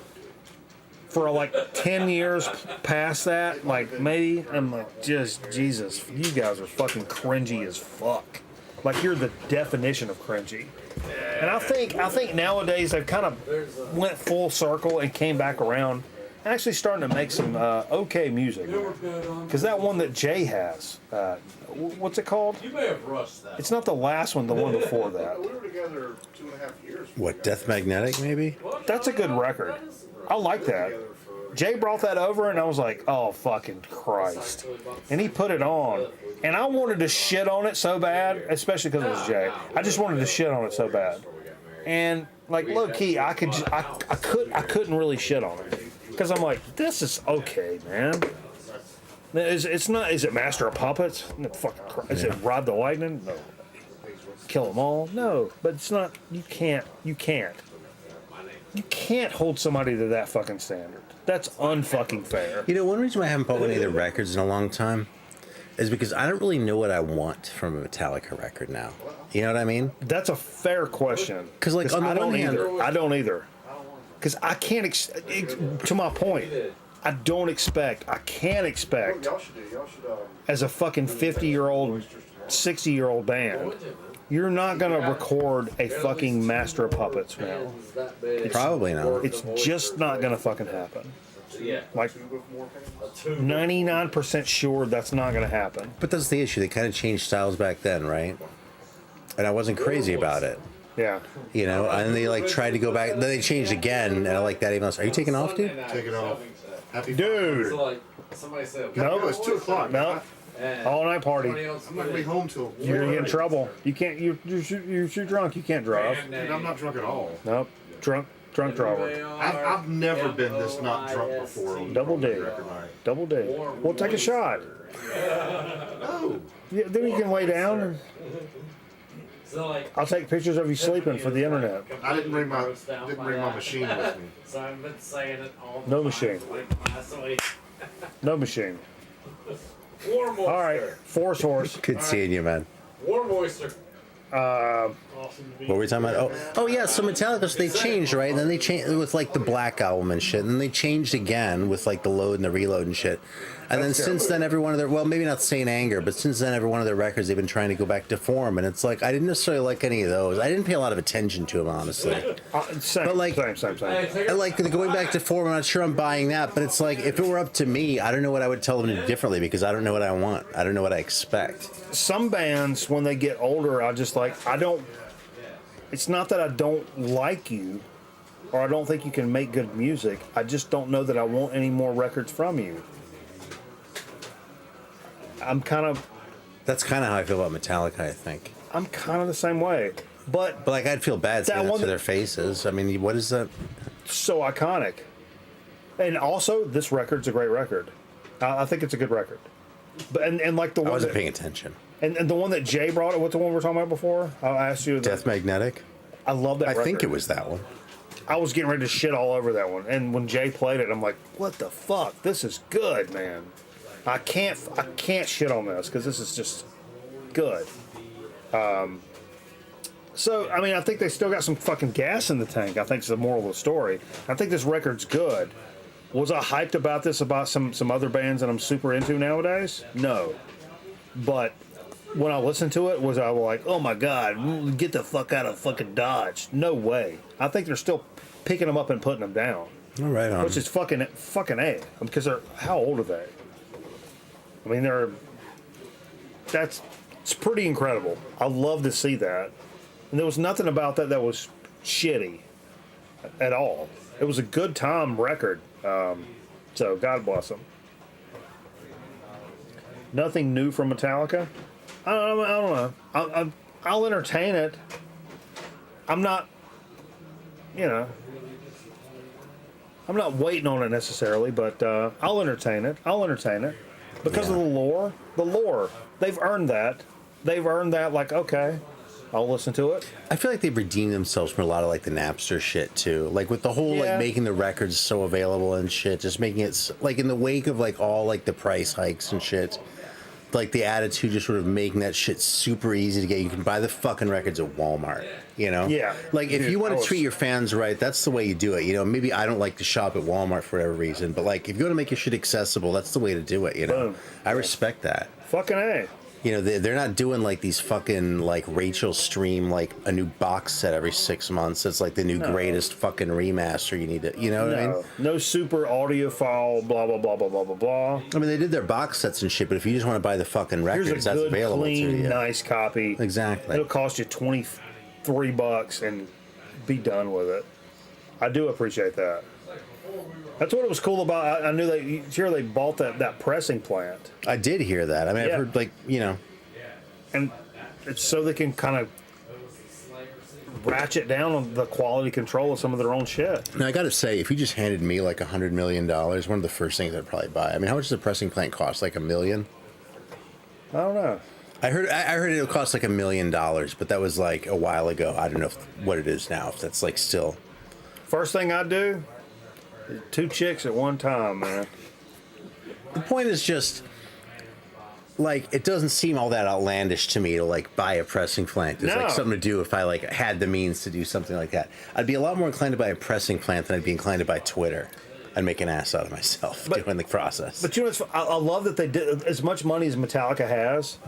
for like 10 years past that. Like maybe I'm like, just Jesus, you guys are fucking cringy as fuck. Like you're the definition of cringy. And I think nowadays they've kind of went full circle and came back around. Actually starting to make some okay music. Because that one that Jay has, what's it called? You may have rushed that. It's not the last one, the one before that. We were together 2.5 years. What, Death Magnetic, maybe? That's a good record. I like that. Jay brought that over, and I was like, oh, fucking Christ. And he put it on. And I wanted to shit on it so bad, especially because it was Jay. I just wanted to shit on it so bad. And, like, low-key, I couldn't really shit on it. Because I'm like, this is okay, man. Is it Master of Puppets? No, fucking is it Ride the Lightning? No. Kill them all? No. But it's not. You can't hold somebody to that fucking standard. That's unfucking fair. You know, one reason why I haven't bought any of their records in a long time is because I don't really know what I want from a Metallica record now. You know what I mean? That's a fair question. Because, like, on the one hand, I don't either. Because I can't, to my point, I can't expect, as a fucking 50-year-old 60-year-old band, you're not going to record a fucking Master of Puppets now. Probably not. It's just not going to fucking happen. Like, 99% sure that's not going to happen. But that's the issue. They kind of changed styles back then, right? And I wasn't crazy about it. Yeah. You know, and they like tried to go back. Then they changed again, and I like that even less. Are you taking off, dude? Take it off. Happy Dude. No, it's 2 o'clock. No. All night party. I'm not gonna be home till. You're gonna get in trouble. You can't. You're too drunk. You can't drive. Dude, I'm not drunk at all. Nope. Drunk driver. I've never been this not drunk before. On Double D. record night. Double D. Well, take a shot. No. Yeah, then you can lay down. And I'll take pictures of you sleeping for the internet. I didn't bring my machine with me. So I've been saying it all the No time, machine. like last week. No machine. Warm oyster. All right. Force horse. Good seeing you, man. Warm oyster. What were we talking about? Oh yeah. So Metallica, so they changed, right? And then they changed with like the Black Album and shit. And then they changed again with like the Load and the Reload and shit. And then since then, every one of their, well, maybe not Saint Anger, but since then, every one of their records, they've been trying to go back to form. And it's like, I didn't necessarily like any of those. I didn't pay a lot of attention to them, honestly. Same, but like, same. I like going back to form. I'm not sure I'm buying that, but it's like, if it were up to me, I don't know what I would tell them to do differently because I don't know what I want. I don't know what I expect. Some bands, when they get older, it's not that I don't like you or I don't think you can make good music. I just don't know that I want any more records from you. That's kind of how I feel about Metallica, I think. I'm kind of the same way. But like, I'd feel bad saying that to their faces. I mean, what is that? So iconic. And also, this record's a great record. I think it's a good record. But and like the one I wasn't paying attention. And the one that Jay brought, what's the one we were talking about before? I asked you. Death Magnetic? I love that record. I think it was that one. I was getting ready to shit all over that one. And when Jay played it, I'm like, what the fuck? This is good, man. I can't shit on this because this is just good. So, I mean, I think they still got some fucking gas in the tank. I think it's the moral of the story. I think this record's good. Was I hyped about this about some other bands that I'm super into nowadays? No. But when I listened to it, was I like, oh my God, get the fuck out of fucking Dodge? No way. I think they're still picking them up and putting them down. All right, on. Which is fucking A. Because how old are they? I mean, it's pretty incredible. I love to see that. And there was nothing about that was shitty at all. It was a good time record. So God bless them. Nothing new from Metallica. I don't know. I'll entertain it. I'm not, I'm not waiting on it necessarily, but I'll entertain it. Because of the lore. They've earned that. Like, okay, I'll listen to it. I feel like they've redeemed themselves from a lot of like the Napster shit too. Like with the whole like making the records so available and shit, just making it like in the wake of like all like the price hikes and shit. Like the attitude, just sort of making that shit super easy to get. You can buy the fucking records at Walmart, Yeah. Like if you want to treat your fans right, that's the way you do it. Maybe I don't like to shop at Walmart for whatever reason, but like if you want to make your shit accessible, that's the way to do it. Boom. I respect that. Fucking A. They're not doing like these fucking like Rachel stream like a new box set every 6 months. It's like the new greatest fucking remaster you need to, what I mean? No super audiophile, blah, blah, blah, blah, blah, blah, blah. I mean, they did their box sets and shit, but if you just want to buy the fucking records, that's good, available clean, to you. Nice copy. Exactly. It'll cost you $23 and be done with it. I do appreciate that. That's what it was cool about. I knew they bought that pressing plant. I did hear that. I mean, I've heard and it's so they can kind of ratchet down on the quality control of some of their own shit. Now I got to say, if you just handed me like $100 million, one of the first things I'd probably buy. I mean, how much does a pressing plant cost? Like $1 million? I don't know. I heard it would cost like $1 million, but that was like a while ago. I don't know what it is now. If that's like still. First thing I do. 2 chicks at one time, man. The point is just, like, it doesn't seem all that outlandish to me to, like, buy a pressing plant. It's, like, something to do if I, like, had the means to do something like that. I'd be a lot more inclined to buy a pressing plant than I'd be inclined to buy Twitter. I'd make an ass out of myself doing the process. But, I love that they did as much money as Metallica has,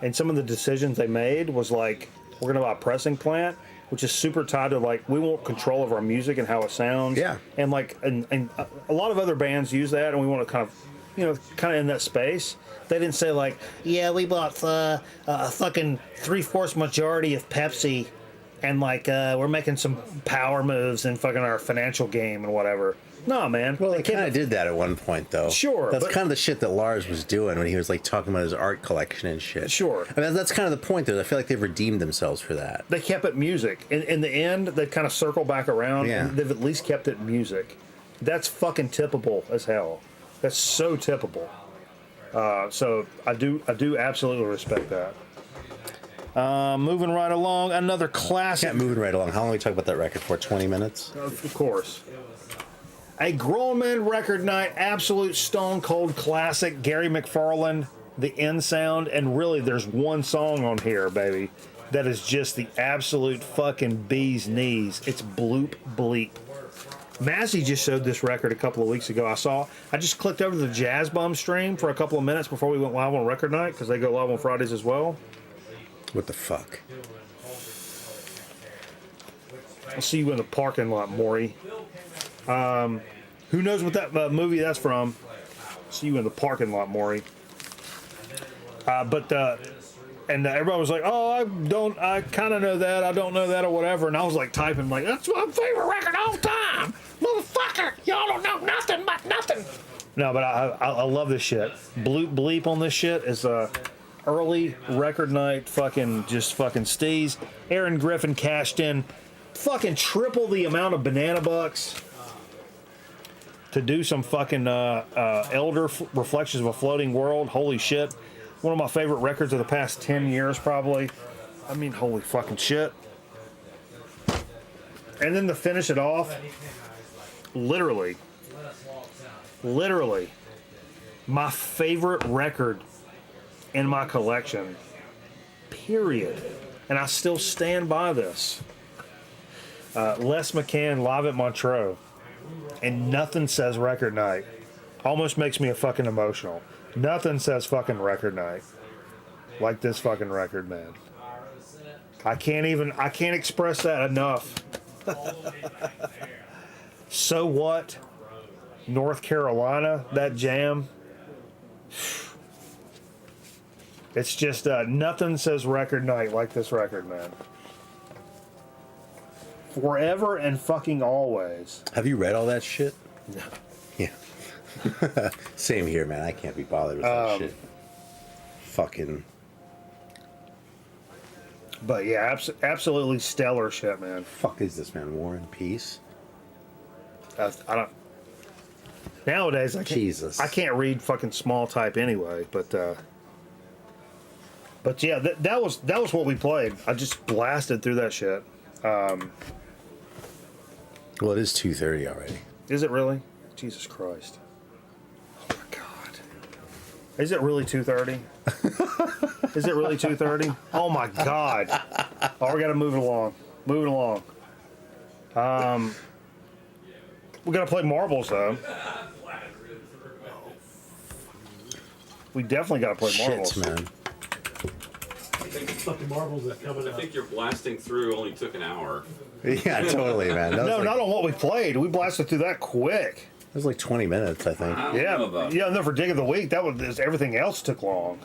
and some of the decisions they made was like, we're going to buy a pressing plant, which is super tied to like, we want control of our music and how it sounds. Yeah. And like, and a lot of other bands use that, and we want to kind of, you know, kind of in that space. They didn't say like, yeah, we bought a fucking 3/4 majority of Pepsi, and like we're making some power moves in fucking our financial game and whatever. No, man. Well, they kind of did that at one point, though. Sure, That's but- kind of the shit that Lars was doing when he was like talking about his art collection and shit. Sure. I mean, that's kind of the point, though. I feel like they've redeemed themselves for that. They kept it music. In the end, they've kind of circled back around, Yeah. and they've at least kept it music. That's fucking tippable as hell. That's so tippable. So I do absolutely respect that. Moving right along, another classic. Yeah, moving right along. How long we talk about that record for? 20 minutes? Of course. A Grown Man Record Night, absolute stone cold classic. Gary McFarland, the end sound, and really there's one song on here, baby, that is just the absolute fucking bee's knees. It's Bloop Bleep. Massey just showed this record a couple of weeks ago. I just clicked over to the Jazz Bum stream for a couple of minutes before we went live on Record Night, because they go live on Fridays as well. What the fuck? I'll see you in the parking lot, Maury. Who knows what that movie that's from? See you in the parking lot, Maury. And everybody was like, "Oh, I kind of know that. I don't know that, or whatever." And I was like typing, like, "That's my favorite record all time, motherfucker. Y'all don't know nothing but nothing." No, but I love this shit. Bloop Bleep on this shit is early Record Night, fucking steez. Aaron Griffin cashed in fucking triple the amount of banana bucks to do some fucking Elder Reflections of a Floating World. Holy shit. One of my favorite records of the past 10 years, probably. I mean, holy fucking shit. And then to finish it off, literally, my favorite record in my collection, period. And I still stand by this. Les McCann live at Montreux. And nothing says Record Night. Almost makes me a fucking emotional. Nothing says fucking Record Night like this fucking record, man. I can't express that enough. So What? North Carolina, that jam. It's just nothing says Record Night like this record, man. Forever and fucking always. Have you read all that shit? No. Yeah. Same here, man. I can't be bothered with that shit. Fucking. But yeah, absolutely stellar shit, man. Fuck is this, man? War and Peace? I don't. Nowadays, Jesus. I can't read fucking small type anyway. But yeah, that was what we played. I just blasted through that shit. Well, it is 2:30 already. Is it really? Jesus Christ. Oh my God. Is it really 2:30? Is it really 2:30? Oh my God. Oh, we gotta move it along. Move it along. We gotta play marbles though. We definitely gotta play marbles. Shit, man. Fucking marbles are coming I up. think your blasting through only took an hour. Yeah, totally, man. That was No, like, not on what we played. We blasted through that quick. It was like 20 minutes, I think. I don't know about Yeah, and then for Dig of the Week, that was everything else took long.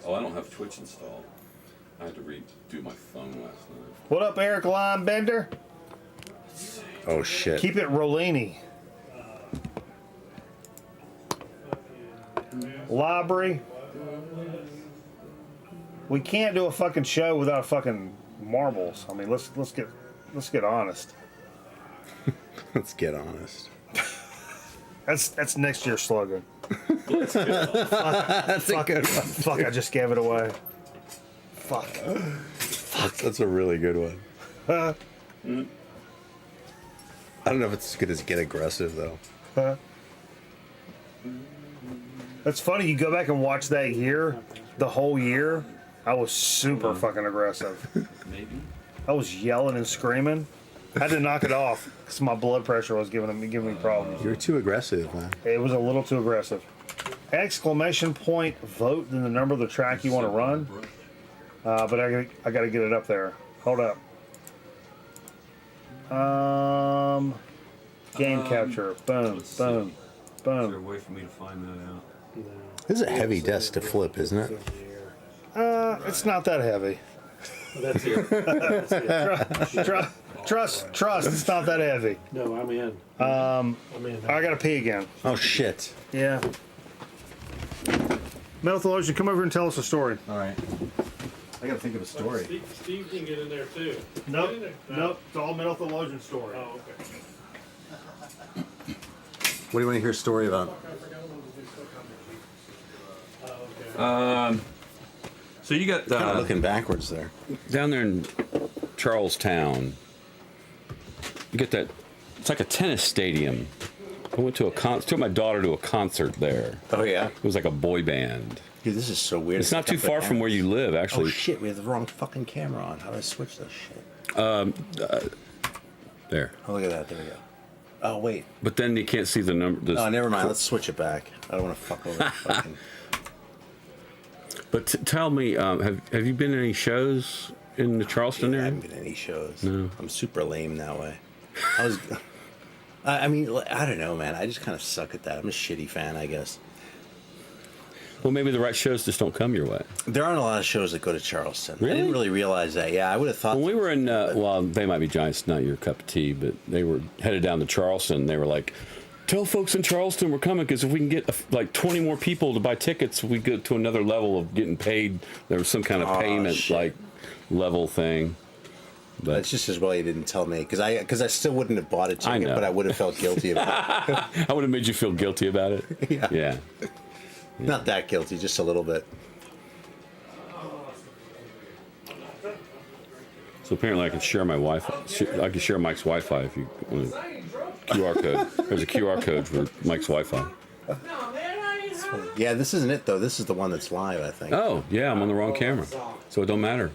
Oh, I don't have Twitch installed. I had to redo my phone last night. What up, Eric Linebender? Oh, shit. Keep it Rollini. Library. We can't do a fucking show without fucking marbles. I mean, let's get honest. Let's get honest. That's next year's slogan. That's good. That's a good one. Fuck, I just gave it away. Fuck. That's a really good one. I don't know if it's as good as Get Aggressive, though. That's funny. You go back and watch that year, the whole year. I was super fucking aggressive. Maybe. I was yelling and screaming. I had to knock it off because my blood pressure was giving me problems. You're too aggressive, man. It was a little too aggressive. exclamation point vote than the number of the track you want to run. But I got to get it up there. Hold up. Game capture. Boom, boom, boom. Is there a way for me to find that out? This is a heavy desk to flip, isn't it? It's not that heavy. That's it. That's it. Trust. It's not that heavy. No, I'm in. I gotta pee again. Oh shit. Yeah. Metal Theologian, come over and tell us a story. All right. I gotta think of a story. Steve can get in there too. Nope. Get in there. Nope. It's all Metal Theologian story. Oh, okay. What do you want to hear a story about? So you got Kind of looking backwards there. down there in Charlestown. You get that. It's like a tennis stadium. I went to took my daughter to a concert there. Oh yeah. It was like a boy band. Dude, this is so weird. It's not too far from where you live, actually. Oh shit, we have the wrong fucking camera on. How do I switch this shit? There. Oh, look at that. There we go. Oh wait. But then you can't see the number. Oh, never mind. Let's switch it back. I don't want to fuck over the fucking. But tell me, have you been to any shows in the Charleston area? I haven't been to any shows. No. I'm super lame that way. I mean, I don't know, man. I just kind of suck at that. I'm a shitty fan, I guess. Well, maybe the right shows just don't come your way. There aren't a lot of shows that go to Charleston. Really? I didn't really realize that. Yeah, I would have thought. When we were in, well, they might be Giants, not your cup of tea, but they were headed down to Charleston. They were like, tell folks in Charleston we're coming because if we can get like 20 more people to buy tickets, we get to another level of getting paid. There was some kind of payment like level thing. But it's just as well you didn't tell me because I still wouldn't have bought a ticket, but I would have felt guilty about it. I would have made you feel guilty about it. Yeah. Not that guilty, just a little bit. So apparently I can share my Wi-Fi. I can share Mike's Wi-Fi if you want a QR code. There's a QR code for Mike's Wi-Fi. Yeah, this isn't it though. This is the one that's live, I think. Oh, yeah, I'm on the wrong camera. So it don't matter.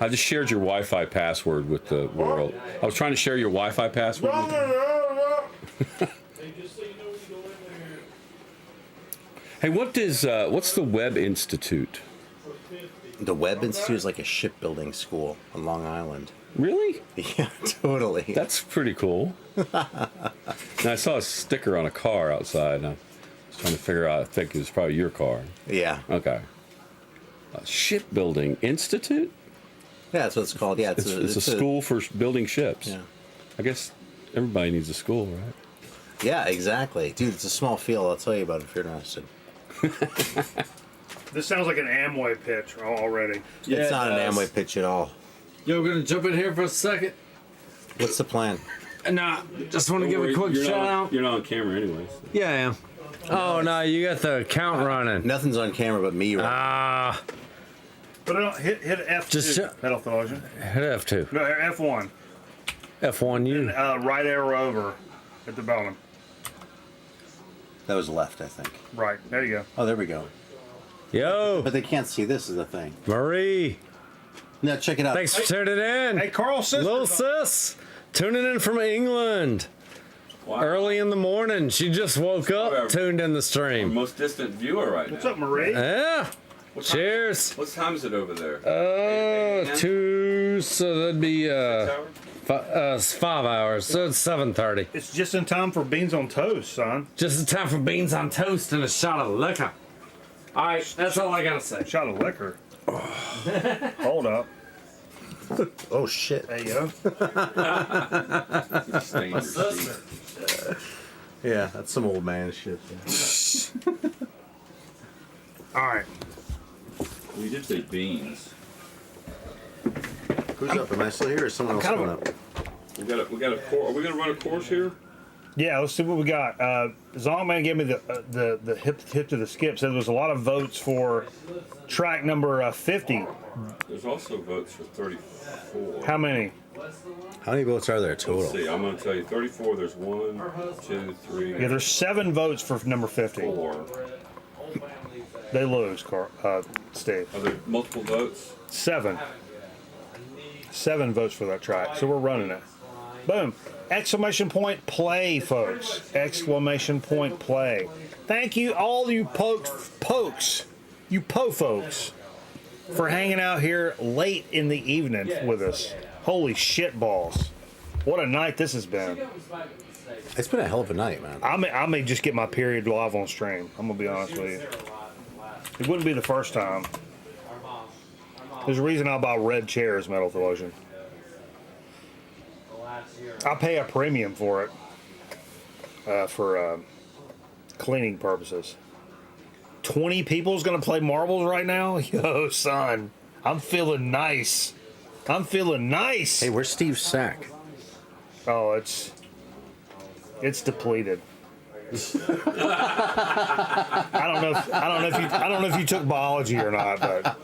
I just shared your Wi-Fi password with the world. I was trying to share your Wi-Fi password. Hey, what's the Webb Institute? The Webb Institute is like a shipbuilding school on Long Island. Really? Yeah, totally. That's pretty cool. Now, I saw a sticker on a car outside, and I was trying to figure out, I think it was probably your car. Yeah. Okay. A shipbuilding institute? Yeah, that's what it's called. Yeah, it's a school for building ships. Yeah. I guess everybody needs a school, right? Yeah, exactly. Dude, it's a small field. I'll tell you about it if you're interested. This sounds like an Amway pitch already. Yeah, it's not an Amway pitch at all. Yo, we're gonna jump in here for a second. What's the plan? Nah, just want to give a quick shout out. You're not on camera anyway. So. Yeah, I am. Oh, no, you got the count running. Nothing's on camera but me right But hit F2, Just Metal Theologian. Hit F2. No, F1. F1U. And, right arrow over at the bottom. That was left, I think. Right, there you go. Oh, there we go. Yo. But they can't see this is the thing. Marie. Now, check it out. Thanks for tuning in. Hey, Carl Sister. Little sis. Tuning in from England. Wow. Early in the morning. She just woke up, tuned in the stream. Our most distant viewer right now. What's up, Marie? Yeah. Cheers. What time is it over there? 2, so that'd be 5 hours, so it's 7:30. It's just in time for beans on toast, son. Just in time for beans on toast and a shot of liquor. All right, that's all I gotta say. Shot of liquor. Hold up. Oh shit. There you go. Yeah, that's some old man shit. All right. We did say beans. Who's up? Am I still here or is someone else coming up? We got a course. Are we gonna run a course here? Yeah, let's see what we got. Zongman gave me the hip to the skip. Said there was a lot of votes for track number 50. There's also votes for 34. How many? How many votes are there total? Let's see. I'm gonna tell you. 34. There's 1, 2, 3. Yeah, there's 7 votes for number 50. 4. They lose, Steve. Are there multiple votes? 7. 7 votes for that track. So we're running it. Boom. Exclamation point play, folks. Exclamation point play. Thank you, all you pokes, you folks, for hanging out here late in the evening with us. Holy shit balls. What a night this has been. It's been a hell of a night, man. I may just get my period live on stream. I'm going to be honest with you. It wouldn't be the first time. There's a reason I buy red chairs, Metal Theologian. I pay a premium for it for cleaning purposes. 20 people's gonna play marbles right now? Yo, son, I'm feeling nice. I'm feeling nice. Hey, where's Steve's sack? Oh, it's depleted. I don't know if you took biology or not, but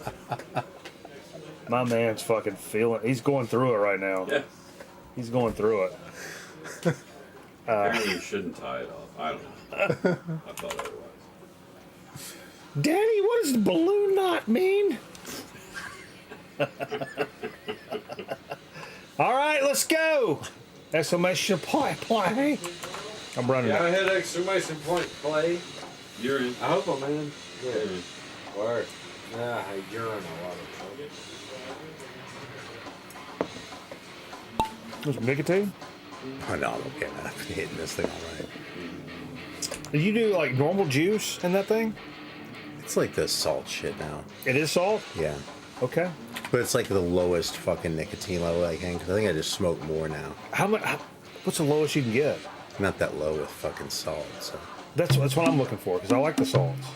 my man's fucking feeling. He's going through it right now. Yeah. He's going through it. Apparently you shouldn't tie it off. I don't know. I thought it was. Daddy, what does the balloon knot mean? All right, let's go. Exclamation point play. I'm running. Yeah, I had exclamation point play. You're in. I hope I'm in. Good. Word. Yeah, you're in a lot of trouble. There's nicotine? Oh, no, I'm okay, man. I'm hitting this thing all right. Did you do like normal juice in that thing? It's like the salt shit now. It is salt? Yeah. Okay. But it's like the lowest fucking nicotine level I can, because I think I just smoke more now. How much? What's the lowest you can get? Not that low with fucking salt, so. That's what I'm looking for, because I like the salts.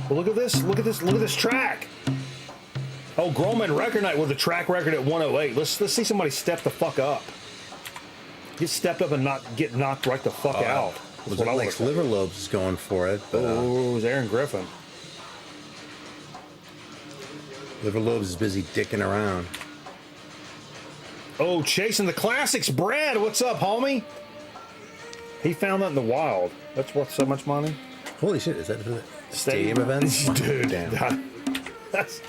But look at this. Look at this. Look at this track. Oh, Groman record night with a track record at 108. Let's see somebody step the fuck up. Get stepped up and not get knocked right the fuck out. Was it like Liver Lobes is going for it? But, oh, it was Aaron Griffin. Liver Lobes is busy dicking around. Oh, chasing the classics. Brad, what's up, homie? He found that in the wild. That's worth so much money. Holy shit, is that for the stadium events? Dude, damn. That's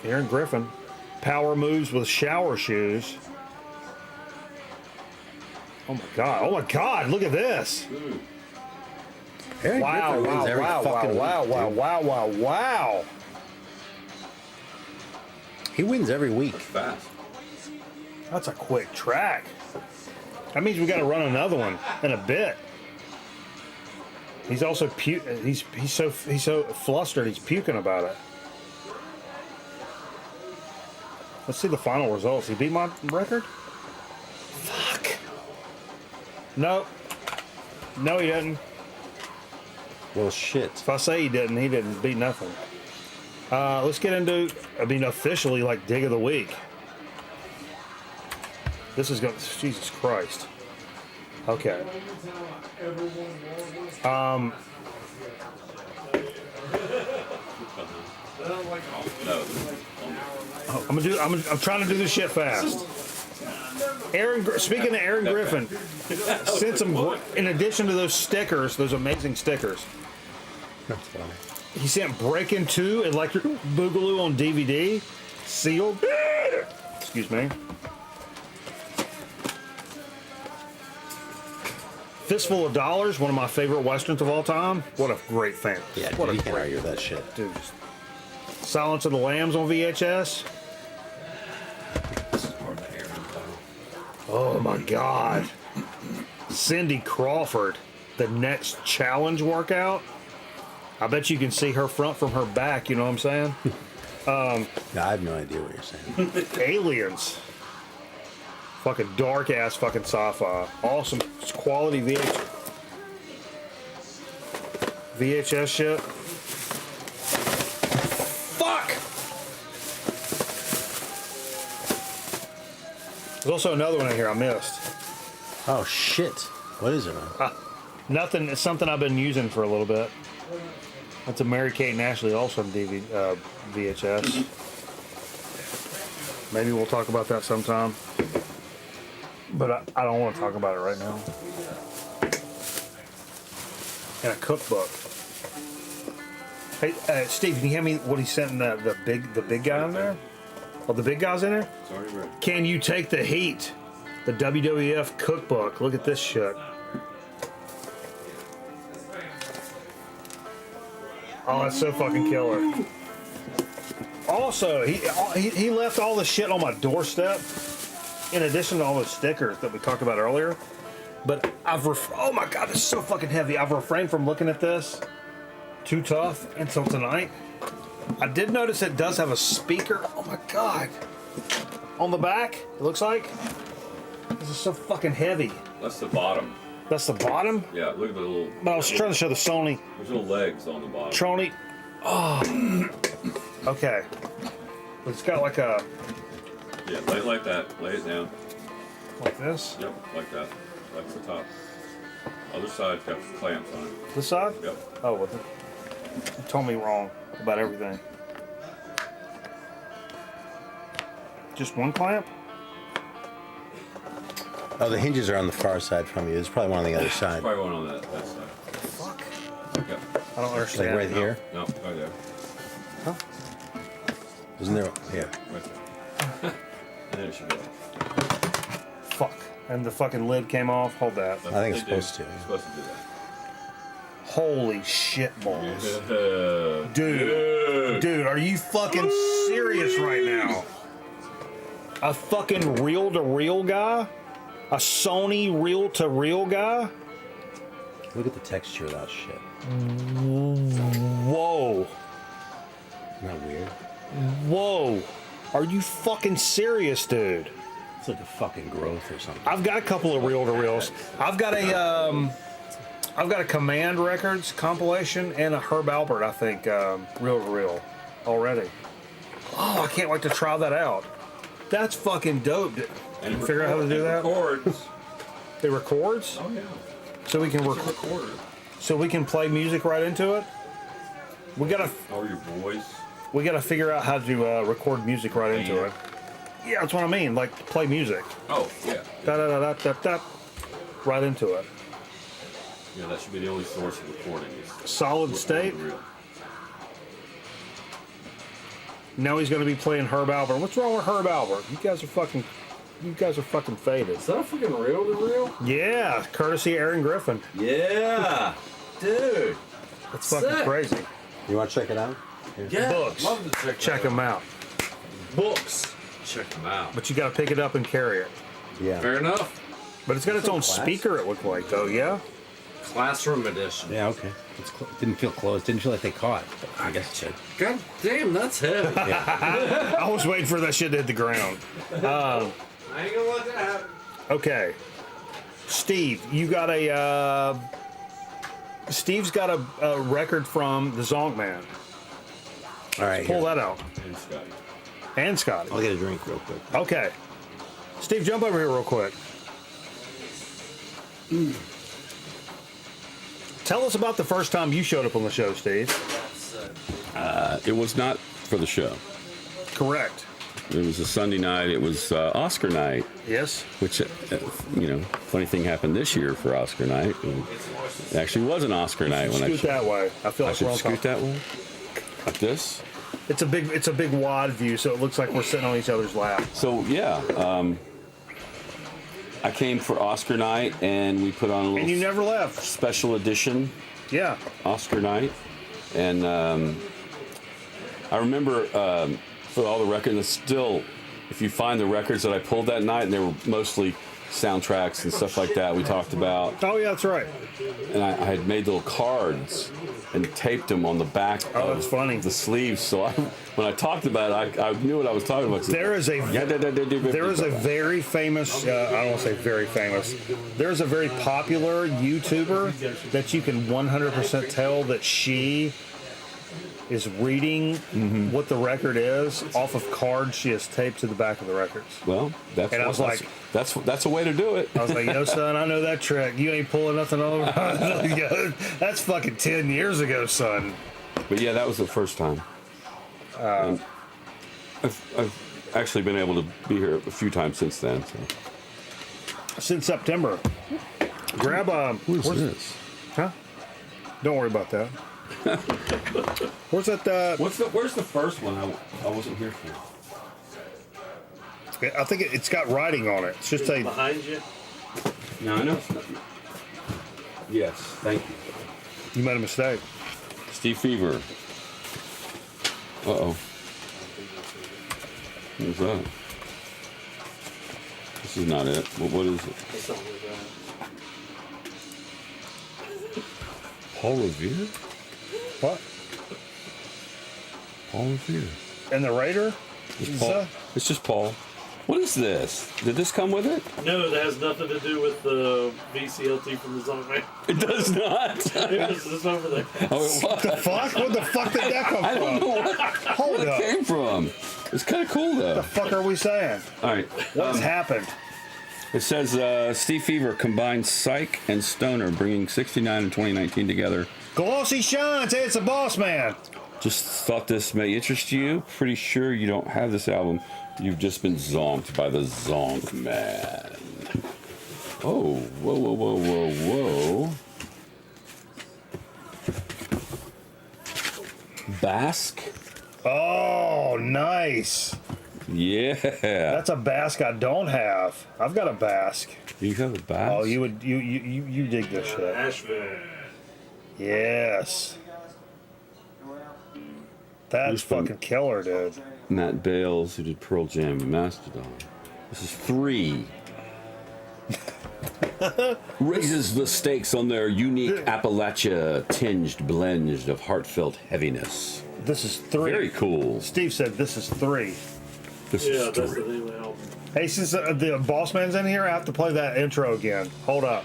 Aaron Griffin. Power moves with shower shoes. Oh my god! Oh my god! Look at this! Aaron Wow! Griffin wins every Wow! fucking Wow! week, Wow! dude. Wow! Wow! Wow! He wins every week. Fast. That's a quick track. That means we got to run another one in a bit. He's also he's so flustered. He's puking about it. Let's see the final results. He beat my record? Fuck. No. No, he didn't. Well, shit. If I say he didn't beat nothing. Let's get into, officially, like, Dig of the Week. This is going to, Jesus Christ. Okay. I'm trying to do this shit fast. Speaking of Aaron Griffin, sent some, in addition to those stickers, those amazing stickers. That's funny. He sent Breakin' 2 Electric Boogaloo on DVD, sealed. Excuse me. Fistful of Dollars, one of my favorite westerns of all time. What a great fan. Yeah, what dude, a you can't argue with that shit. Dude. Silence of the Lambs on VHS. Oh my God. Cindy Crawford, the next challenge workout. I bet you can see her front from her back, you know what I'm saying? I have no idea what you're saying. Aliens. Fucking dark ass fucking sci-fi. Awesome quality VHS shit. Fuck! There's also another one in here I missed. Oh shit. What is it, man? Nothing. It's something I've been using for a little bit. That's a Mary-Kate and Ashley Olsen VHS. Maybe we'll talk about that sometime. But I don't want to talk about it right now. And a cookbook. Hey, Steve, can you hand me what he sent in the big guy in there? Oh, the big guy's in there? It's already ready. Can you take the heat? The WWF cookbook. Look at this shit. Oh, that's so fucking killer. Also, he left all the shit on my doorstep, in addition to all those stickers that we talked about earlier. But oh my god, it's so fucking heavy. I've refrained from looking at this too tough until tonight. I did notice it does have a speaker. Oh my god. On the back, it looks like. This is so fucking heavy. That's the bottom. That's the bottom? Yeah, look at the little... But I was trying to show the Sony. There's little legs on the bottom. Trony. Oh. Okay. It's got like a... Yeah, lay it like that. Lay it down. Like this? Yep, like that. That's the top. Other side's got the clamps on it. This side? Yep. Oh, well, you told me wrong about everything. Just one clamp? Oh, the hinges are on the far side from you. There's probably one on the other side. Probably one on that side. Fuck. Yep. I don't understand. Like right here? No, right there. Huh? Isn't there? Yeah. Right there. And then it should go. Fuck. And the fucking lid came off. Hold that. I think it's supposed to. It's supposed to do that. Holy shit balls. Yeah. Dude, are you fucking serious right now? A fucking reel-to-reel guy? A Sony reel-to-reel guy? Look at the texture of that shit. Whoa. Isn't that weird? Whoa. Are you fucking serious, dude? It's like a fucking growth or something. I've got a couple of reel-to-reels. I've got a Command Records compilation and a Herb Alpert, I think, reel-to-reel already. Oh, I can't wait to try that out. That's fucking dope. And you figure out how to do that? Records. It records? Oh yeah. So we can record it. So we can play music right into it? We gotta Or your voice. We gotta figure out how to record music right into it. Yeah, that's what I mean. Like play music. Oh, yeah. Da da da da da da. Right into it. Yeah, that should be the only source of recording. Solid state. Now he's gonna be playing Herb Alpert. What's wrong with Herb Alpert? You guys are fucking faded. Is that a fucking reel-to-reel? Yeah, courtesy Aaron Griffin. Yeah, dude. That's fucking crazy. You want to check it out? Yeah, Books. love to Check them out. Books. Check them out. But you got to pick it up and carry it. Yeah. Fair enough. But it's got its own speaker, it looked like, though, yeah? Classroom edition. Yeah, okay. Didn't feel closed. Didn't feel like they caught. But I guess it did. God damn, that's heavy. I was waiting for that shit to hit the ground. I ain't gonna let that happen. Okay. Steve, you got Steve's got a record from the Zonk Man. All right. Pull that out. And Scotty. And Scotty. I'll get a drink real quick. Okay. Steve, jump over here real quick. Tell us about the first time you showed up on the show, Steve. It was not for the show. Correct. It was a Sunday night. It was Oscar night. Yes. Which, funny thing happened this year for Oscar night. It actually was an Oscar night when Scoot that way. I feel like I should we're on scoot top. that way. Like this. It's a big wad view, so it looks like we're sitting on each other's lap. So yeah, I came for Oscar night, and we put on a little. And you never left. Special edition. Yeah. Oscar night, and I remember for all the records. It's still, if you find the records that I pulled that night, and they were mostly soundtracks and stuff like that we talked about. Oh yeah, that's right. And I had made little cards and taped them on the back that's funny. The sleeves. So when I talked about it, I knew what I was talking about. There is a very famous, I don't want to say very famous, there's a very popular YouTuber that you can 100% tell that she is reading what the record is off of cards she has taped to the back of the records. Well, that's a way to do it. I was like, yo, son, I know that trick. You ain't pulling nothing over. That's fucking 10 years ago, son. But yeah, that was the first time. I've actually been able to be here a few times since then. So. Since September. Grab where's this? Huh? Don't worry about that. Where's that? Where's the first one? I wasn't here for. I think it's got writing on it. It's just a. Behind you? No, I know it's not. Yes, thank you. You made a mistake. Steve Fever. Uh-oh. What's that? This is not it. What is it? That's not really bad. Paul Revere? What? Paul Revere. And the Raider? It's Paul. It's just Paul. What is this? Did this come with it? No, that has nothing to do with the VCLT from the Zonk Man. It does not. It was just over there. Oh, what the fuck? Where the fuck did that come from? I don't know Hold where up. it came from. It's kind of cool, though. What the fuck are we saying? All right. What's happened? It says Steve Fever combines Psych and Stoner, bringing 69 and 2019 together. Glossy Shines. Hey, it's the Boss Man. Just thought this may interest you. Pretty sure you don't have this album. You've just been zonked by the Zonk Man. Oh, whoa, whoa, whoa, whoa, whoa. Basque? Oh, nice. Yeah. That's a Basque I don't have. I've got a Basque. You have a Basque? Oh, you dig this shit. Asheville. Yes. That's fucking killer, dude. Matt Bales, who did Pearl Jam and Mastodon. This is 3. Raises the stakes on their unique Appalachia tinged blend of heartfelt heaviness. This is 3. Very cool. Steve said this is 3. This Yeah, is that's 3. the name of the album. Hey, since the Boss Man's in here, I have to play that intro again. Hold up.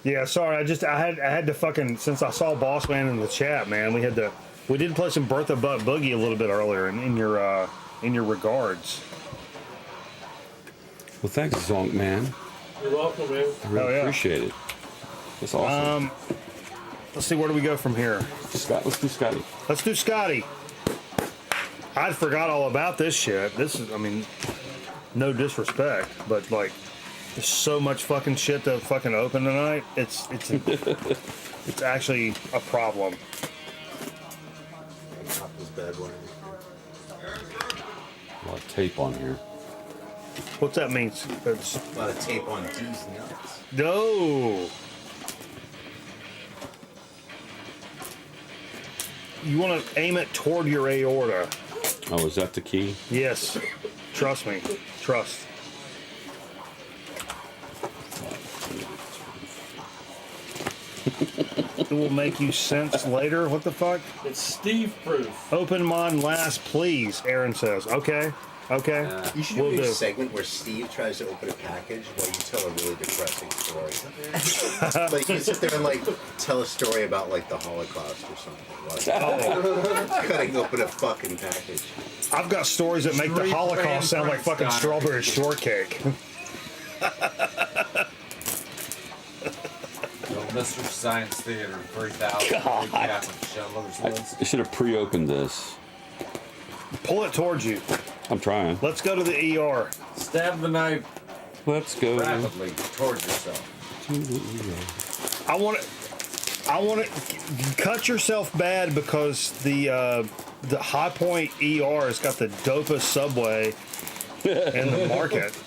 Yeah, sorry. I had to fucking, since I saw Boss Man in the chat, man. We did play some Bertha Butt Boogie a little bit earlier in your regards. Well, thanks, Zonk Man. You're welcome, man. I really yeah. appreciate it. That's awesome. Let's see, where do we go from here? Let's do Scotty. Let's do Scotty. I forgot all about this shit. This is, I mean, no disrespect, but like, there's so much fucking shit to fucking open tonight. It's it's actually a problem. A lot of tape on here. What's that mean? It's, A lot of tape on D's nuts. no. You want to aim it toward your aorta. Oh, is that the key? Yes. Trust me. Trust. It will make you sense later. What the fuck? It's Steve proof. Open mine last, please, Aaron says. Okay. Okay. You should do a segment where Steve tries to open a package while you tell a really depressing story. Like you sit there and like tell a story about like the Holocaust or something. Like, cutting open a fucking package. I've got stories that make the Holocaust sound like fucking strawberry shortcake. Mr. Science Theater 3000. I should have pre-opened this. Pull it towards you. I'm trying. Let's go to the ER. Stab the knife Let's go. rapidly towards yourself. I want to cut yourself bad because the High Point ER has got the dopest subway in the market.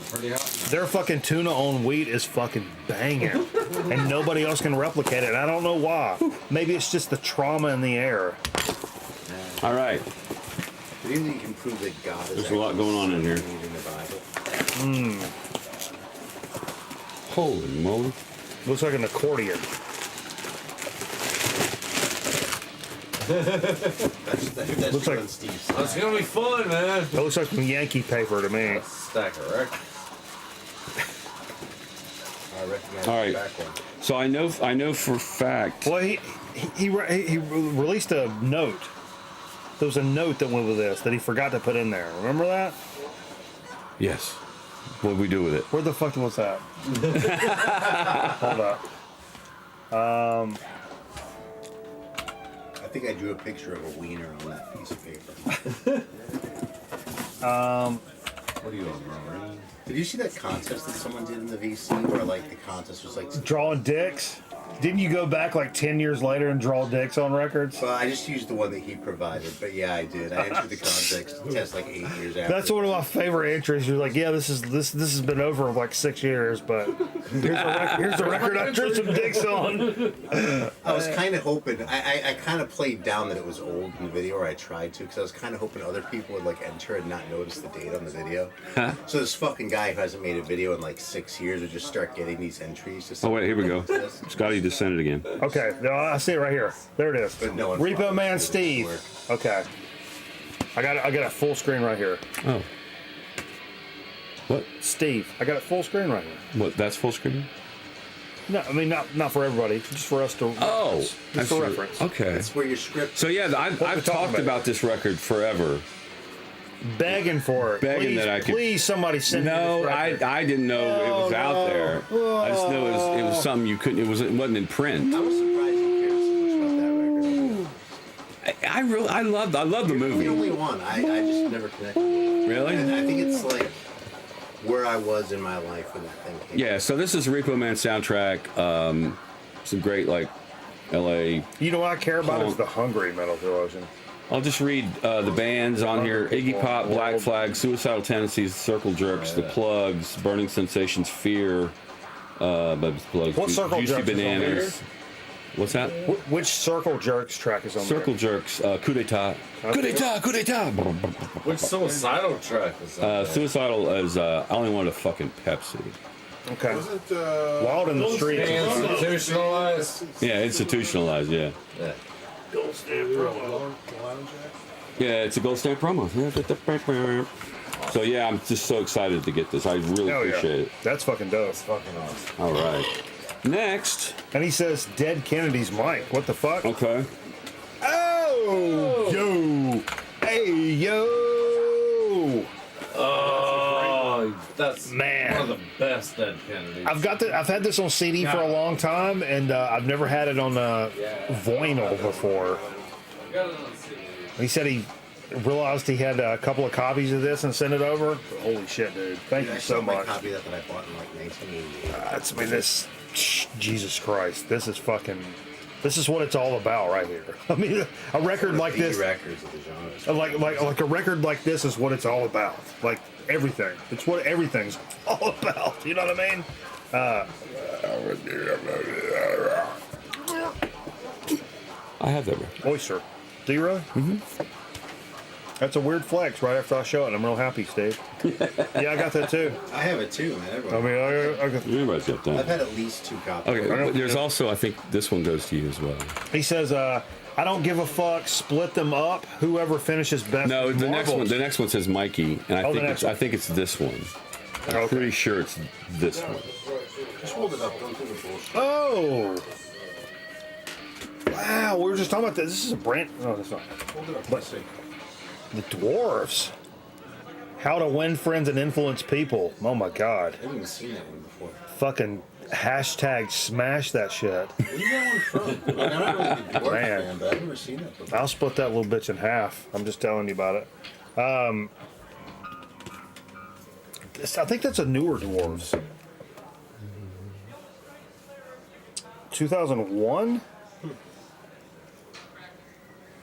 Pretty hot. Their fucking tuna on wheat is fucking banging, and nobody else can replicate it. And I don't know why. Maybe it's just the trauma in the air. All right. Do you think you can prove that God is There's a lot going on in here. in the Bible? Holy moly. Looks like an accordion. That's Looks like- on Steve's It's side. gonna be fun, man. It looks like some Yankee paper to me. Stack of records. All right. So I know for a fact. Well, he released a note. There was a note that went with this that he forgot to put in there. Remember that? Yes. What did we do with it? Where the fuck was that? Hold up. I think I drew a picture of a wiener on that piece of paper. What are you on, Marine? Did you see that contest that someone did in the VC where like the contest was like drawing dicks? Didn't you go back like 10 years later and draw dicks on records? Well, I just used the one that he provided, but yeah, I did. I entered the contest like 8 years after. That's one of my favorite entries. You're like, yeah, this has been over like 6 years, but here's a record I drew some dicks on. I was kind of hoping. I kind of played down that it was old in the video, or I tried to, because I was kind of hoping other people would like enter and not notice the date on the video. Huh? So this fucking guy who hasn't made a video in like 6 years would just start getting these entries. Oh wait, here we go. Scotty just sent it again. Okay, no, I see it right here. There it is. But no one Repo Man Steve. Okay, I got it full screen right here. Oh. What? Steve. I got it full screen right here. What? That's full screen? No, I mean not for everybody, just for us to. Oh, just for reference. Okay. That's where your script. So yeah, I've talked about this record forever. Begging for it. Begging please, that I could. Please, somebody send me No, this record. I didn't know it was out there. I just know it was something you couldn't. It wasn't in print. I was surprised you cared so much about that record. I love the movie. The only one. I just never connected with it. Really? And I think it's like where I was in my life when that thing came. Yeah. So this is a Repo Man soundtrack. Some great like L.A. You know what I care about is the hungry metal theologian. I'll just read the bands on here: Iggy Pop, Black Flag, Suicidal Tendencies, Circle Jerks, The Plugs, Burning Sensations, Fear. What Circle Juicy Jerks Bananas. is on What's that? Which Circle Jerks track is on Circle Jerks, Coup d'etat. Coup d'etat, coup d'etat. Which suicidal track is that? Suicidal is I only want a fucking Pepsi. Okay. Wasn't Wild in the Streets. Institutionalized. Yeah, institutionalized. Yeah. Gold stamp promo. Yeah, it's a gold stamp promo. So yeah, I'm just so excited to get this. I really appreciate it. That's fucking dope. That's fucking awesome. All right. Next. And he says, Dead Kennedy's mic. What the fuck? Okay. Oh! Yo! Hey, yo! Oh, that's man, one of the best Dead Kennedys. I've had this on CD for a long time, and I've never had it on vinyl before. He said he realized he had a couple of copies of this and sent it over. Holy shit, dude! Thank you so much. I copy that I bought in like 1988. This, Jesus Christ, this is what it's all about right here. I mean, a record like this, records of the genre. like a record like this is what it's all about. Like everything, it's what everything's all about. You know what I mean? I have that record. Oyster. Do you really? Mm-hmm. That's a weird flex right after I show it. I'm real happy, Steve. Yeah, I got that too. I have it too, man. I mean, I got everybody's got that. I've had at least 2 copies. Okay, but there's also, I think this one goes to you as well. He says, I don't give a fuck. Split them up. Whoever finishes best. No, the next one. The next one says Mikey, and I think it's this one. I'm pretty sure it's this one. Just hold it up. Don't do the bullshit. Oh. Wow, we were just talking about this. This is a brand. No, that's not. Hold it up. Let's see. The Dwarves. How to win friends and influence people. Oh my God. I haven't even seen that one before. Fucking hashtag smash that shit. Where's that one from? Like, I'm not really a Dwarf Man. fan, but I've never seen it before. I'll split that little bitch in half. I'm just telling you about it. I think that's a newer Dwarves. 2001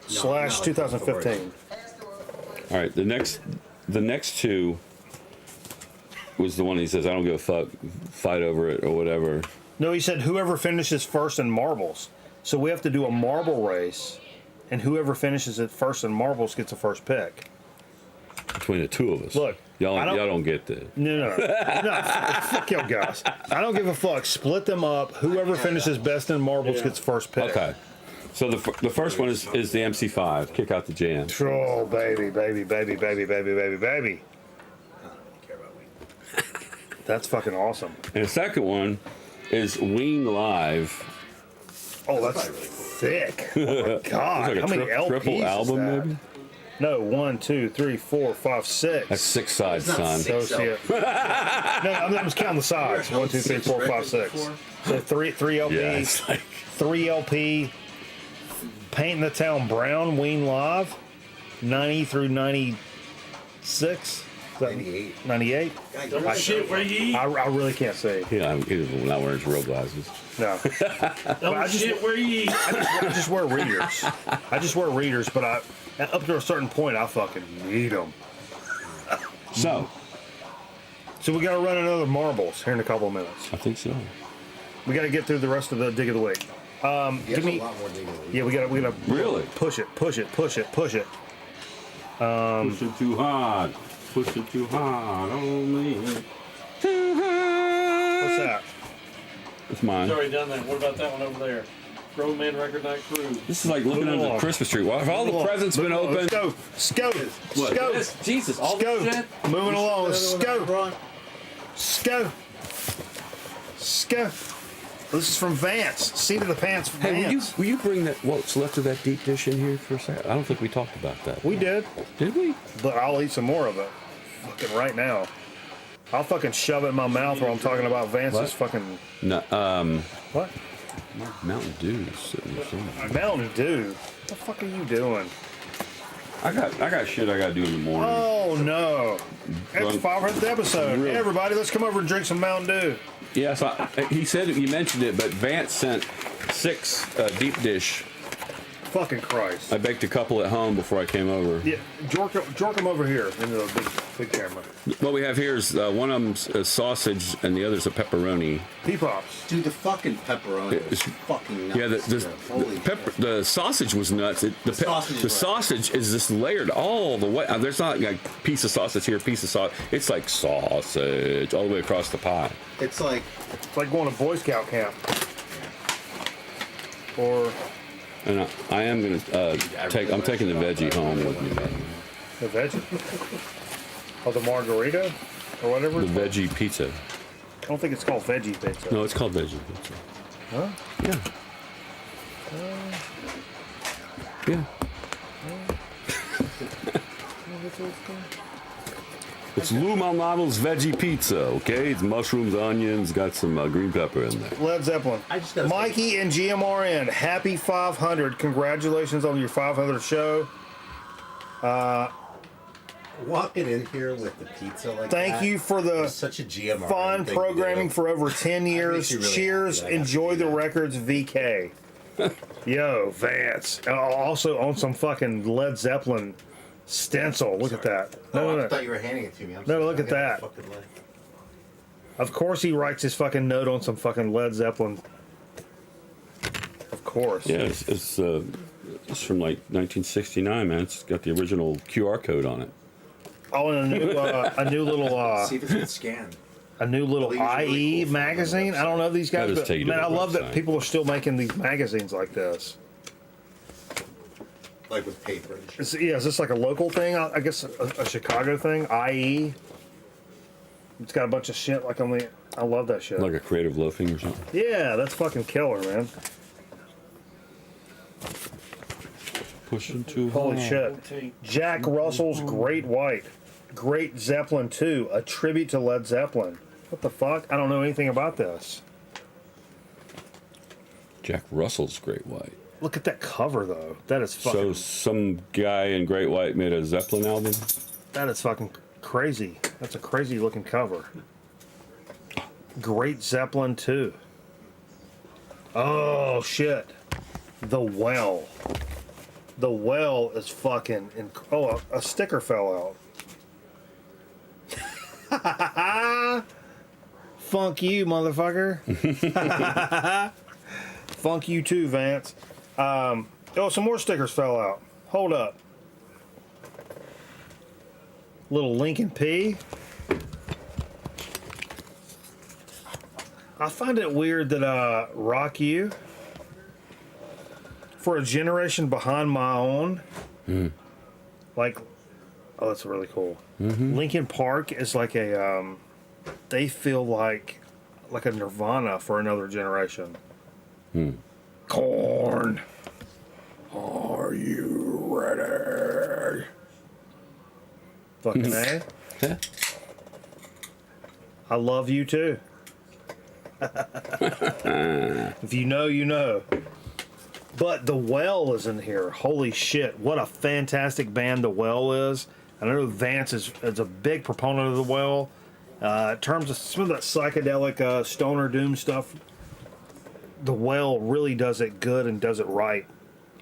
slash 2015. All right, the next two was the one he says, I don't give a fuck, fight over it or whatever. No, he said whoever finishes first in marbles. So we have to do a marble race, and whoever finishes it first in marbles gets the first pick. Between the two of us. Look, y'all don't get that. No, fuck y'all guys. I don't give a fuck. Split them up. Whoever finishes best in marbles gets first pick. Okay. So the first one is the MC5. Kick out the jam. Oh, baby. That's fucking awesome. And the second one is Ween Live. Oh, that's thick. Oh my God. It's like How many LPs triple is album, that? maybe? No, 1, 2, 3, 4, 5, 6. That's 6 sides, son. So see it. No, I'm just counting the sides. 1, 2, 3, 4, 5, 6. So three LP, Yeah, it's like 3 LP. Painting the Town Brown, Ween Live, 90 through 96. 98. 98. Don't shit where you eat. I really can't say. Yeah, he's not wearing his real glasses. No. Don't shit where you eat. I just wear readers. I just wear readers, but up to a certain point, I fucking need them. So we got to run another marbles here in a couple of minutes. I think so. We got to get through the rest of the dig of the week. Give me. A lot more digging. Yeah, we gotta Really? push it. Push it too hard. Push it too hard on me. Too hard. What's that? It's mine. He's already done that. What about that one over there? Grown Man Record Night Cruise. This is like looking under the Christmas tree. Why have all the presents been open? Scope. What? Jesus, all Scope. this shit? Moving along. Scope. This is from Vance. Seat of the pants from Hey, Vance. will you bring that what's left of that deep dish in here for a second? I don't think we talked about that. We did. Did we? But I'll eat some more of it. Fucking right now. I'll fucking shove it in my mouth while I'm talking about Vance's What? fucking. No. What? Mountain Dew is sitting there somewhere. Mountain Dew. What the fuck are you doing? I got shit I gotta do in the morning. Oh no! It's Drunk. 500th episode. Really? Hey, everybody, let's come over and drink some Mountain Dew. Yeah, so he said you mentioned it, but Vance sent 6 deep dish. Fucking Christ! I baked a couple at home before I came over. Yeah, jork them over here into the big camera. What we have here is one of them's a sausage and the other's a pepperoni. Pea pops. Dude, the fucking pepperoni is fucking nuts. Yeah, Holy the sausage was nuts. The sausage is just layered all the way. There's not like piece of sausage here, piece of sausage. It's like sausage all the way across the pie. It's like going to Boy Scout camp. Or And I am gonna I'm taking the veggie home with me. the veggie. Oh, the margarita or whatever. The veggie pizza. I don't think it's called veggie pizza. No, it's called veggie pizza. Huh? Yeah. Yeah. It's Lou Malnado's veggie pizza, okay? It's mushrooms, onions, got some green pepper in there. Led Zeppelin. Mikey and GMRN, happy 500. Congratulations on your 500th show. walking in here with the pizza like Thank that. you for the such a GMR fun thing programming to do. for over 10 years. really Cheers. happy. I got Enjoy the records, VK. Yo, Vance. Also on some fucking Led Zeppelin stencil. Look at that. I thought you were handing it to me. No, look at that. Of course he writes his fucking note on some fucking Led Zeppelin. Of course. Yeah, it's from like 1969, man. It's got the original QR code on it. Oh, and a new little See if it's scanned. a new little IE magazine. I don't know these guys, That is but taken to man, I the love that website. people are still making these magazines like this. Like with paper. Is this like a local thing? I guess a Chicago thing. IE. It's got a bunch of shit like on the. I love that shit. Like a creative loafing or something. Yeah, that's fucking killer, man. Pushing too Holy hard. shit. Jack Russell's Great White. Great Zeppelin 2, a tribute to Led Zeppelin. What the fuck? I don't know anything about this. Jack Russell's Great White. Look at that cover, though. That is fucking. So some guy in Great White made a Zeppelin album? That is fucking crazy. That's a crazy looking cover. Great Zeppelin 2. Oh, shit. The Well. The Well is fucking. A sticker fell out. Funk you, motherfucker. Funk you too, Vance. Some more stickers fell out. Hold up. Little Lincoln P. I find it weird that Rock You, for a generation behind my own, like, oh, that's really cool. Lincoln Park is like a, they feel like like a Nirvana for another generation. Corn. Are you ready? Fucking A. I love you too. If you know, you know. But The Well is in here. Holy shit. What a fantastic band The Well is. I know Vance is a big proponent of The Well. In terms of some of that psychedelic stoner doom stuff, The Well really does it good and does it right.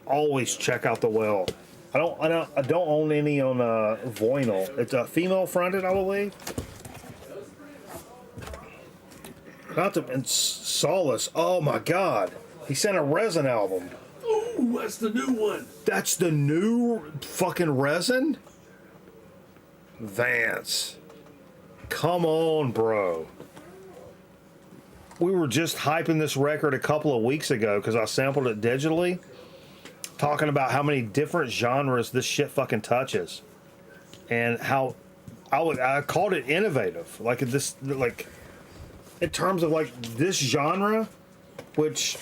Always check out The Well. I don't own any on vinyl. It's a female fronted, I believe. And Solace. Oh my God, he sent a Resin album. Oh, that's the new one. That's the new fucking Resin. Vance, come on, bro. We were just hyping this record a couple of weeks ago because I sampled it digitally, talking about how many different genres this shit fucking touches, and how I called it innovative, like this, like in terms of like this genre, which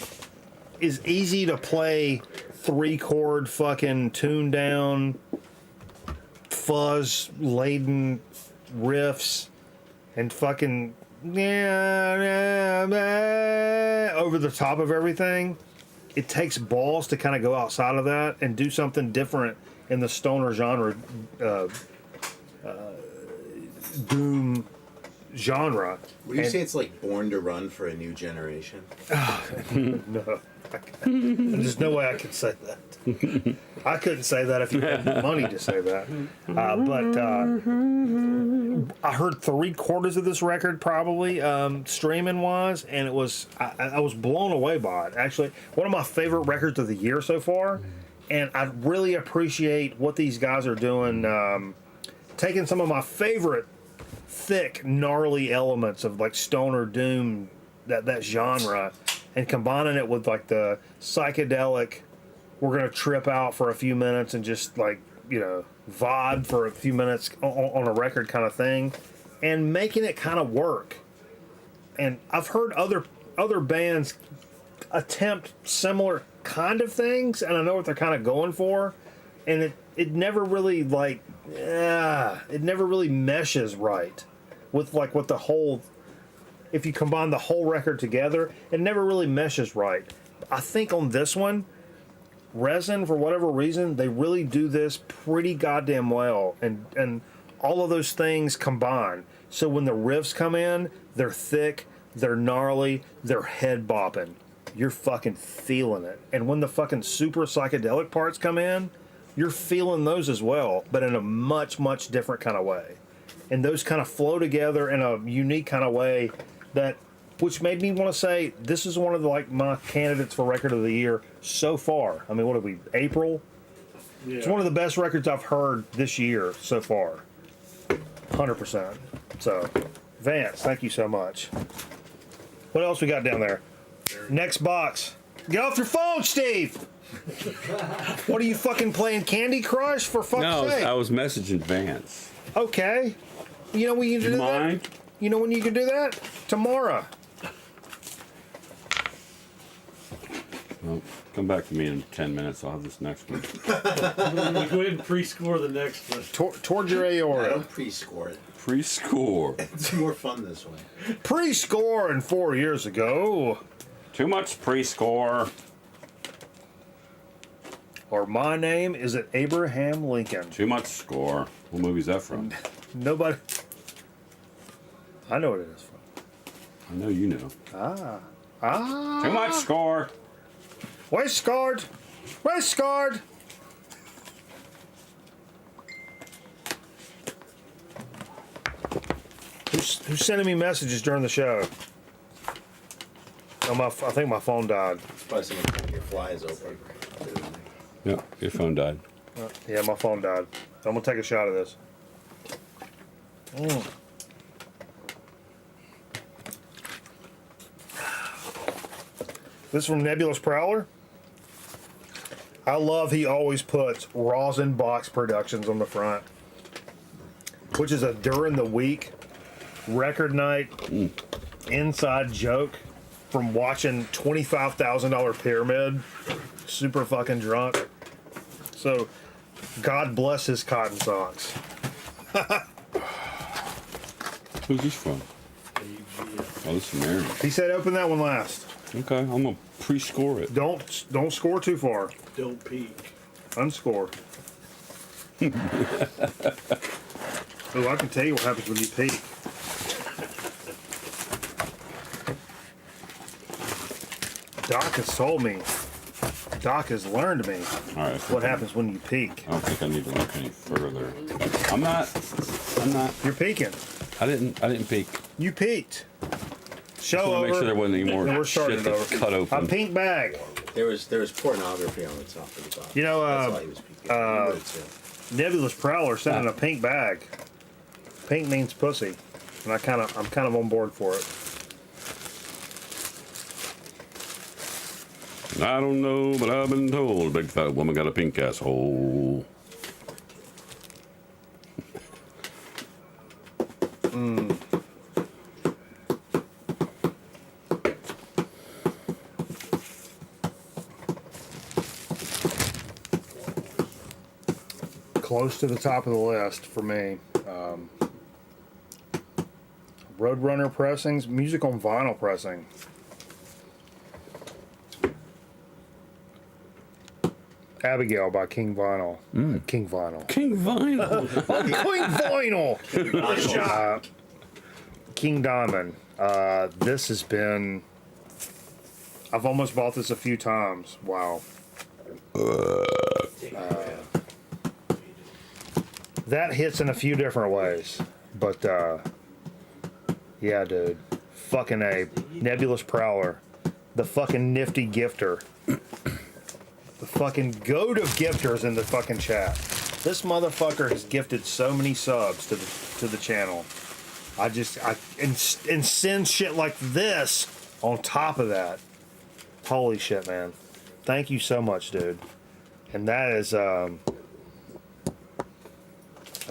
is easy to play 3-chord fucking tuned down, fuzz laden riffs, and fucking over the top of everything. It takes balls to kind of go outside of that and do something different in the stoner genre, doom genre. Would you say it's like Born to Run for a new generation? No. There's no way I could say that. I couldn't say that if you had money to say that. But I heard 3/4 of this record probably streaming wise, and it was I was blown away by it. Actually, one of my favorite records of the year so far, and I really appreciate what these guys are doing, taking some of my favorite thick, gnarly elements of like stoner doom, that genre, and combining it with like the psychedelic, we're gonna trip out for a few minutes and just like, you know, vibe for a few minutes on a record kind of thing, and making it kind of work. And I've heard other bands attempt similar kind of things, and I know what they're kind of going for, and it never really like it never really meshes right with like what the whole, if you combine the whole record together, it never really meshes right. I think on this one, Resin, for whatever reason, they really do this pretty goddamn well, and all of those things combine. So when the riffs come in, they're thick, they're gnarly, they're head bopping. You're fucking feeling it. And when the fucking super psychedelic parts come in, you're feeling those as well, but in a much, much different kind of way. And those kind of flow together in a unique kind of way that, which made me want to say this is one of the, like, my candidates for record of the year so far. I mean, what are we, April? Yeah. It's one of the best records I've heard this year so far. 100%. So, Vance, thank you so much. What else we got down there? Next box. Get off your phone, Steve! What are you fucking playing, Candy Crush, for fuck's sake? No, I was messaging Vance. Okay. You know when you can do that? You know when you can do that? Tomorrow. Well, come back to me in 10 minutes. I'll have this next one. Go ahead and pre-score the next one. Toward your aorta. I don't pre-score it. Pre-score. It's more fun this way. Pre-scoring 4 years ago. Too much pre-score. Or My Name Is It Abraham Lincoln. Too much score. What movie is that from? Nobody. I know what it is from. I know you know. Too much score. Waste scored. Waste scored. Who's sending me messages during the show? Oh, I think my phone died. It's probably someone your fly is open. Yeah, your phone died. Yeah, my phone died. I'm gonna take a shot of this. This is from Nebulous Prowler. I love he always puts Rosin Box Productions on the front, which is a during the week record night inside joke from watching $25,000 Pyramid, super fucking drunk. So, God bless his cotton socks. Who's this from? Oh, this is Mary. He said open that one last. Okay, I'm gonna pre-score it. Don't score too far. Don't peek. Unscore. Oh, I can tell you what happens when you peek. Doc has told me. Doc has learned me. All right. What happens when you peek? I don't think I need to look any further. I'm not. You're peeking. I didn't peek. You peeked. Show Just wanna over. make sure there wasn't any more and we're starting shit to over. cut open. A pink bag. There was pornography on the top of the bottle. You know, That's why he was peeking. You would too. Nebulous Prowler sent in a pink bag. Pink means pussy, and I'm kind of on board for it. I don't know, but I've been told a big fat woman got a pink asshole. Close to the top of the list for me. Roadrunner pressings, music on vinyl pressing. Abigail by King Vinyl. King Vinyl. King Vinyl. King Vinyl. King Diamond. This has been. I've almost bought this a few times. Wow. That hits in a few different ways, but yeah, dude. Fucking A. Nebulous Prowler. The fucking nifty gifter. The fucking goat of gifters in the fucking chat. This motherfucker has gifted so many subs to the channel. And send shit like this on top of that. Holy shit, man. Thank you so much, dude. And that is, I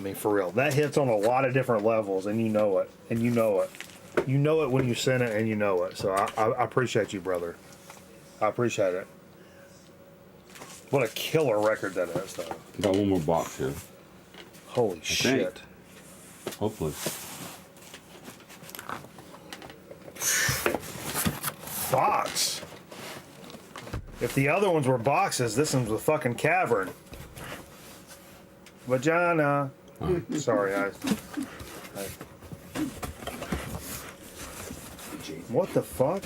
mean, for real. That hits on a lot of different levels, and you know it. And you know it. You know it when you send it, and you know it. So I appreciate you, brother. I appreciate it. What a killer record that is, though. Got one more box here. Holy shit. Hopefully. Box. If the other ones were boxes, this one's a fucking cavern. Vagina. Sorry, What the fuck?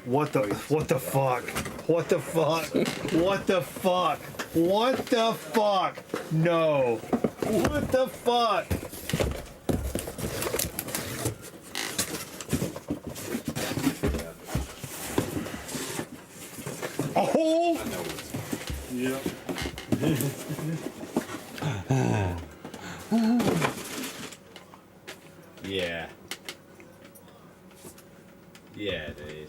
What the fuck? What the fuck? What the fuck? What the fuck? No. What the fuck? Oh! Yeah. Yeah. Yeah, dude.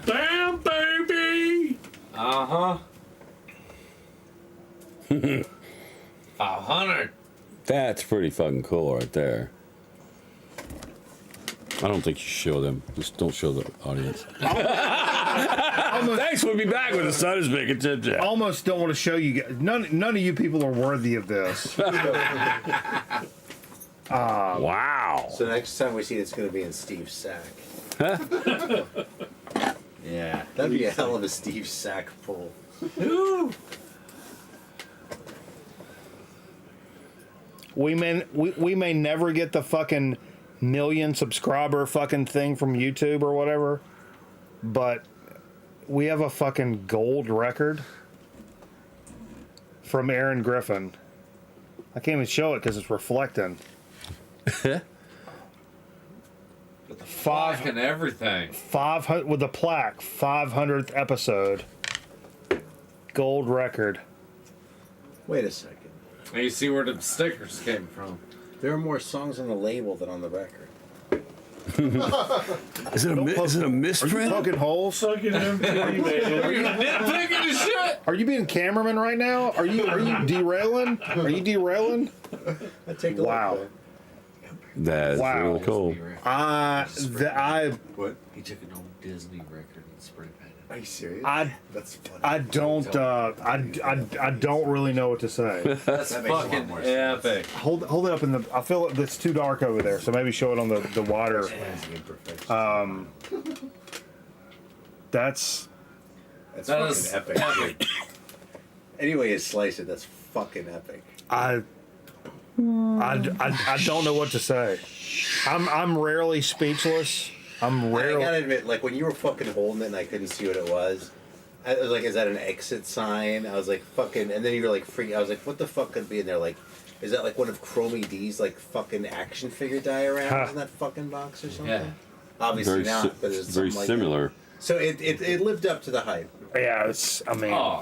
Damn, baby! Uh-huh. 500. That's pretty fucking cool right there. I don't think you should show them. Just don't show the audience. Thanks, we'll be back with the Sun is Big and Tip Tap. Almost don't want to show you guys. None of you people are worthy of this. Wow. So next time we see it, it's going to be in Steve's sack. Yeah, that'd be a hell of a Steve sack pull. We may never get the fucking million subscriber fucking thing from YouTube or whatever, but we have a fucking gold record from Aaron Griffin. I can't even show it because it's reflecting. With the plaque and everything. 500 with the plaque, 500th episode, gold record. Wait a second. Now you see where the stickers came from. There are more songs on the label than on the record. Is it a misprint? Are you poking holes? Fucking MP, man. Are you nitpicking the shit? Are you being cameraman right now? Are you derailing? Are you derailing? I take a Wow. look, That's really cool. What? He took an old Disney record and spray painted. Are you serious? That's funny. I don't really know what to say. That's fucking epic. Hold it up in the. I feel it's too dark over there, so maybe show it on the water. That's fucking epic. Anyway, you slice it. That's fucking epic. I don't know what to say. I'm rarely speechless. I gotta admit, like when you were fucking holding it and I couldn't see what it was, I was like, "Is that an exit sign?" I was like, "Fucking," and then you were like, "Free." I was like, "What the fuck could be in there?" Like, is that like one of Chromie D's like fucking action figure dioramas in that fucking box or something? Yeah. Obviously not, but it's very something similar. Like so it lived up to the hype. Yeah,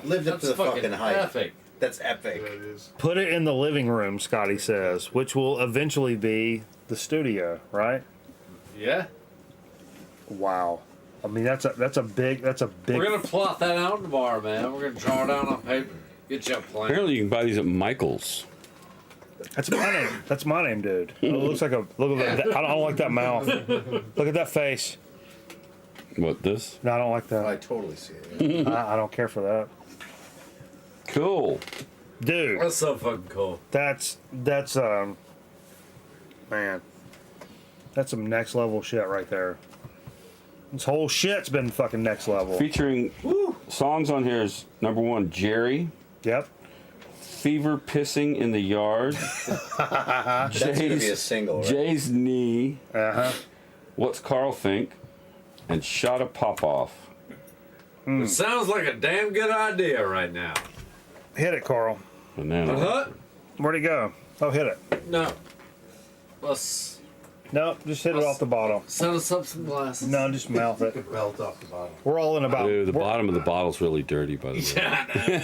lived up to the fucking hype. Epic. That's epic. Put it in the living room, Scotty says, which will eventually be the studio, right? Yeah. Wow. I mean, that's a big. We're gonna plot that out tomorrow, man. We're gonna draw it out on paper. Get you a plan. Apparently, you can buy these at Michael's. That's my name. That's my name, dude. It looks like a look at that. I don't like that mouth. Look at that face. What, this? No, I don't like that. I totally see it. I don't care for that. Cool, dude. That's so fucking cool. That's man. That's some next level shit right there. This whole shit's been fucking next level. Featuring songs on here is number 1, Jerry. Yep. Fever Pissing in the Yard. That's gonna be a single, right? Jay's Knee. What's Carl Think? And Shot a Pop Off. It sounds like a damn good idea right now. Hit it, Carl. Banana. Where'd he go? Oh, hit it. No. Let's. No, just hit it off the bottom. Set us up some glasses. No, just mouth it. Belt off the bottom. We're all in about. Dude, the bottom of the bottle's really dirty, by the way.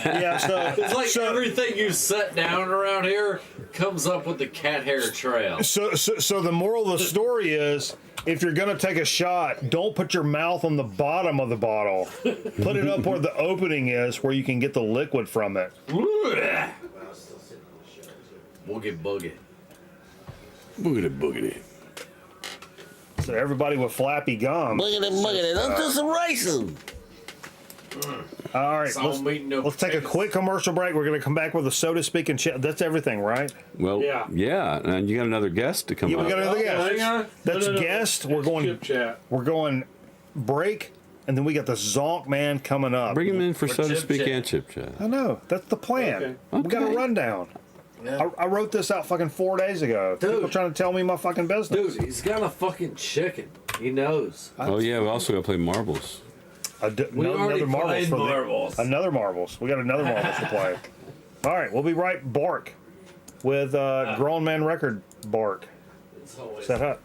Yeah, so it's like everything you set down around here comes up with the cat hair trail. So the moral of the story is, if you're gonna take a shot, don't put your mouth on the bottom of the bottle. Put it up where the opening is, where you can get the liquid from it. Boogie boogie. Boogity boogity. So everybody with flappy gum. Boogity boogity. Let's do some racing. All right, let's take a quick commercial break. We're going to come back with a soda speak and chat. That's everything, right? Well, yeah, and you got another guest to come Yeah, up. we got another guest. Hang on. That's No. guest. We're going Chip chat. We're going break, and then we got the Zonk man coming up. Bring him in for soda speak and chip chat. I know. That's the plan. Okay. We got a rundown. Yeah. I wrote this out fucking 4 days ago. Dude. People trying to tell me my fucking business. Dude, he's got a fucking chicken. He knows. Oh yeah, we also got to play marbles. We already played for marbles. Another marbles. We got another marbles to play. All right, we'll be right bark with Grown Man Record bark. Set up.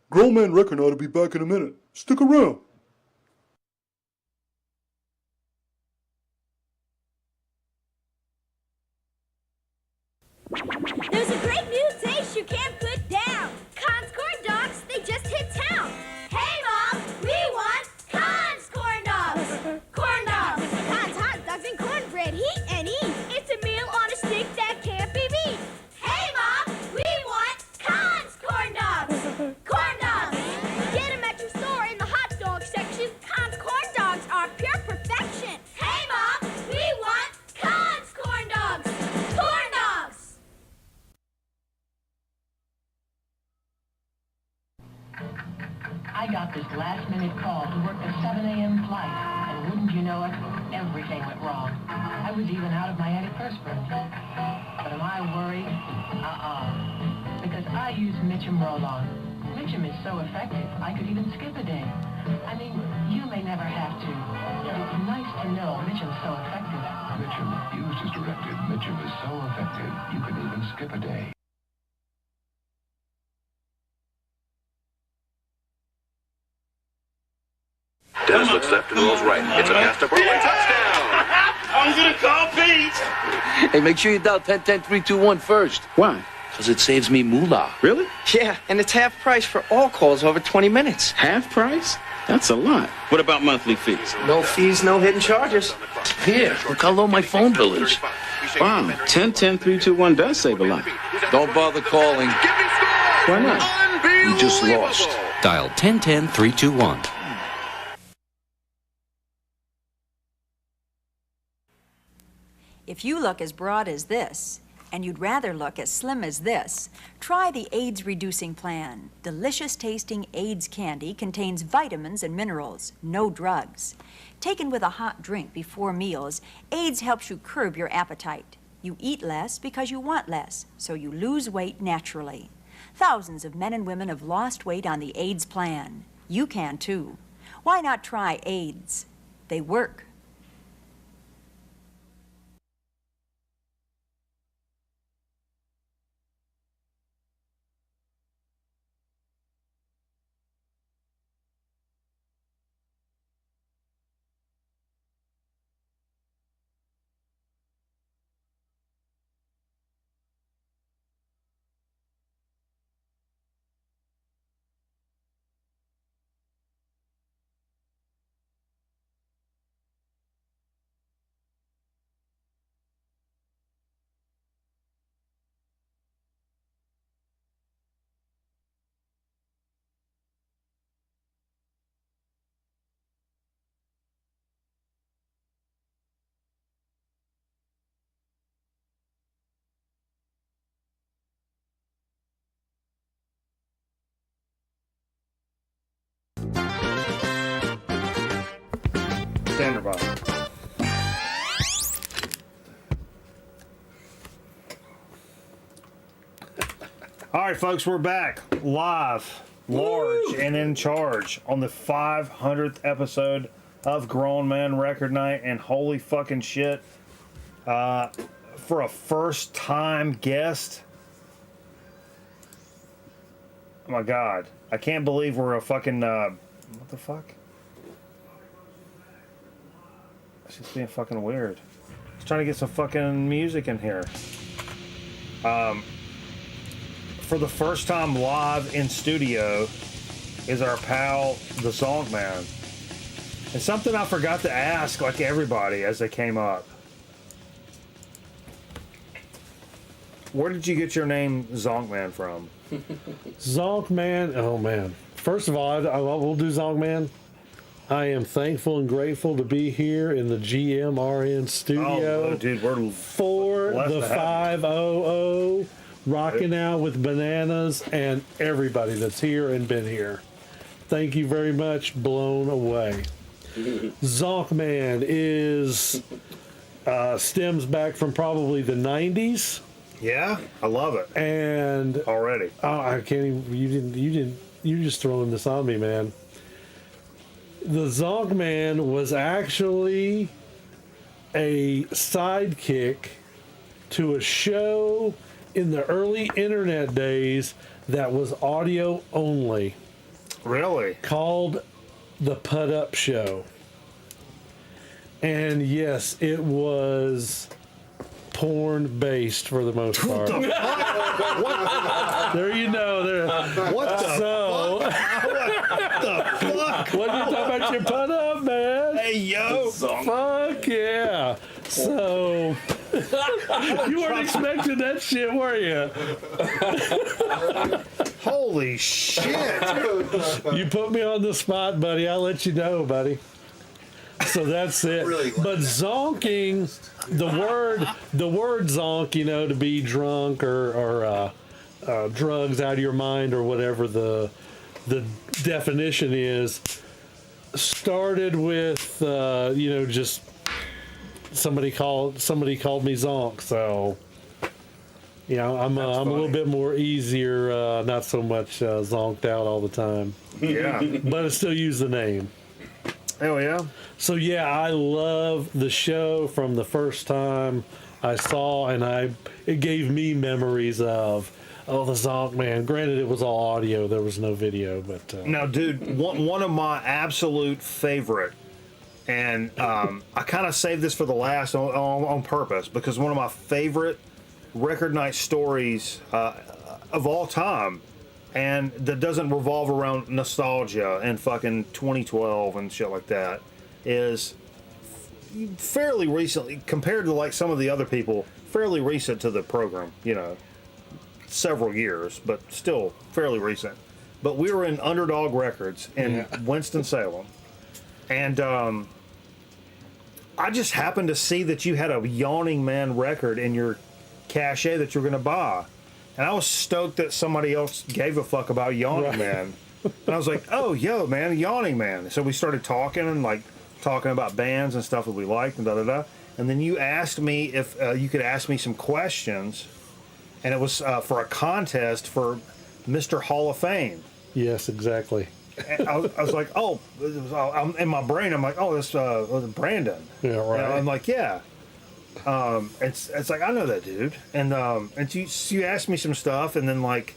Grown Man Record ought to be back in a minute. Stick around. There's a great new taste you can't put down. Conn's corn dogs, they just hit town. Hey, Mom, we want Conn's corn dogs. Corn dogs. Conn's hot dogs and cornbread, heat and eat. It's a meal on a stick that can't be beat. Hey, Mom, we want Conn's corn dogs. Corn dogs. Get them at your store in the hot dog section. Conn's corn dogs are pure perfection. Hey, Mom, we want Conn's corn dogs. Corn dogs. I got this last-minute call to work the 7 a.m. flight, and wouldn't you know it, everything went wrong. I was even out of my antiperspirant. But am I worried? Because I use Mitchum Roll-On. Mitchum is so effective, I could even skip a day. I mean, you may never have to, but it's nice to know Mitchum's so effective. Mitchum, used as directed. Mitchum is so effective, you can even skip a day. Dennis looks left and rolls right. It's a pass to Burley. Touchdown! I'm gonna call Pete. Hey, make sure you dial 10-10-3-2-1 first. Why? Because it saves me moolah. Really? Yeah, and it's half price for all calls over 20 minutes. Half price? That's a lot. What about monthly fees? No fees, no hidden charges. Here, look how low my phone bill is. Wow, 10-10-3-2-1 does save a lot. Don't bother calling. Why not? You just lost. Dial 10-10-3-2-1. If you look as broad as this, and you'd rather look as slim as this, try the AIDS Reducing Plan. Delicious tasting AIDS candy contains vitamins and minerals, no drugs. Taken with a hot drink before meals, AIDS helps you curb your appetite. You eat less because you want less, so you lose weight naturally. Thousands of men and women have lost weight on the AIDS plan. You can too. Why not try AIDS? They work. Standard bottle. All right, folks, we're back live, large, and in charge on the 500th episode of Grown Man Record Night. And holy fucking shit, for a first-time guest, oh my god, I can't believe we're a fucking what the fuck? It's just being fucking weird. Just trying to get some fucking music in here. For the first time live in studio is our pal, the Zonk Man. And something I forgot to ask, like everybody, as they came up. Where did you get your name, Zonk Man, from? Zonk Man, oh man. First of all, I will do Zonk Man. I am thankful and grateful to be here in the GMRN studio. Oh, dude, we're for the 500, rocking out with Bananas and everybody that's here and been here. Thank you very much. Blown away. Zonk Man is stems back from probably the 90s. Yeah, I love it. And already, I can't even. You're just throwing this on me, man. The Zonk Man was actually a sidekick to a show in the early internet days that was audio only. Really? Called The Put Up Show. And yes, it was porn based for the most part. There you know. There. What the fuck? What the fuck? What are you talking about your put up, man? Hey, yo. Fuck yeah. So, you weren't expecting that shit, were you? Holy shit. You put me on the spot, buddy. I'll let you know, buddy. So that's it. But zonking, the word zonk, you know, to be drunk or drugs out of your mind or whatever the definition is, started with just somebody called me zonk. So I'm a little bit more easier, not so much zonked out all the time. Yeah, but I still use the name. Hell yeah. So yeah, I love the show from the first time I saw, and it gave me memories of the Zonk Man. Granted, it was all audio; there was no video. But now, dude, one of my absolute favorite, and I kind of saved this for the last on purpose because one of my favorite record night stories of all time and that doesn't revolve around nostalgia and fucking 2012 and shit like that, is fairly recently, compared to like some of the other people, fairly recent to the program, you know, several years, but still fairly recent. But we were in Underdog Records in Winston-Salem, and I just happened to see that you had a Yawning Man record in your cache that you were going to buy. And I was stoked that somebody else gave a fuck about Yawning Man. And I was like, oh, yo, man, Yawning Man. So we started talking and like talking about bands and stuff that we liked and da-da-da. And then you asked me if you could ask me some questions. And it was for a contest for Mr. Hall of Fame. Yes, exactly. And I was like, oh, I'm in my brain, I'm like, oh, this Brandon. Yeah, right. And I'm like, yeah. It's like, I know that dude. And you asked me some stuff, and then like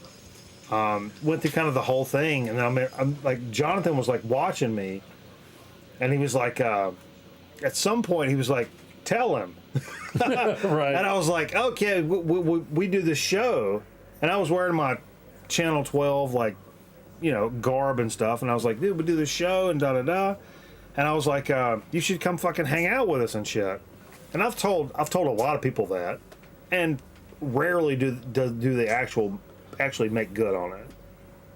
went through kind of the whole thing, and then I'm like, Jonathan was like watching me, and he was like, at some point he was like, tell him. Right. And I was like, okay, we do this show, and I was wearing my Channel 12 like, you know, garb and stuff, and I was like, dude, we do this show and da da da, and I was like, you should come fucking hang out with us and shit. And I've told a lot of people that, and rarely do they actually make good on it.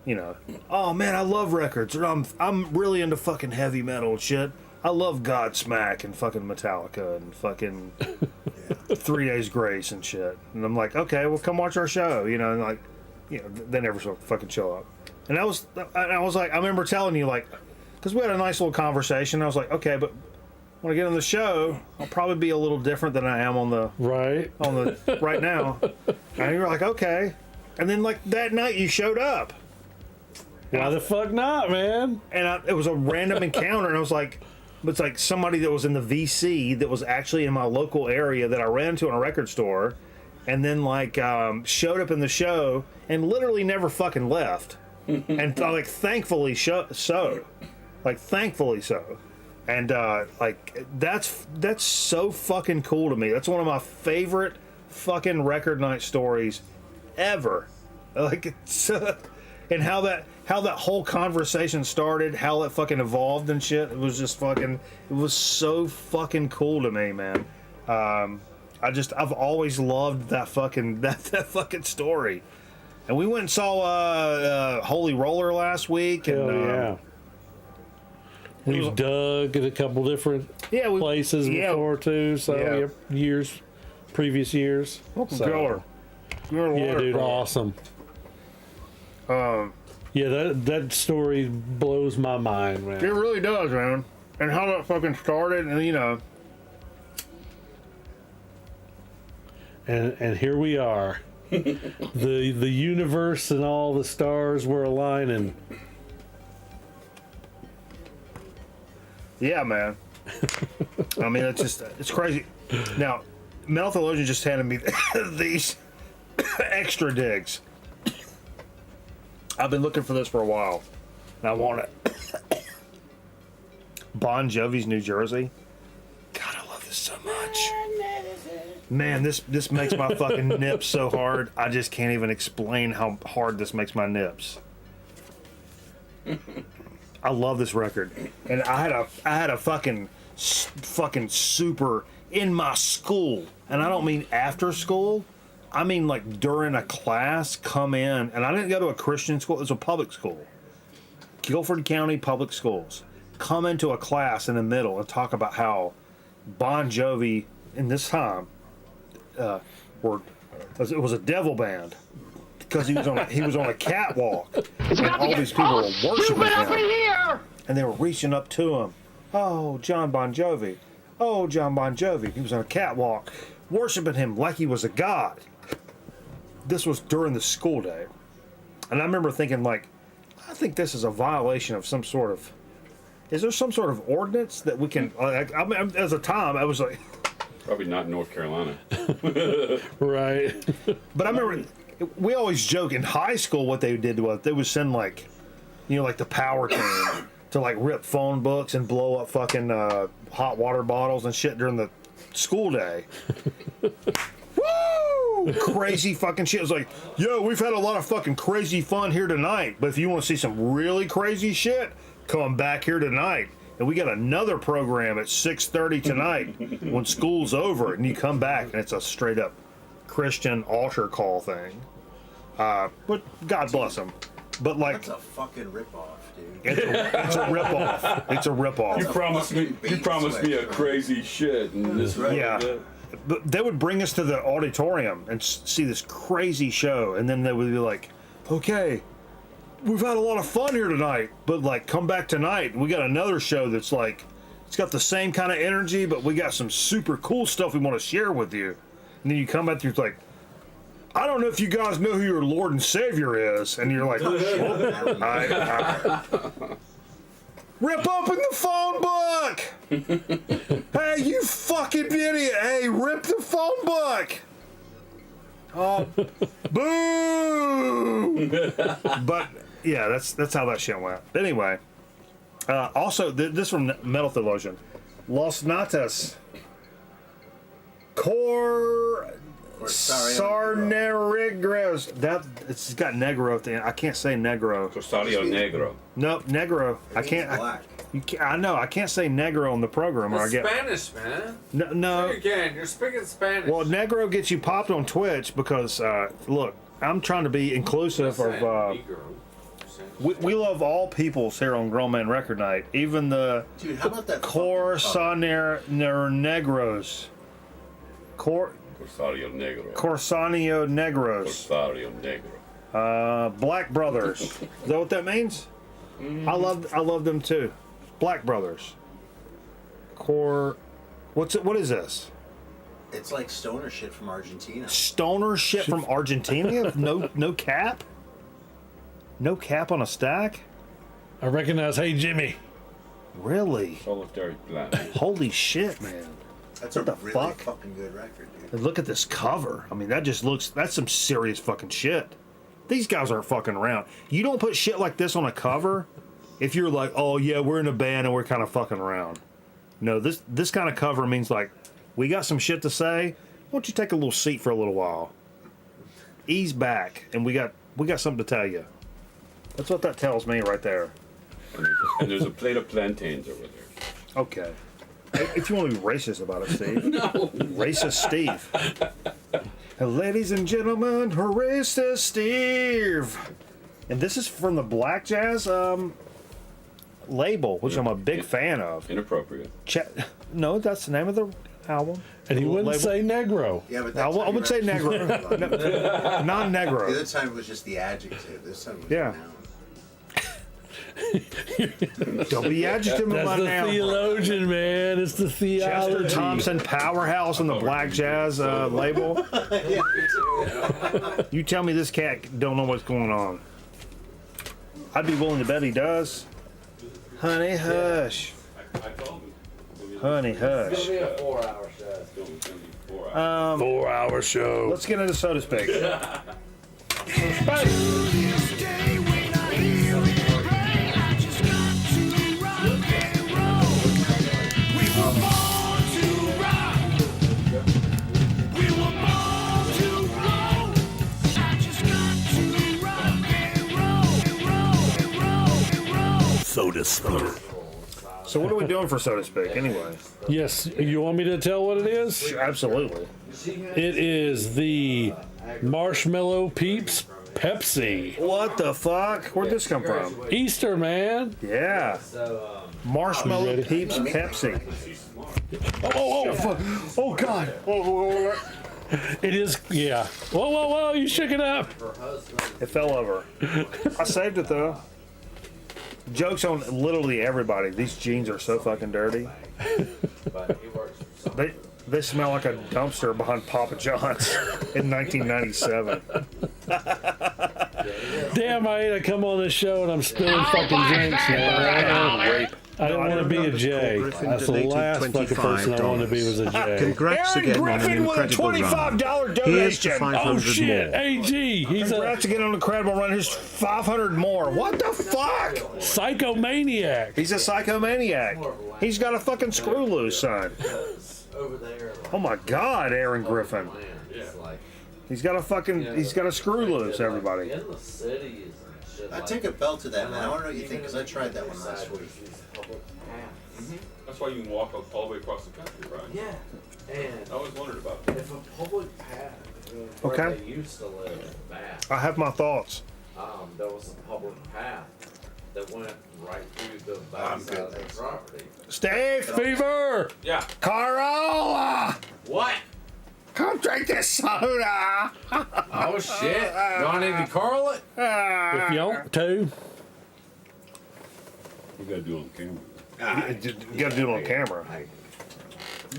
You know, oh man, I love records. Or I'm really into fucking heavy metal and shit. I love Godsmack and fucking Metallica and fucking 3 Days Grace and shit. And I'm like, okay, well, come watch our show. You know, and like, you know, they never fucking show up. And I was like, I remember telling you, like, because we had a nice little conversation. I was like, okay, but when I get on the show, I'll probably be a little different than I am on the right now. And you're like, okay. And then like that night you showed up. Why the fuck not, man? And it was a random encounter, and I was like, it's like somebody that was in the VC that was actually in my local area that I ran into in a record store, and then like showed up in the show and literally never fucking left. And like thankfully so. And like that's so fucking cool to me. That's one of my favorite fucking record night stories ever. Like it's and how that whole conversation started, how it fucking evolved and shit. It was just fucking, it was so fucking cool to me, man. I've always loved that fucking that fucking story. And we went and saw Holy Roller last week. And, hell yeah. We've dug at a couple different places before too. So previous years. So, yeah, dude, awesome. Yeah, that story blows my mind, man. It really does, man. And how that fucking started, and you know. And here we are. the universe and all the stars were aligning. Yeah, man. I mean, it's crazy. Now, Metal Theologian just handed me these extra digs. I've been looking for this for a while, and I want it. Bon Jovi's New Jersey. God, I love this so much. Man, this makes my fucking nips so hard. I just can't even explain how hard this makes my nips. I love this record, and I had a fucking super in my school, and I don't mean after school. I mean like during a class, come in, and I didn't go to a Christian school. It was a public school, Guilford County Public Schools. Come into a class in the middle and talk about how Bon Jovi in this time it was a devil band. Because he was on a catwalk, and all these people were worshiping him, and they were reaching up to him. Oh, John Bon Jovi! Oh, John Bon Jovi! He was on a catwalk, worshiping him like he was a god. This was during the school day, and I remember thinking, like, I think this is a violation of some sort of. Is there some sort of ordinance that we can? Like, I mean, as a time, I was like, probably not in North Carolina, right? But I remember. We always joke in high school what they did was they would send like, you know, like the power team to like rip phone books and blow up fucking hot water bottles and shit during the school day. Woo! crazy fucking shit. It was like, yo, we've had a lot of fucking crazy fun here tonight, but if you want to see some really crazy shit, come back here tonight. And we got another program at 6:30 tonight when school's over, and you come back and it's a straight up Christian altar call thing. But God bless them. But like, That's a fucking ripoff, dude. it's a ripoff. It's a ripoff. You promised me a crazy shit. And this Yeah. But they would bring us to the auditorium and see this crazy show, and then they would be like, okay, we've had a lot of fun here tonight, but like, come back tonight and we got another show that's like, it's got the same kind of energy, but we got some super cool stuff we want to share with you. And then you come back, it's like, I don't know if you guys know who your Lord and Savior is, and you're like, well, I rip open the phone book. Hey, you fucking idiot! Hey, rip the phone book. Oh, boo! But yeah, that's how that shit went. Anyway, also this from Metal Theologian, Los Natas, Sarnerigros. That it's got negro at the end. I can't say negro. Rosario Negro. No, negro. I can't. I know. I can't say negro on the program, or I It's get Spanish, man. no. Speak again. You're speaking Spanish. Well, negro gets you popped on Twitch because look, I'm trying to be inclusive of. We love all peoples here on Grown Man Record Night, even the Dude, how about that Corsanero Negros. Corsario Negro. Corsanio Negros. Corsario Negro. Black Brothers. Is that what that means? I love them too. Black Brothers. What is this? It's like stoner shit from Argentina. Stoner shit from Argentina? No cap? No cap on a stack? I recognize Hey Jimmy. Really? Solitary Planet. Holy shit, man. That's What a the really fuck? fucking good record, dude. And look at this cover. I mean, that's some serious fucking shit. These guys aren't fucking around. You don't put shit like this on a cover if you're like, oh yeah, we're in a band and we're kind of fucking around. No, this kind of cover means like, we got some shit to say. Why don't you take a little seat for a little while? Ease back, and we got something to tell you. That's what that tells me right there. And there's a plate of plantains over there. Okay. If you want to be racist about it, Steve. No. Racist Steve. Ladies and gentlemen, racist Steve. And this is from the Black Jazz label, which I'm a big fan of. Inappropriate. No, that's the name of the album. And he wouldn't say negro. Yeah, but I would say negro. Non-negro. The other time it was just the adjective. This time it was Yeah. the noun. Don't be adjective That's about the now. theologian, man. It's the theology. Chester Thompson Powerhouse on the Black Jazz label. You tell me this cat don't know what's going on. I'd be willing to bet he does. Honey, hush. Honey, hush. It's gonna be a 4-hour show. 4-hour show. Let's get into Soda Speak. Soda Speak. So what are we doing for Soda Speak anyway? Yes, you want me to tell what it is? Absolutely. It is the Marshmallow Peeps Pepsi. What the fuck? Where'd this come from? Easter, man. Yeah. Marshmallow Peeps Pepsi. Oh, fuck. Oh, God. It is, yeah. Whoa, you shook it up. It fell over. I saved it, though. Joke's on literally everybody. These jeans are so fucking dirty. They smell like a dumpster behind Papa John's in 1997. Damn, I ain't to come on this show and I'm spilling fucking drinks, man. I don't want to be a J. That's the last fucking person I wanted to be was a J. Congrats Aaron again on an Griffin with a incredible $25 run. donation. Here's to 500 Oh shit, more. AG. He's Congrats again on the incredible run. Here's 500 more. What the fuck? psychomaniac. He's a psychomaniac. He's got a fucking screw loose, son. Over there. Oh my God, Aaron Griffin. He's got a fucking. He's got a screw loose. Everybody. In the cities and shit. I take a belt to that, man. I want to know what you think because I tried that one last week. That's why you can walk all the way across the country, right? Yeah. And I always wondered about that. if a public path, where Okay. they used to live in Bath, I have my thoughts. there was a public path that went right through the backside of their property. Steve Fever. Yeah. Carola. What? Come drink this soda. Oh shit! Do I need to curl it? If you want to. We gotta do it on camera. You gotta do it on camera.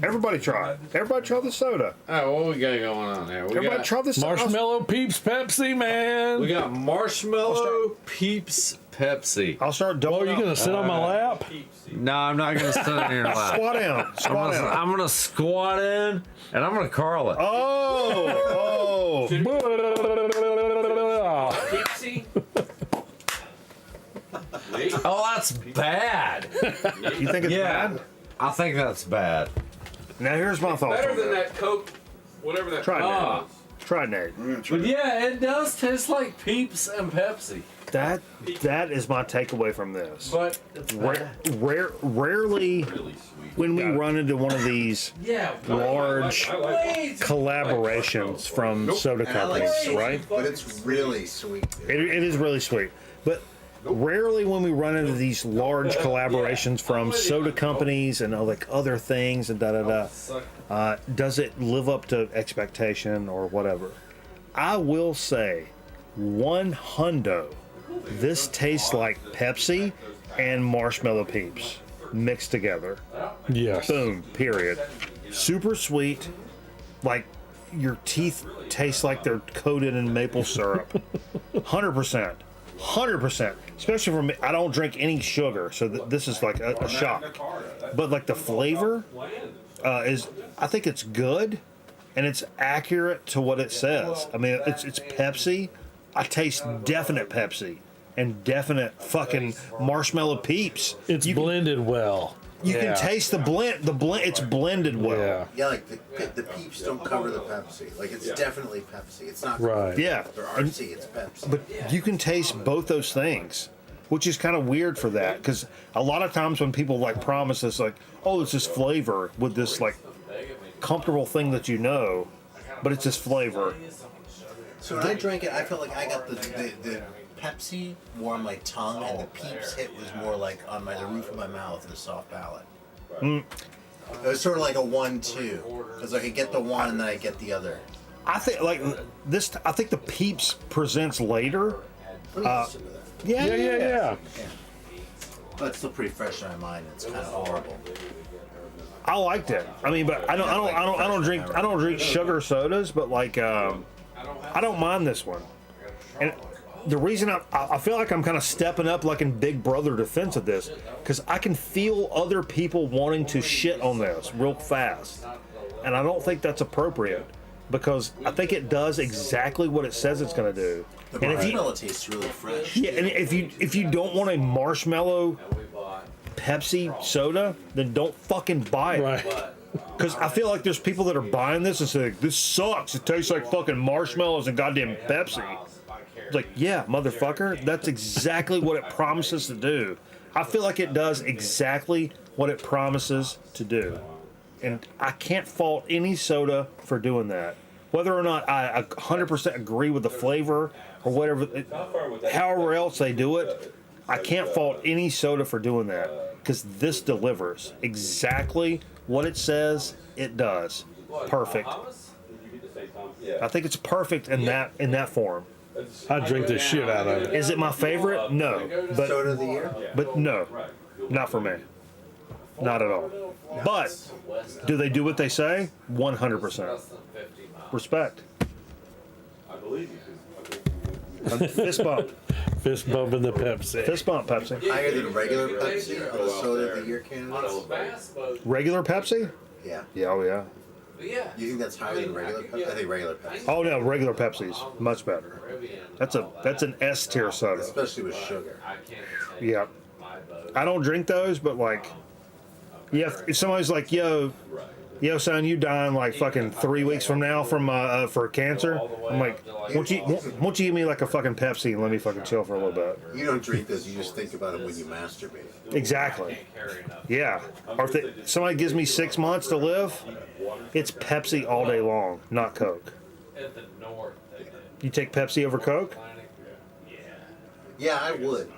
Everybody try it. Everybody try the soda. Oh, what we got going on here? Everybody try this Marshmallow Peeps Pepsi, man. We got Marshmallow Peeps Pepsi. I'll start Oh, you gonna sit on my lap? No, I'm not gonna sit in your lap. Squat down. Squat down. I'm gonna squat in and I'm gonna curl it. Oh. Peepsy. Oh, that's bad. You think it's bad? I think that's bad. Now here's my thoughts. Better on than that. that Coke, whatever that. Try Ah. Nate. Try Nate. But yeah, it does taste like Peeps and Pepsi. That is my takeaway from this. But it's bad. Rarely, when we run into one of these large collaborations from soda And I like companies, sweet, right? but it's really sweet. It is really sweet, but rarely when we run into these large collaborations from soda companies and like other things and does it live up to expectation or whatever. I will say, 100, this tastes like Pepsi and Marshmallow Peeps mixed together. Yes. Boom. Period. Super sweet, like your teeth taste like they're coated in maple syrup. 100%. 100%. Especially for me, I don't drink any sugar, so this is like a shock. But like the flavor is, I think it's good, and it's accurate to what it says. I mean, it's Pepsi. I taste definite Pepsi and definite fucking Marshmallow Peeps. It's blended well. You can taste the blend. It's blended well. Yeah. Yeah, like the Peeps don't cover the Pepsi. Like it's definitely Pepsi. It's not Right. Yeah. They're artsy. It's Pepsi. But you can taste both those things, which is kind of weird for that, because a lot of times when people like promise us like, oh, it's this flavor with this like comfortable thing that you know, but it's this flavor. So when I drank it, I felt like I got the Pepsi more on my tongue, and the Peeps hit was more like on the roof of my mouth and the soft palate. Mm. It was sort of like a 1-2, because I could get the one and then I get the other. I think like this. I think the Peeps presents later. Yeah. But it's still pretty fresh in my mind. It's kind of horrible. I liked it. I mean, but I don't drink sugar sodas, but like I don't mind this one. And the reason I feel like I'm kind of stepping up like in Big Brother defense of this, because I can feel other people wanting to shit on this real fast, and I don't think that's appropriate, because I think it does exactly what it says it's going to do. The marshmallow tastes really fresh. Yeah, and if you don't want a marshmallow Pepsi soda, then don't fucking buy it. Right. Because I feel like there's people that are buying this and saying, this sucks. It tastes like fucking marshmallows and goddamn Pepsi. It's like, yeah, motherfucker, that's exactly what it promises to do. I feel like it does exactly what it promises to do. And I can't fault any soda for doing that. Whether or not I 100% agree with the flavor or whatever, however else they do it, I can't fault any soda for doing that, because this delivers exactly what it says it does. Perfect. I think it's perfect in that form. I drink the shit out of it. Is it my favorite? No. But Soda of the year? But no, not for me. Not at all. But do they do what they say? 100%. Respect. I believe you. Fist bump. Fist bump in the Pepsi. Fist bump, Pepsi. Higher than regular Pepsi or the soda of the year candidates? Regular Pepsi? Yeah. Yeah, oh yeah. You think that's higher than regular Pepsi? I think regular Pepsi. Oh no, regular Pepsi's much better. That's an S tier soda. Especially with sugar. Yeah. I don't drink those, but like, yeah, if somebody's like, yo, yo, son, you dying like fucking 3 weeks from now from for cancer? I'm like, won't you give me like a fucking Pepsi and let me fucking chill for a little bit? You don't drink this. You just think about it when you masturbate. Exactly. Yeah. Or if somebody gives me 6 months to live, it's Pepsi all day long, not Coke. You take Pepsi over Coke? Yeah, I would.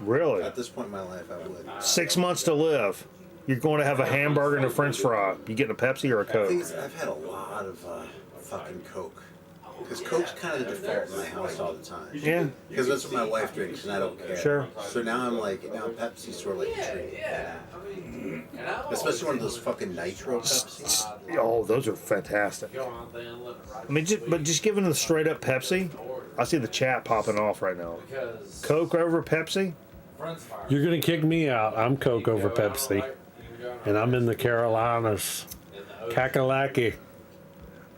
Really? At this point in my life, I would. 6 months to live. You're going to have a hamburger and a French fry. You getting a Pepsi or a The Coke? thing is, I've had a lot of fucking Coke. Because Coke's kind of the default in my house all the time. Yeah. Because that's what my wife drinks, and I don't care. Sure. So now I'm like, now Pepsi's sort of like a treat. Especially one of those fucking nitro Pepsis. Oh, those are fantastic. I mean, just giving the straight up Pepsi, I see the chat popping off right now. Coke over Pepsi? You're gonna kick me out. I'm Coke over Pepsi, and I'm in the Carolinas. Kakalaki.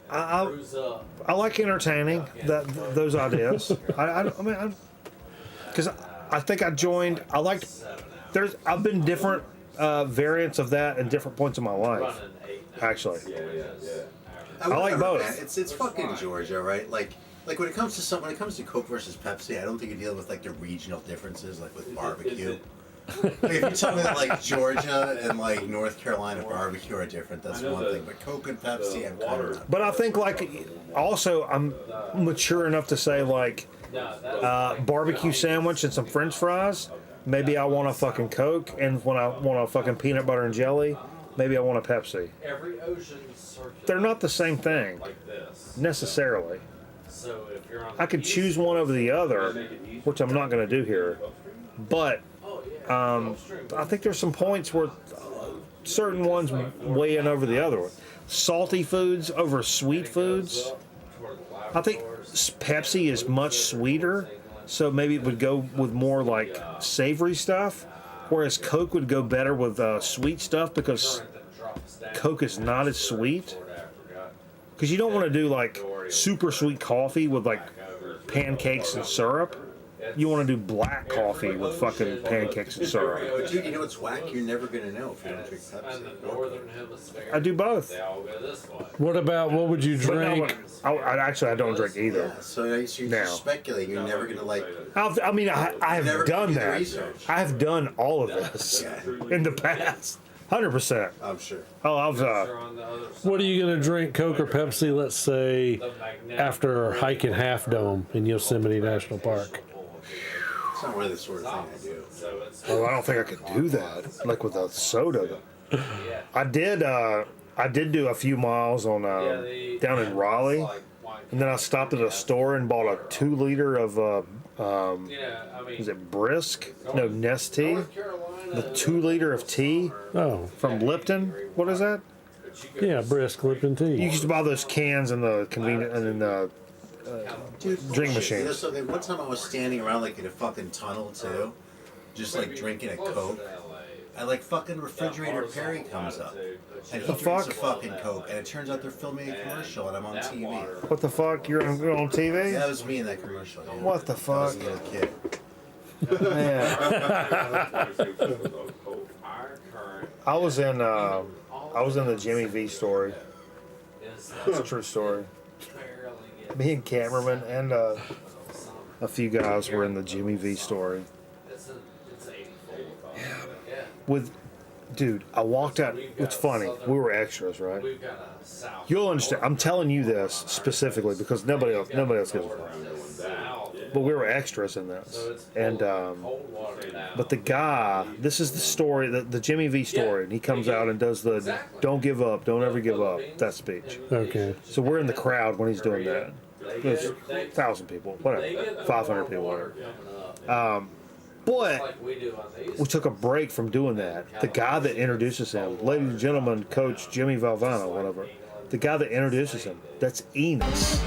I like entertaining those ideas. Because I think I joined. I've been different variants of that in different points of my life. Actually, I like both. It's fucking Georgia, right? Like when it comes to Coke versus Pepsi, I don't think you're dealing with like the regional differences, like with barbecue. Like, if you tell me that like Georgia and like North Carolina barbecue are different, that's one thing. But Coke and Pepsi, I'm kind of. But I think like also I'm mature enough to say like barbecue sandwich and some French fries. Maybe I want a fucking Coke, and when I want a fucking peanut butter and jelly, maybe I want a Pepsi. They're not the same thing necessarily. I could choose one over the other, which I'm not going to do here. But I think there's some points where certain ones weigh in over the other one. Salty foods over sweet foods. I think Pepsi is much sweeter, so maybe it would go with more like savory stuff, whereas Coke would go better with sweet stuff because Coke is not as sweet. Because you don't want to do like super sweet coffee with like pancakes and syrup. You want to do black coffee with fucking pancakes and syrup. Dude, you know what's whack? You're never gonna know if you don't drink Pepsi. I do both. What would you drink? I don't drink either. Yeah, so you're just speculating. You're never gonna like. I have done that. I have done all of this in the past. 100%. I'm sure. Oh, I've. What are you gonna drink, Coke or Pepsi? Let's say after hiking Half Dome in Yosemite National Park. It's not really the sort of thing I do. Oh, I don't think I could do that. Like with a soda. I did do a few miles on down in Raleigh, and then I stopped at a store and bought a 2 liter of is it Brisk? No, Nest tea. The 2 liter of tea. Oh, from Lipton. What is that? Yeah, Brisk Lipton tea. You used to buy those cans in the convenient and in the drink machines. You know something? One time I was standing around like in a fucking tunnel too, just like drinking a Coke. And like fucking refrigerator Perry comes up, and he drinks a fucking Coke, and it turns out they're filming a commercial, and I'm on TV. What the fuck? You're on TV? Yeah, that was me in that commercial. Yeah. What the fuck? I was a little kid. Man. I was in the Jimmy V story. It's a true story. Me and cameraman and a few guys were in the Jimmy V story. Dude, I walked out. It's funny. We were extras, right? You'll understand. I'm telling you this specifically because nobody else gives a fuck. But we were extras in this, and but the guy. This is the story, the Jimmy V story, and he comes out and does the "Don't give up, don't ever give up" that speech. Okay. So we're in the crowd when he's doing that. There's 1,000 people, whatever, 500 people, whatever. But we took a break from doing that. The guy that introduces him, ladies and gentlemen, Coach Jimmy Valvano, whatever. The guy that introduces him, that's Enos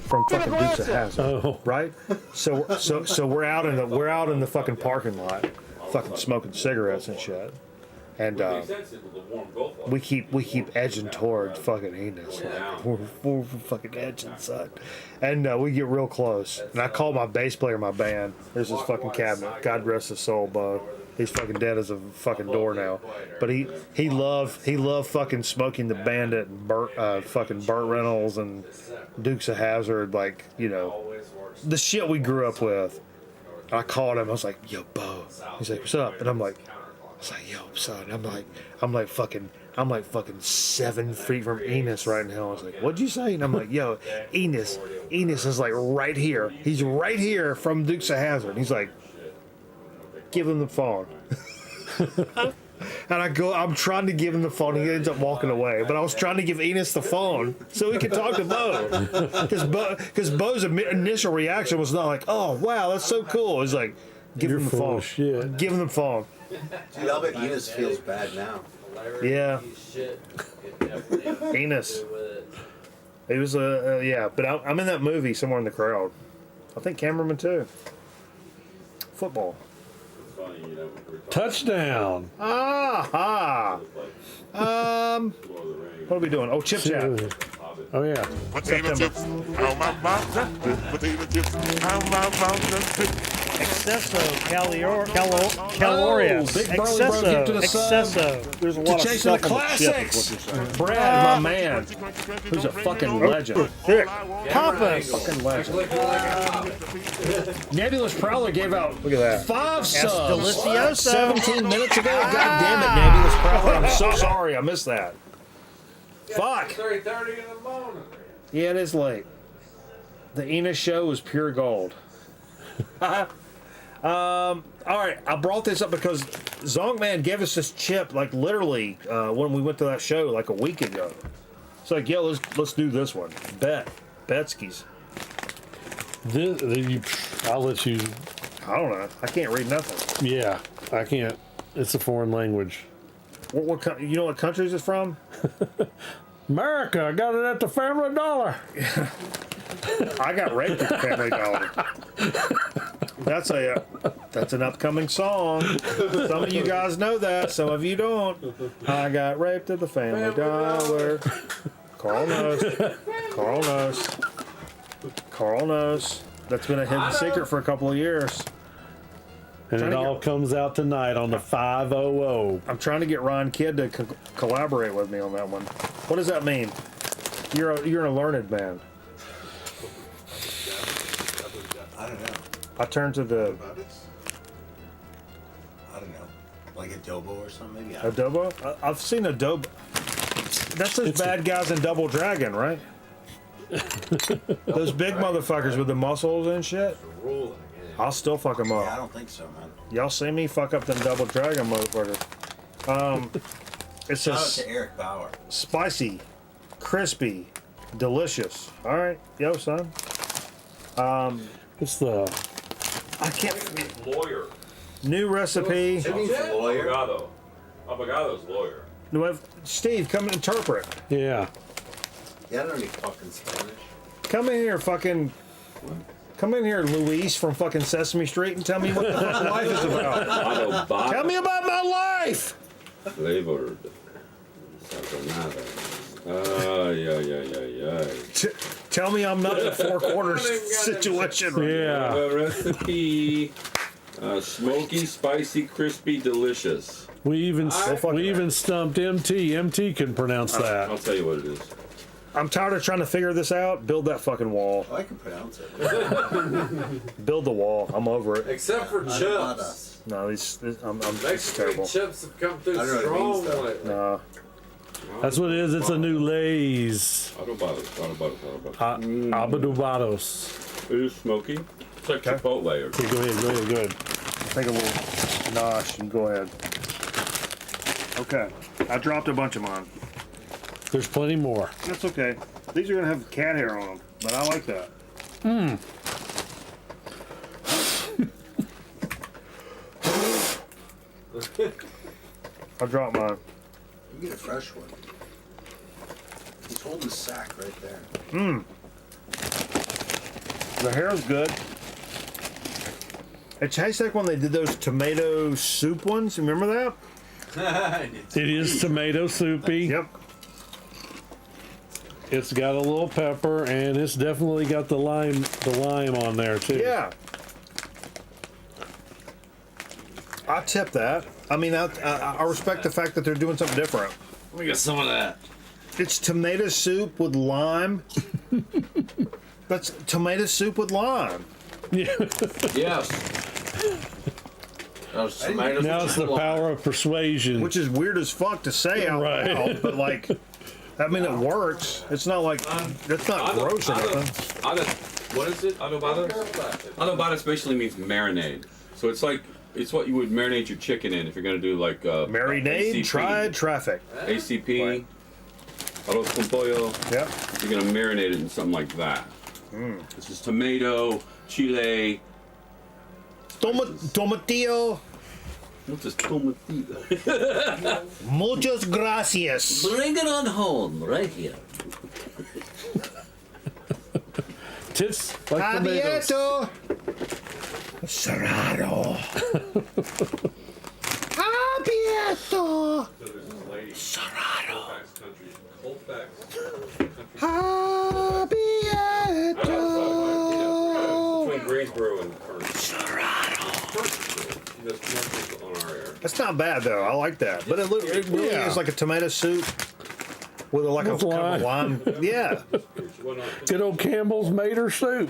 from fucking Dukes of Hazzard, right? So we're out in the fucking parking lot, fucking smoking cigarettes and shit, and we keep edging toward fucking Enos, like we're fucking edging, son, and we get real close, and I call my bass player in my band. There's this fucking cabinet, God rest his soul, Bo. He's fucking dead as a fucking door now. But he loved fucking Smoking the Bandit and fucking Burt Reynolds and Dukes of Hazzard, like, you know, the shit we grew up with. I called him. I was like, "Yo, Bo." He's like, "What's up?" And I was like, "Yo, son." I'm like fucking 7 feet from Enos right now. I was like, "What'd you say?" And I'm like, "Yo, Enos is like right here. He's right here from Dukes of Hazzard." And he's like, "Give him the phone." And I'm trying to give him the phone. He ends up walking away. But I was trying to give Enos the phone so he could talk to Bo. Because Bo's initial reaction was not like, "Oh, wow, that's so cool." He's like, "Give him the phone. Shit. Give him the phone." Dude, I'll bet Enos feels bad now. Yeah. Enos. It was yeah, but I'm in that movie somewhere in the crowd. I think cameraman too. Football. Touchdown. Ah. What are we doing? Oh, chip chat. Oh yeah. Potato chips. How my mouth does it. Potato chips. How my mouth does it. Excesso calorious. Big Burly broke into the Excesso. There's a lot of chasing the stuff on classics. Brad, my man, who's a fucking legend. Compass. Fucking legend. Nebulous Prowler gave out, look at that, 5 subs Delicioso. 17 minutes ago. God damn it, Nebulous Prowler. I'm so sorry. I missed that. Fuck. 3:30 in the morning. Yeah, it is late. The Enos show was pure gold. All right, I brought this up because Zonkman gave us this chip like literally when we went to that show like a week ago. It's like, yo, let's do this one. Betskis. I'll let you. I don't know. I can't read nothing. Yeah, I can't. It's a foreign language. What you know what country is it from? America. I got it at the Family Dollar. I got raped at the Family Dollar. That's an upcoming song. Some of you guys know that. Some of you don't. I got raped at the Family Dollar. Carl knows. Carl knows. That's been a hidden secret for a couple of years. And it all comes out tonight on the 500. I'm trying to get Ron Kidd to collaborate with me on that one. What does that mean? You're a learned man. I don't know. I turn to the I don't know. Like adobo or something, maybe. adobo. I've seen adobo. That's those bad guys in Double Dragon, right? Those big motherfuckers with the muscles and shit. I'll still fuck them up. Yeah, I don't think so, man. Y'all see me fuck up them Double Dragon motherfuckers. It Shout out says to Eric Bauer. spicy, crispy, delicious. All right, yo, son. It's the I can't. Lawyer. New recipe. Lawyer. Abogado's lawyer. Steve, come and interpret. yeah. Yeah, I don't know any fucking Spanish. Come in here, fucking. Come in here, Luis from fucking Sesame Street, and tell me what the fuck life is about. Tell me about my life. Flavored. Tell me I'm not in a 4 quarters situation right Yeah. A recipe. Smoky, spicy, crispy, delicious. We even stumped MT. MT can pronounce that. I'll tell you what it is. I'm tired of trying to figure this out. Build that fucking wall. Oh, I can pronounce it. Build the wall. I'm over it. Except for chips. No, this I'm it's Mexican terrible. chips have come through I don't know what it means, strong though. lately. No. That's what it is. It's a new Lay's. Abadubados. It is smoky. It's like Chipotle. Or Okay, go ahead. Take a little nosh and go ahead. Okay. I dropped a bunch of mine. There's plenty more. That's okay. These are gonna have cat hair on them, but I like that. I dropped mine. You get a fresh one. He's holding the sack right there. The hair's good. It tastes like when they did those tomato soup ones. Remember that? It is tomato soupy. Yep. It's got a little pepper, and it's definitely got the lime on there too. Yeah. I tip that. I mean, I respect the fact that they're doing something different. Let me get some of that. It's tomato soup with lime. That's tomato soup with lime. Yes. Now it's the power of persuasion. Which is weird as fuck to say out loud, but like, I mean, it works. It's not like, it's not gross or nothing. What is it? Adobados? Adobados basically means marinade. So it's like, it's what you would marinate your chicken in if you're going to do like marinade, ACP. tried traffic. ACP, right. Arroz con pollo. Yep. You're going to marinate it in something like that. This is tomato, chile. Tomatillo. What's this tomatillo? Muchas gracias. Bring it on home, right here. Tits like tomatoes. Abierto. Cerrado. Abierto. Cerrado. Abierto. Between Greensboro and Cerrado. On our air. That's not bad though. I like that. But it really is like a tomato soup with like a kind of lime. Yeah. Good old Campbell's Mater soup.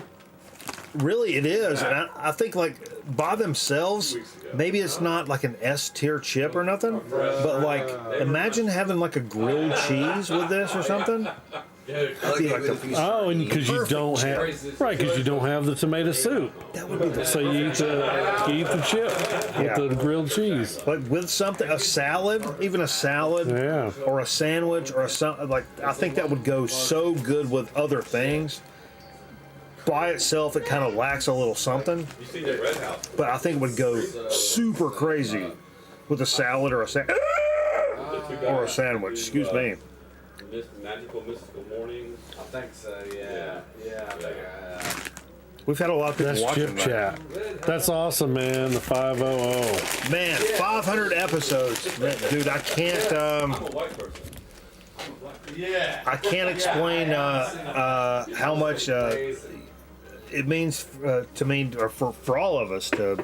Really, it is. And I think like by themselves, maybe it's not like an S tier chip or nothing. But like, imagine having like a grilled cheese with this or something. Oh, and because you don't have because you don't have the tomato soup. That would be the so you eat the chip with the grilled cheese, like with something, a salad, even a salad, or a sandwich, or like I think that would go so good with other things. By itself, it kind of lacks a little something, but I think it would go super crazy with a salad or a sandwich. Excuse me. Magical mystical mornings. I think so. Yeah. We've had a lot of people That's watching Chip Chat. That's awesome, man. The 500. Man, 500 episodes, man, dude. I can't. I can't explain how much it means to me, or for all of us, to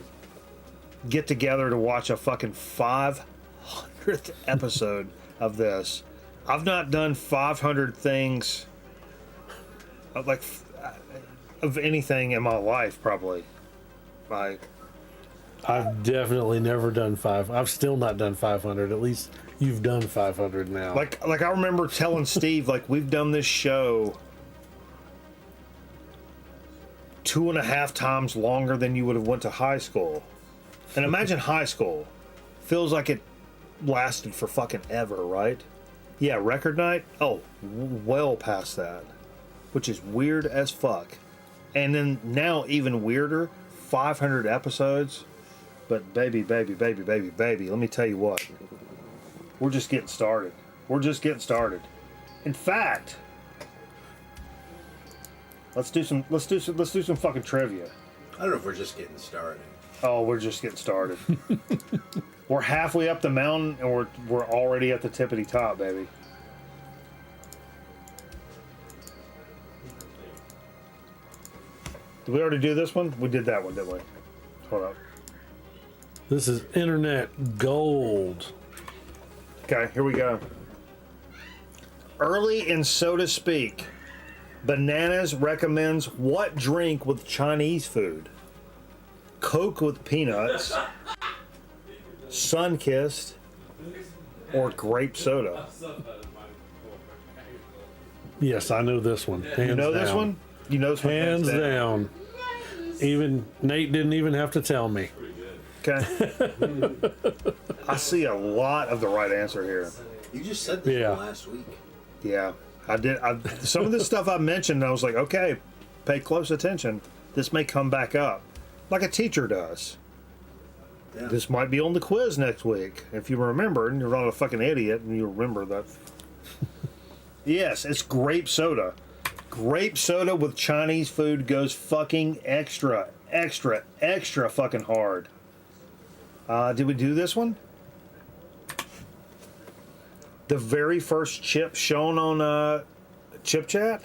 get together to watch a fucking 500th episode of this. I've not done 500 things like of anything in my life, probably. I've definitely never done I've still not done 500. At least you've done 500 now. Like I remember telling Steve, like, we've done this show 2.5 times longer than you would have went to high school. And imagine high school. Feels like it lasted for fucking ever, right? Yeah, record night? Oh, well past that. Which is weird as fuck. And then now even weirder, 500 episodes. But baby, let me tell you what. We're just getting started. In fact, let's do some fucking trivia. I don't know if we're just getting started. Oh, we're just getting started. We're halfway up the mountain and we're already at the tippity top, baby. Did we already do this one? We did that one, didn't we? Hold up. This is internet gold. Okay, here we go. Early in So to Speak, Bananas recommends what drink with Chinese food? Coke with peanuts, Sunkissed, or grape soda? Yes, I know this one. You know this one? You know this one? Hands down. Even Nate didn't even have to tell me. Okay. I see a lot of the right answer here. You just said this last week. Yeah, I did. Some of the stuff I mentioned, I was like, okay, pay close attention. This may come back up, like a teacher does. Yeah. This might be on the quiz next week. If you remember, and you're not a fucking idiot, and you remember that. Yes, it's grape soda. Grape soda with Chinese food goes fucking extra fucking hard. Did we do this one? The very first chip shown on Chip Chat?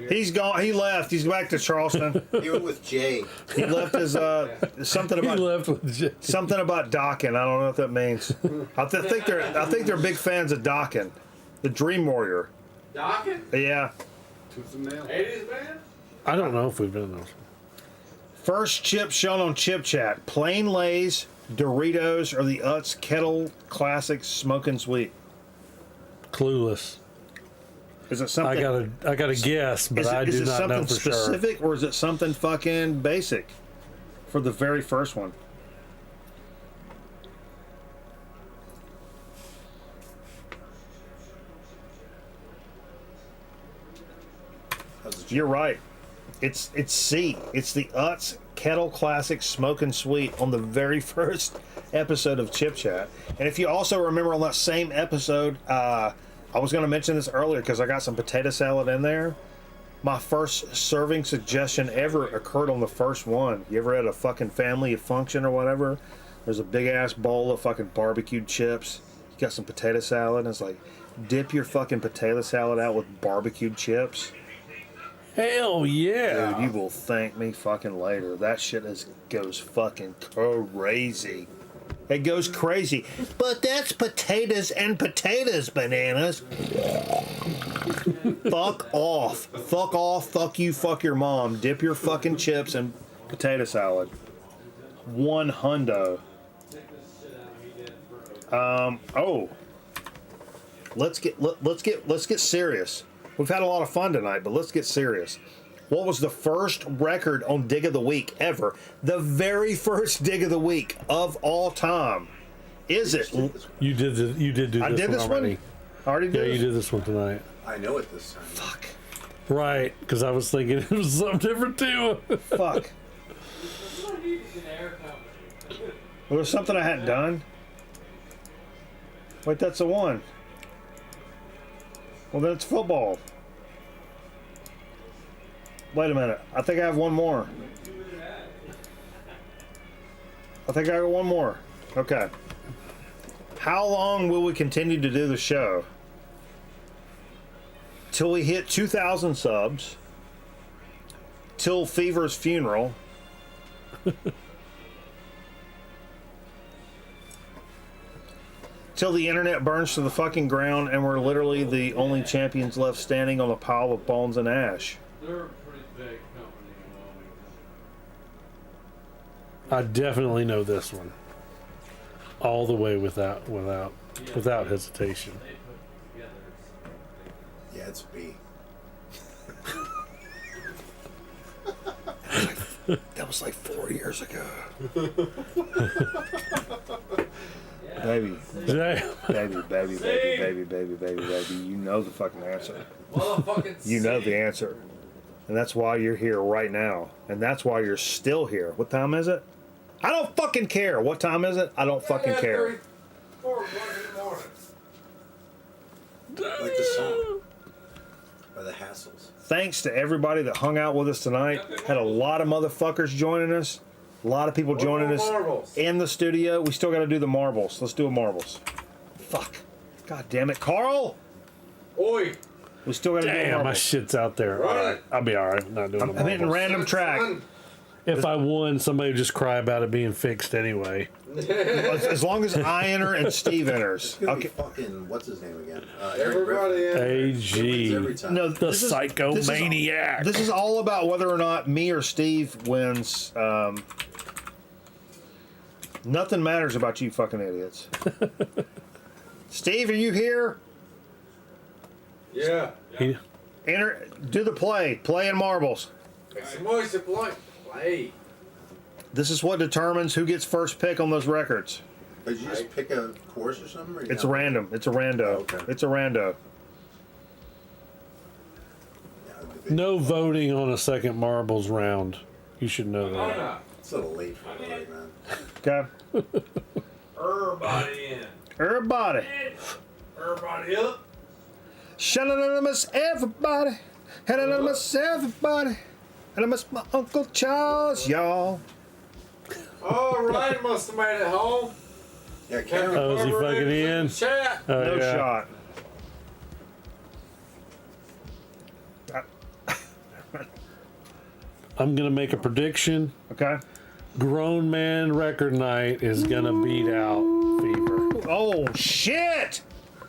He's gone. He left. He's back to Charleston. He went with Jay. He left his something about He left with Jay. something about docking. I don't know what that means. I think they're big fans of docking. The Dream Warrior. Docking? Yeah. Tooth and nail. 80s band? I don't know if we've done those. First chip shown on Chip Chat: plain Lay's, Doritos, or the Utz Kettle Classic Smokin' Sweet. Clueless. Is it something? I got a guess, but I do not know for Is it something specific, or is it something fucking basic? For the very first one. You're right. It's C. It's the Utz Kettle Classic Smokin' Sweet on the very first episode of Chip Chat. And if you also remember on that same episode, I was going to mention this earlier because I got some potato salad in there. My first serving suggestion ever occurred on the first one. You ever had a fucking family function or whatever? There's a big ass bowl of fucking barbecued chips. You got some potato salad, and it's like, dip your fucking potato salad out with barbecued chips. Hell yeah. Dude, you will thank me fucking later. That shit goes fucking crazy. It goes crazy. But that's potatoes and potatoes, bananas. Fuck off. Fuck off. Fuck you. Fuck your mom. Dip your fucking chips in potato salad. One hundo. Oh. Let's get serious. We've had a lot of fun tonight, but let's get serious. What was the first record on Dig of the Week ever? The very first Dig of the Week of all time. Is it? You did do this one. I did this already. one? I already did Yeah, this? you did this one tonight. I know it this time. Fuck. Right, because I was thinking it was something different too. Fuck. Well, there's something I hadn't done. Wait, that's the one. Well, then it's football. Wait a minute. I think I have one more. I think I got one more. Okay. How long will we continue to do the show? Till we hit 2,000 subs. Till Fever's funeral. Till the internet burns to the fucking ground and we're literally the only champions left standing on a pile of bones and ash. They're a pretty big company. I definitely know this one. All the way without hesitation. Yeah, it's B. That was like 4 years ago. Baby. Baby. You know the fucking answer. You know the answer. And that's why you're here right now. And that's why you're still here. What time is it? I don't fucking care. What time is it? I don't fucking care. 4 o'clock in the morning. Like the song. Or the hassles. Thanks to everybody that hung out with us tonight. Had a lot of motherfuckers joining us. A lot of people joining us in the studio. We still got to do the marbles. Let's do a marbles. Fuck. God damn it. Carl! Oi! We still got to do a Damn, marbles. my shit's out there. All right. I'll be all right. Not doing the I'm hitting marbles. random track. If I won, somebody would just cry about it being fixed anyway. As long as I enter and Steve enters. It's gonna be Okay. fucking, what's his name again? Everybody in. AG. Every time. No, The psychomaniac. This is all about whether or not me or Steve wins. Nothing matters about you fucking idiots. Steve, are you here? Yeah. Enter. Do the play. Play in marbles. Play. This is what determines who gets first pick on those records. Did you just pick a course or something? Or you It's got- random. It's a rando. Okay. It's a rando. No voting on a second marbles round. You should know that. It's a little late for me, man. Okay. Everybody in. Everybody. Everybody up. Anonymous everybody. Anonymous everybody. Anonymous my Uncle Charles, y'all. All right, must have made it home. Yeah, Kevin Oh, is he Carver fucking in? Chat. Oh, No yeah. shot. I'm gonna make a prediction. Okay. Grown Man Record Night is gonna beat out Fever. Oh shit!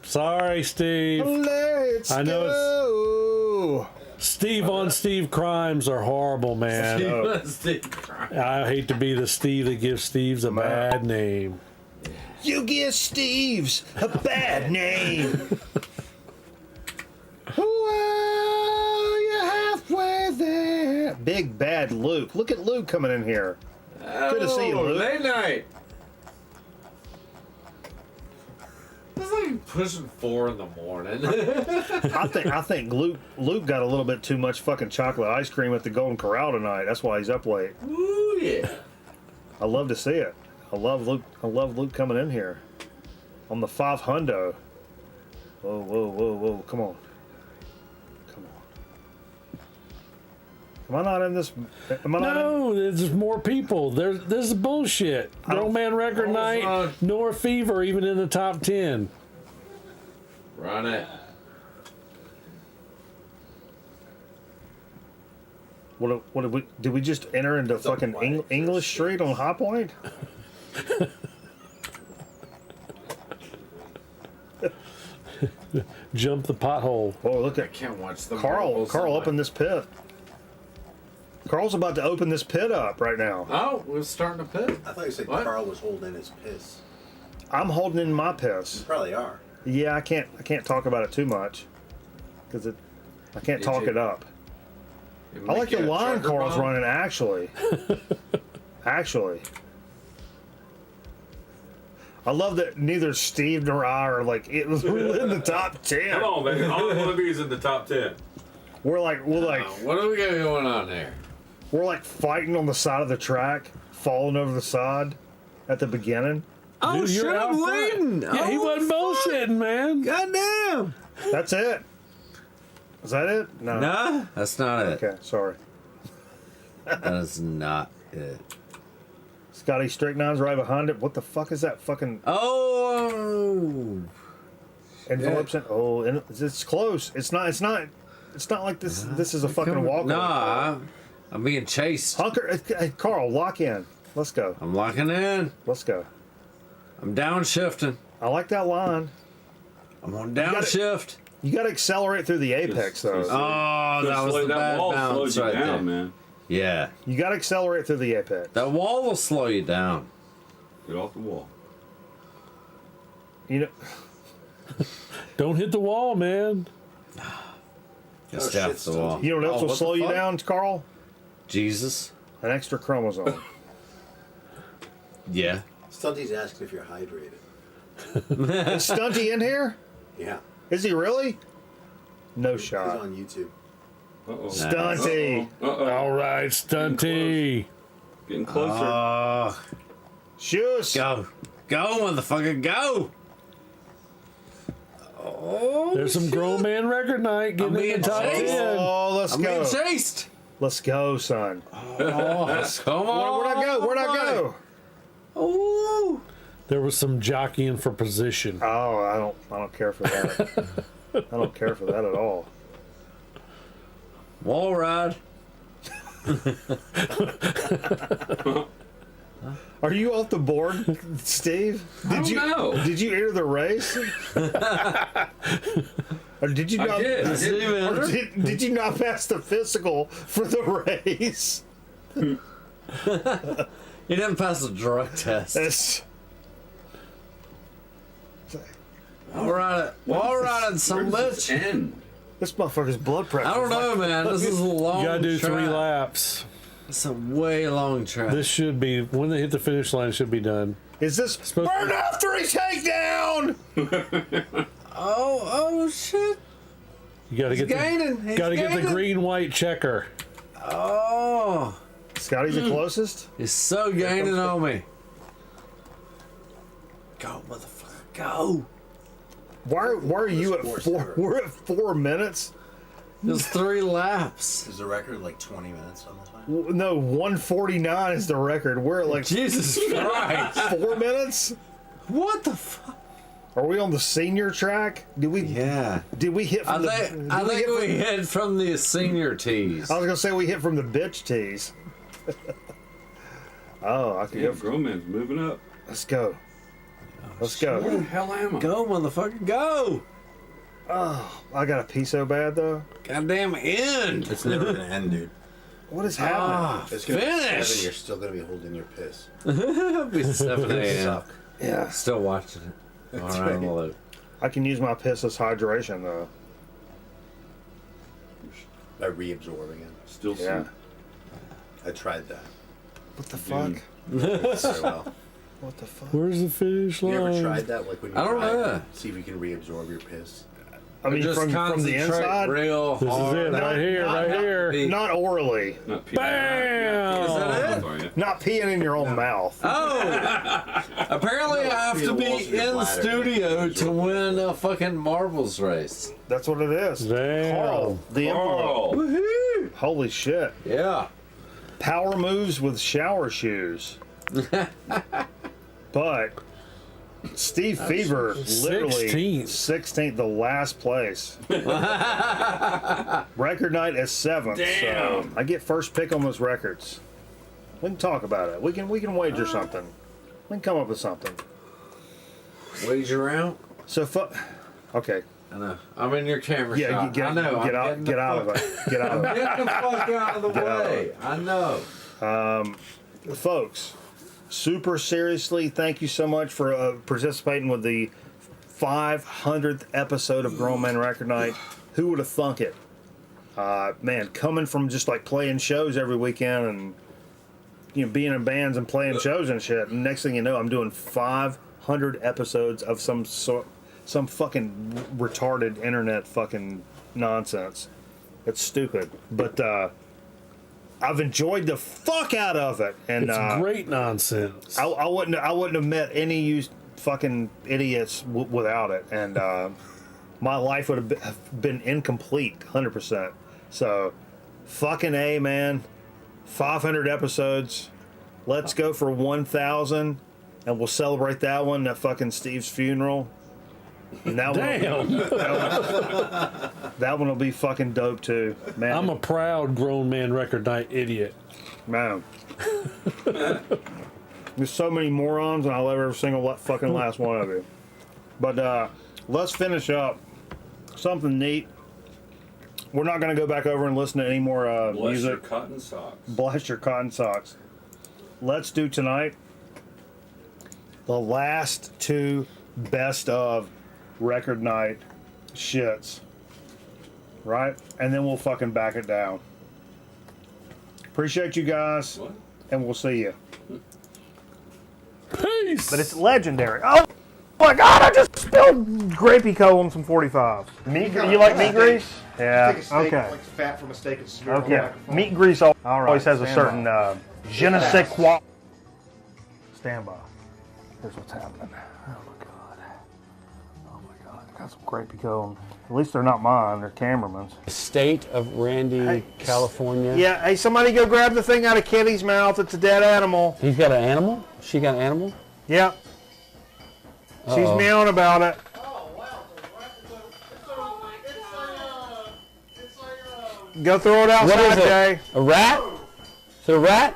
Sorry, Steve. Let's I know go. Steve on Steve crimes are horrible, man. Steve on Steve crimes. I hate to be the Steve that gives Steve's a bad name. You give Steve's a bad name. Well, you're halfway there. Big bad Luke. Look at Luke coming in here. Good to see you, Luke. Late night. It's like pushing 4 in the morning. I think Luke got a little bit too much fucking chocolate ice cream at the Golden Corral tonight. That's why he's up late. Ooh yeah. I love to see it. I love Luke coming in here on the 500. Whoa! Come on. Am I not in this? No, there's more people. There's bullshit. Grown Man Record Night, nor Fever even in the top 10. Run it. Did we just enter into fucking English Street on High Point? Jump the pothole. Oh, look at I can't watch the Carl up in this pit. Carl's about to open this pit up right now. Oh, we're starting to pit. I thought you said What? Carl was holding his piss. I'm holding in my piss. You probably are. Yeah, I can't talk about it too much because I can't talk it up. I like the line Carl's running. Actually, I love that neither Steve nor I are like it was really in the top 10. Come on, baby. Only one of these in the top 10. We're like what do we got going on there? We're like fighting on the side of the track, falling over the side at the beginning. Oh, dude, shit, I'm leading. Yeah, he wasn't bullshitting, man. Goddamn. That's it. Is that it? No. Nah, that's not it. Okay, sorry. That is not it. Scotty Stricknine's right behind it. What the fuck is that fucking... Oh! Envelopes in... Oh, it's close. It's not like this. This is a fucking walk. Nah, I'm being chased. Hunker, hey, Carl, lock in. Let's go. I'm locking in. Let's go. I'm downshifting. I like that line. I'm on downshift. You got to accelerate through the apex, though. Oh, that was the bad bounce right there, man. Yeah. You got to accelerate through the apex. That wall will slow you down. Get off the wall. You know. Don't hit the wall, man. Just off the wall. You know what else will slow you down, Carl? Jesus. An extra chromosome. Yeah. Stunty's asking if you're hydrated. Is Stunty in here? Yeah. Is he really? No shot. He's on YouTube. Uh-oh. Stunty. All right, Stunty. Getting closer. Shoes. Go. Go, motherfucker, go. Oh, there's some Grown Man Record Night getting in the top 10. Oh, let's I'm go. being chased. Let's go, son. Oh, come on. Where'd I go? Where'd I go? Oh. There was some jockeying for position. Oh, I don't care for that. I don't care for that at all. Wall ride. Are you off the board, Steve? Did you know. Did you enter the race? Or did you not? Did you not pass the physical for the race? You didn't pass the drug test. That's, Wall riding, some bitch. End. this motherfucker's blood pressure. I don't know, man. This is a long. You gotta do track. 3 laps. It's a way long track. This should be when they hit the finish line. It should be done. Is this burn after he takedown? Oh shit! You gotta get the green white checker. Oh, Scotty's the closest. he's so gaining on me. Go, motherfucker, go! Why are you at 4? We're at 4 minutes. There's 3 laps. Is the record like 20 minutes on this one? No, 149 is the record. We're at like Jesus Christ! 4 minutes. What the fuck? Are we on the senior track? Did we? Yeah. Did we hit from I think we hit from the senior tees. I was gonna say we hit from the bitch tees. Oh, I could Yeah, go. grown man's moving up. Let's go. Let's go. Where the hell am I? Go, motherfucker, go! Oh, I gotta pee so bad though. Goddamn end. It's never gonna end, dude. What is happening? It's gonna be finish. 7, you're still gonna be holding your piss. It'll be 7 a.m. Suck. Yeah. Still watching it. That's All right, right. well, I can use my piss as hydration though. By reabsorbing it. Still Yeah. I tried that. What the fuck? Very well. What the fuck? Where's the finish line? You ever tried that? Like when you I don't drive, know. see if you can reabsorb your piss. I mean, just from the concentrate inside. real This is hard. it, right here, right here. Not orally. Not peeing. Bam! Is that it? Not peeing in your own mouth. Oh! Apparently I have to be in the studio to win a fucking marbles race. That's what it is. Damn. Carl, the envelope. Woohoo! Holy shit. Yeah. Power moves with shower shoes. But Steve Fever literally 16th, the last place. Record night is 7th. Damn. So I get first pick on those records. We can talk about it. We can wager something. We can come up with something. Wager out? So okay. I know. I'm in your camera Yeah, shot. get I know. get out of it. Get out of it. Get the fuck out of the way. I know. Folks, super seriously, thank you so much for participating with the 500th episode of Grown Man Record Night. Who would have thunk it? Man, coming from just like playing shows every weekend and being in bands and playing shows and shit. And next thing you know, I'm doing 500 episodes of some fucking retarded internet fucking nonsense. It's stupid, but I've enjoyed the fuck out of it, and it's great nonsense. I wouldn't have met any of you fucking idiots without it, and my life would have been incomplete, 100%. So, fucking A, man. 500 episodes. Let's go for 1,000, and we'll celebrate that one at fucking Steve's funeral. And that that one will be fucking dope too, man. I'm a proud Grown Man Record Night idiot. Man. There's so many morons, and I love every single fucking last one of you. But let's finish up. Something neat. We're not going to go back over and listen to any more Bless music. your cotton socks. Bless your cotton socks. Let's do tonight the last 2 best of record night shits. Right? And then we'll fucking back it down. Appreciate you guys. What? And we'll see you. Peace! But it's legendary. Oh my god, I just spilled grapey co on some 45. Meat, you like meat grease? Yeah. Take a steak, Okay. like fat from a steak and smear it on the Okay. microphone. Meat grease always has a certain je ne sais quoi. Stand by. Here's what's happening. Oh my god. Oh my god. Got some grapey co. At least they're not mine. They're cameraman's. State of Randy, California. Yeah. Hey, somebody go grab the thing out of Kitty's mouth. It's a dead animal. He's got an animal? She got an animal? Yep. She's Uh-oh. meowing about it. Go throw it outside, What is it? Jay. A rat? Is it a rat?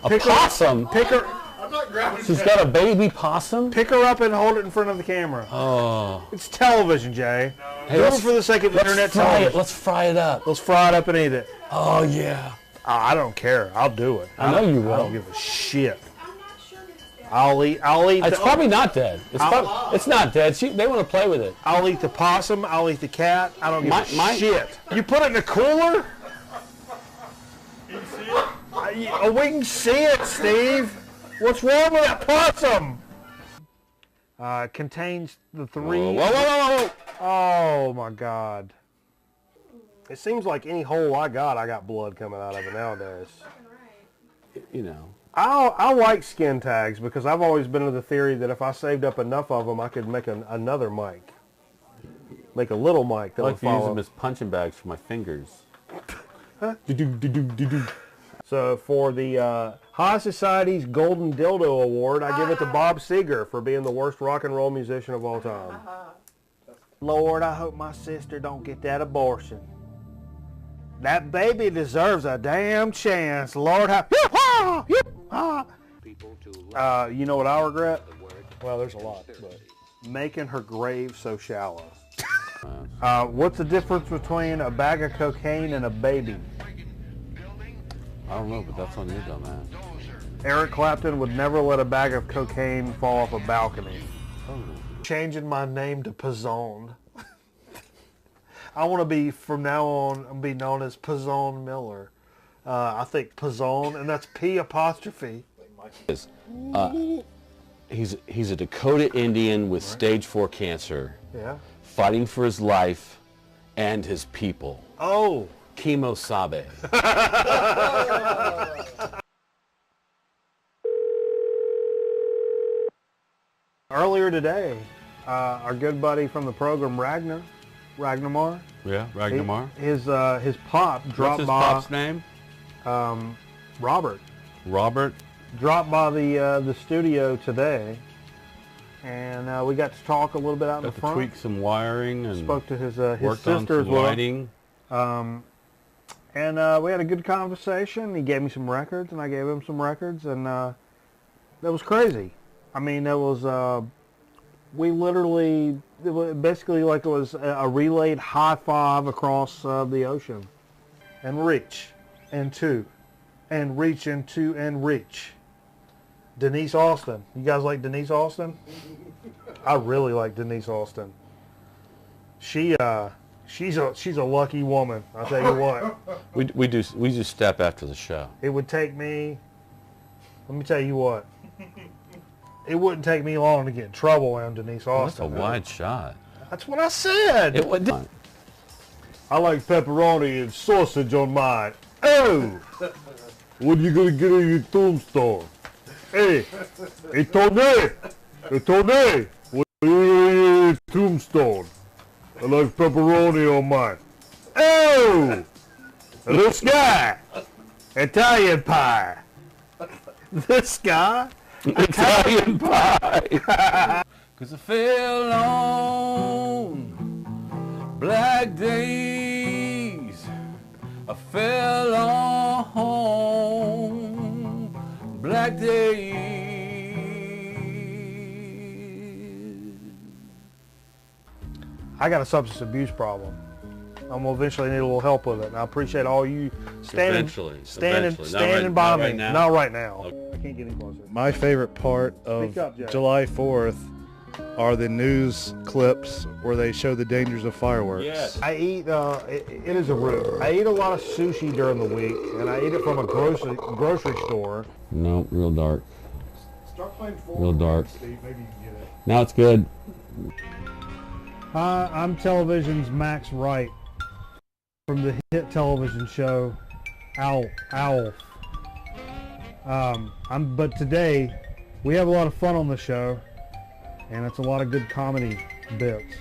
A Pick her- possum? Pick her. I'm not grabbing She's got a baby possum? Pick her up and hold it in front of the camera. Oh. It's television, Jay. Hey, Do it let's- for the sake of let's internet fry television. it. Let's fry it up. Let's fry it up and eat it. Oh, yeah. I don't care. I'll do it. I know you will. I don't give a shit. I'll eat. It's probably not dead. It's not dead. They want to play with it. I'll eat the possum. I'll eat the cat. I don't give a shit. You put it in a cooler? Oh, we can see it, Steve. What's wrong with that possum? Contains the 3. Whoa. Oh my God. It seems like any hole I got blood coming out of it nowadays. You know. I like skin tags because I've always been of the theory that if I saved up enough of them, I could make another mic. Make a little mic that I would like to use follow. them as punching bags for my fingers. Huh? So for the High Society's Golden Dildo Award, I give it to Bob Seger for being the worst rock and roll musician of all time. Lord, I hope my sister don't get that abortion. That baby deserves a damn chance. Lord, you know what I regret? Well, there's a lot, but making her grave so shallow. What's the difference between a bag of cocaine and a baby? I don't know, but that's on you, dumbass. Eric Clapton would never let a bag of cocaine fall off a balcony. Oh. Changing my name to Pizzone. I want to be, from now on, be known as Pizzone Miller. I think Pizzone, and that's P apostrophe. He's a Dakota Indian with stage 4 cancer. Yeah. Fighting for his life and his people. Oh. Kimo Sabe. Earlier today, our good buddy from the program, Ragnamar. Yeah, Ragnamar. His pop dropped by. What's his pop's name? Robert. Robert. Dropped by the studio today, and we got to talk a little bit out in the front. Tweak some wiring and spoke to his worked sister on some as well. lighting. And we had a good conversation. He gave me some records, and I gave him some records, and that was crazy. I mean, it was we literally, it was basically like it was a relayed high five across the ocean, and reach, and two, and reach, and two, and reach. Denise Austin. You guys like Denise Austin? I really like Denise Austin. She's a lucky woman. I'll tell you what. We just step after the show. It would take me. Let me tell you what. It wouldn't take me long to get in trouble around Denise Austin. That's a wide shot. That's what I said. It would. I like pepperoni and sausage on mine. Oh, what are you gonna get on your tombstone? Hey, Tony, what are you on your tombstone? I like pepperoni on mine. Oh, this guy, Italian pie. This guy, Italian pie. 'Cause I fell on black days. I fell on black days. I got a substance abuse problem. I'm gonna eventually need a little help with it. And I appreciate all you standing by me. Not right now. I can't get any closer. My favorite part of July 4th are the news clips where they show the dangers of fireworks. Yes. I eat, it is a root. I eat a lot of sushi during the week, and I eat it from a grocery store. No, real dark. Start playing real dark. Steve. Maybe you can get it. Now it's good. I'm television's Max Wright from the hit television show Owl. But today we have a lot of fun on the show, and it's a lot of good comedy bits.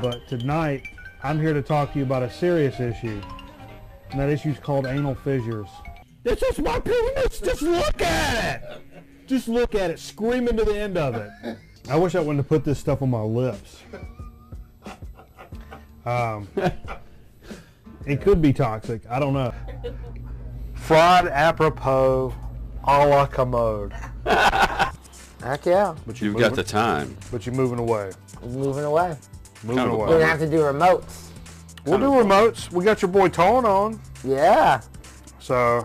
But tonight I'm here to talk to you about a serious issue, and that issue is called anal fissures. This is my penis. Just look at it. Just look at it. Screaming to the end of it. I wish I wouldn't have put this stuff on my lips. It could be toxic. I don't know. Fraud apropos a la commode. Heck yeah. But You've got the time. But you're moving away. Moving away. Moving away. We're going to have to do remotes. We'll do remotes. We got your boy Tone on. Yeah. So.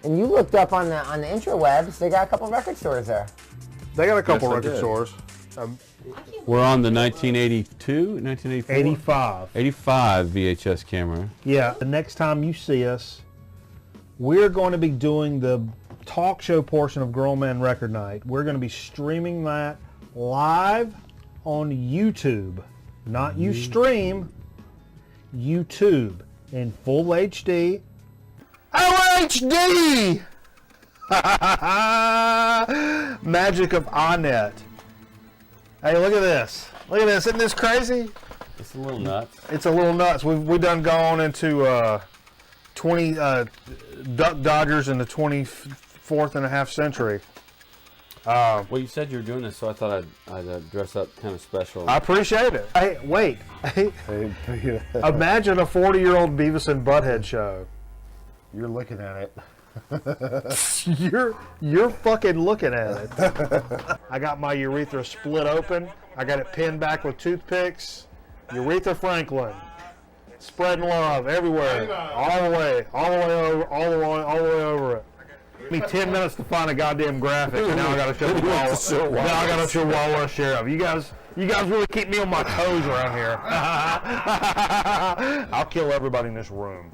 And you looked up on the intrawebs. They got a couple record stores there. They got a couple record stores. We're on the 1982, 1984? 85 VHS camera. Yeah, the next time you see us, we're going to be doing the talk show portion of Grown Man Record Night. We're going to be streaming that live on YouTube. Not Ustream, YouTube in full HD. OHD! Magic of iNet. Hey, look at this. Look at this. Isn't this crazy? It's a little nuts. It's a little nuts. We done gone into Duck Dodgers in the 24th and a half century. Well, you said you were doing this, so I thought I'd dress up kind of special. I appreciate it. Hey, wait. Imagine a 40-year-old Beavis and Butthead show. You're looking at it. You're fucking looking at it. I got my urethra split open. I got it pinned back with toothpicks. Urethra Franklin. Spreading love everywhere. All the way over it. Took me 10 minutes to find a goddamn graphic, and now I gotta show Wawa Sheriff. You guys really keep me on my toes around here. I'll kill everybody in this room.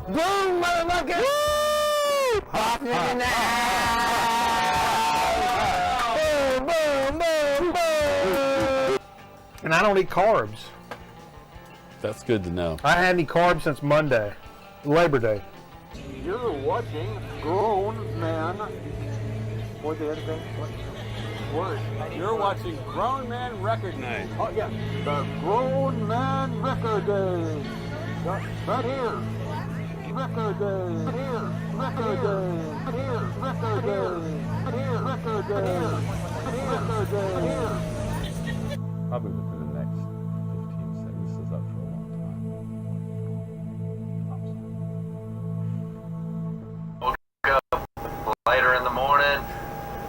Boom, motherfucker! Woo! Popping in the boom, boom, boom, boom. And I don't eat carbs. That's good to know. I hadn't eaten carbs since Monday, Labor Day. You're watching Grown Man. What the other thing? What? You're watching Grown Man Record Night. Oh yeah, the Grown Man Record Day. Right here. Record Day. Here. Record Day. Here. Record Day. Here. Record Day. Here. Record Day. Probably within the next 15 seconds. This is up for a long time. Later in the morning,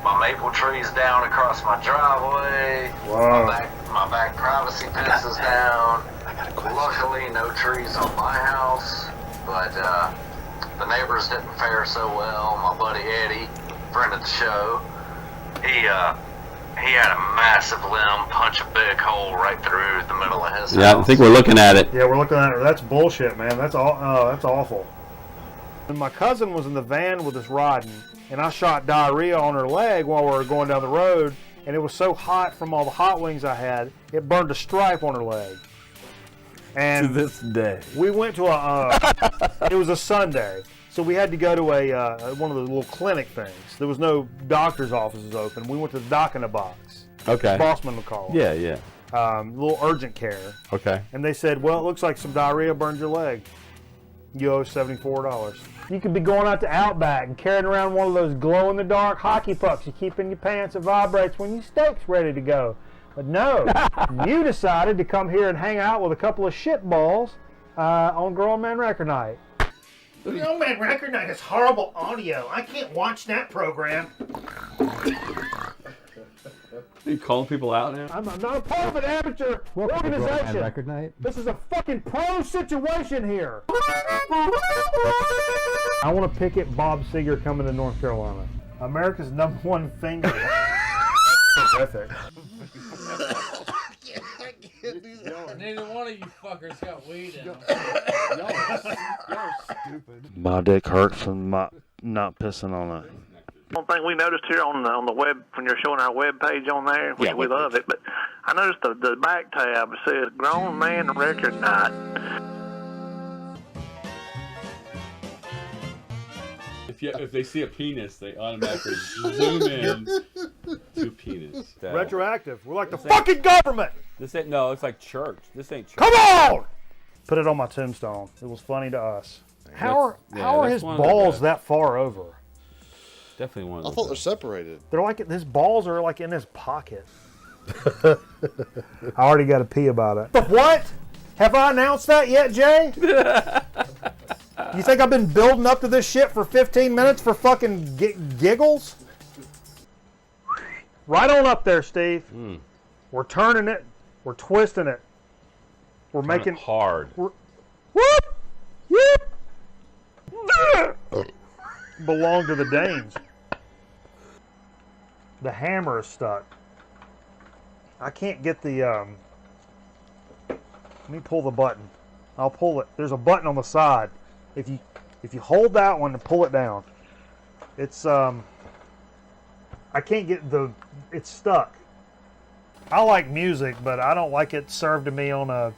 my maple tree's down across my driveway. Wow. My back privacy fence is down. Luckily, no trees on my house, but the neighbors didn't fare so well. My buddy Eddie, friend of the show, he had a massive limb punch a big hole right through the middle of his house. Yeah, I think we're looking at it. Yeah, we're looking at it. That's bullshit, man. That's awful. And my cousin was in the van with us riding, and I shot diarrhea on her leg while we were going down the road, and it was so hot from all the hot wings I had, it burned a stripe on her leg. And to this day, we went to it was a Sunday, so we had to go to one of the little clinic things. There was no doctor's offices open. We went to the Doc in a Box. Okay. Bossman would call it. Yeah, yeah. Little urgent care. Okay. And they said, well, it looks like some diarrhea burned your leg. You owe $74. You could be going out to Outback and carrying around one of those glow-in-the-dark hockey pucks you keep in your pants that vibrates when your steak's ready to go. But no, you decided to come here and hang out with a couple of shitballs on Grown Man Record Night. Grown Man Record Night is horrible audio. I can't watch that program. Are you calling people out now? I'm not a part of an amateur organization. Record Night? This is a fucking pro situation here. I want to picket Bob Seger coming to North Carolina. America's #1 finger. That's terrific. Neither one of you fuckers got weed in them. Y'all stupid. My dick hurt from not pissing on it. One thing we noticed here on the web, when you're showing our web page on there, which we love it, but I noticed the back tab says Grown Man Record Night. If they see a penis, they automatically zoom in to penis. Retroactive. We're like the fucking government. This ain't it's like church. This ain't church. Come on! Put it on my tombstone. It was funny to us. How are his balls that far over? Definitely one of I thought they're separated. They're like, his balls are like in his pocket. I already got to pee about it. But what? Have I announced that yet, Jay? You think I've been building up to this shit for 15 minutes for fucking giggles? Right on up there, Steve. We're turning it. We're twisting it. We're making it hard. Whoop! Belong to the Danes. The hammer is stuck. I can't get the let me pull the button. I'll pull it. There's a button on the side. If you hold that one and pull it down, it's I can't get it's stuck. I like music, but I don't like it served to me on a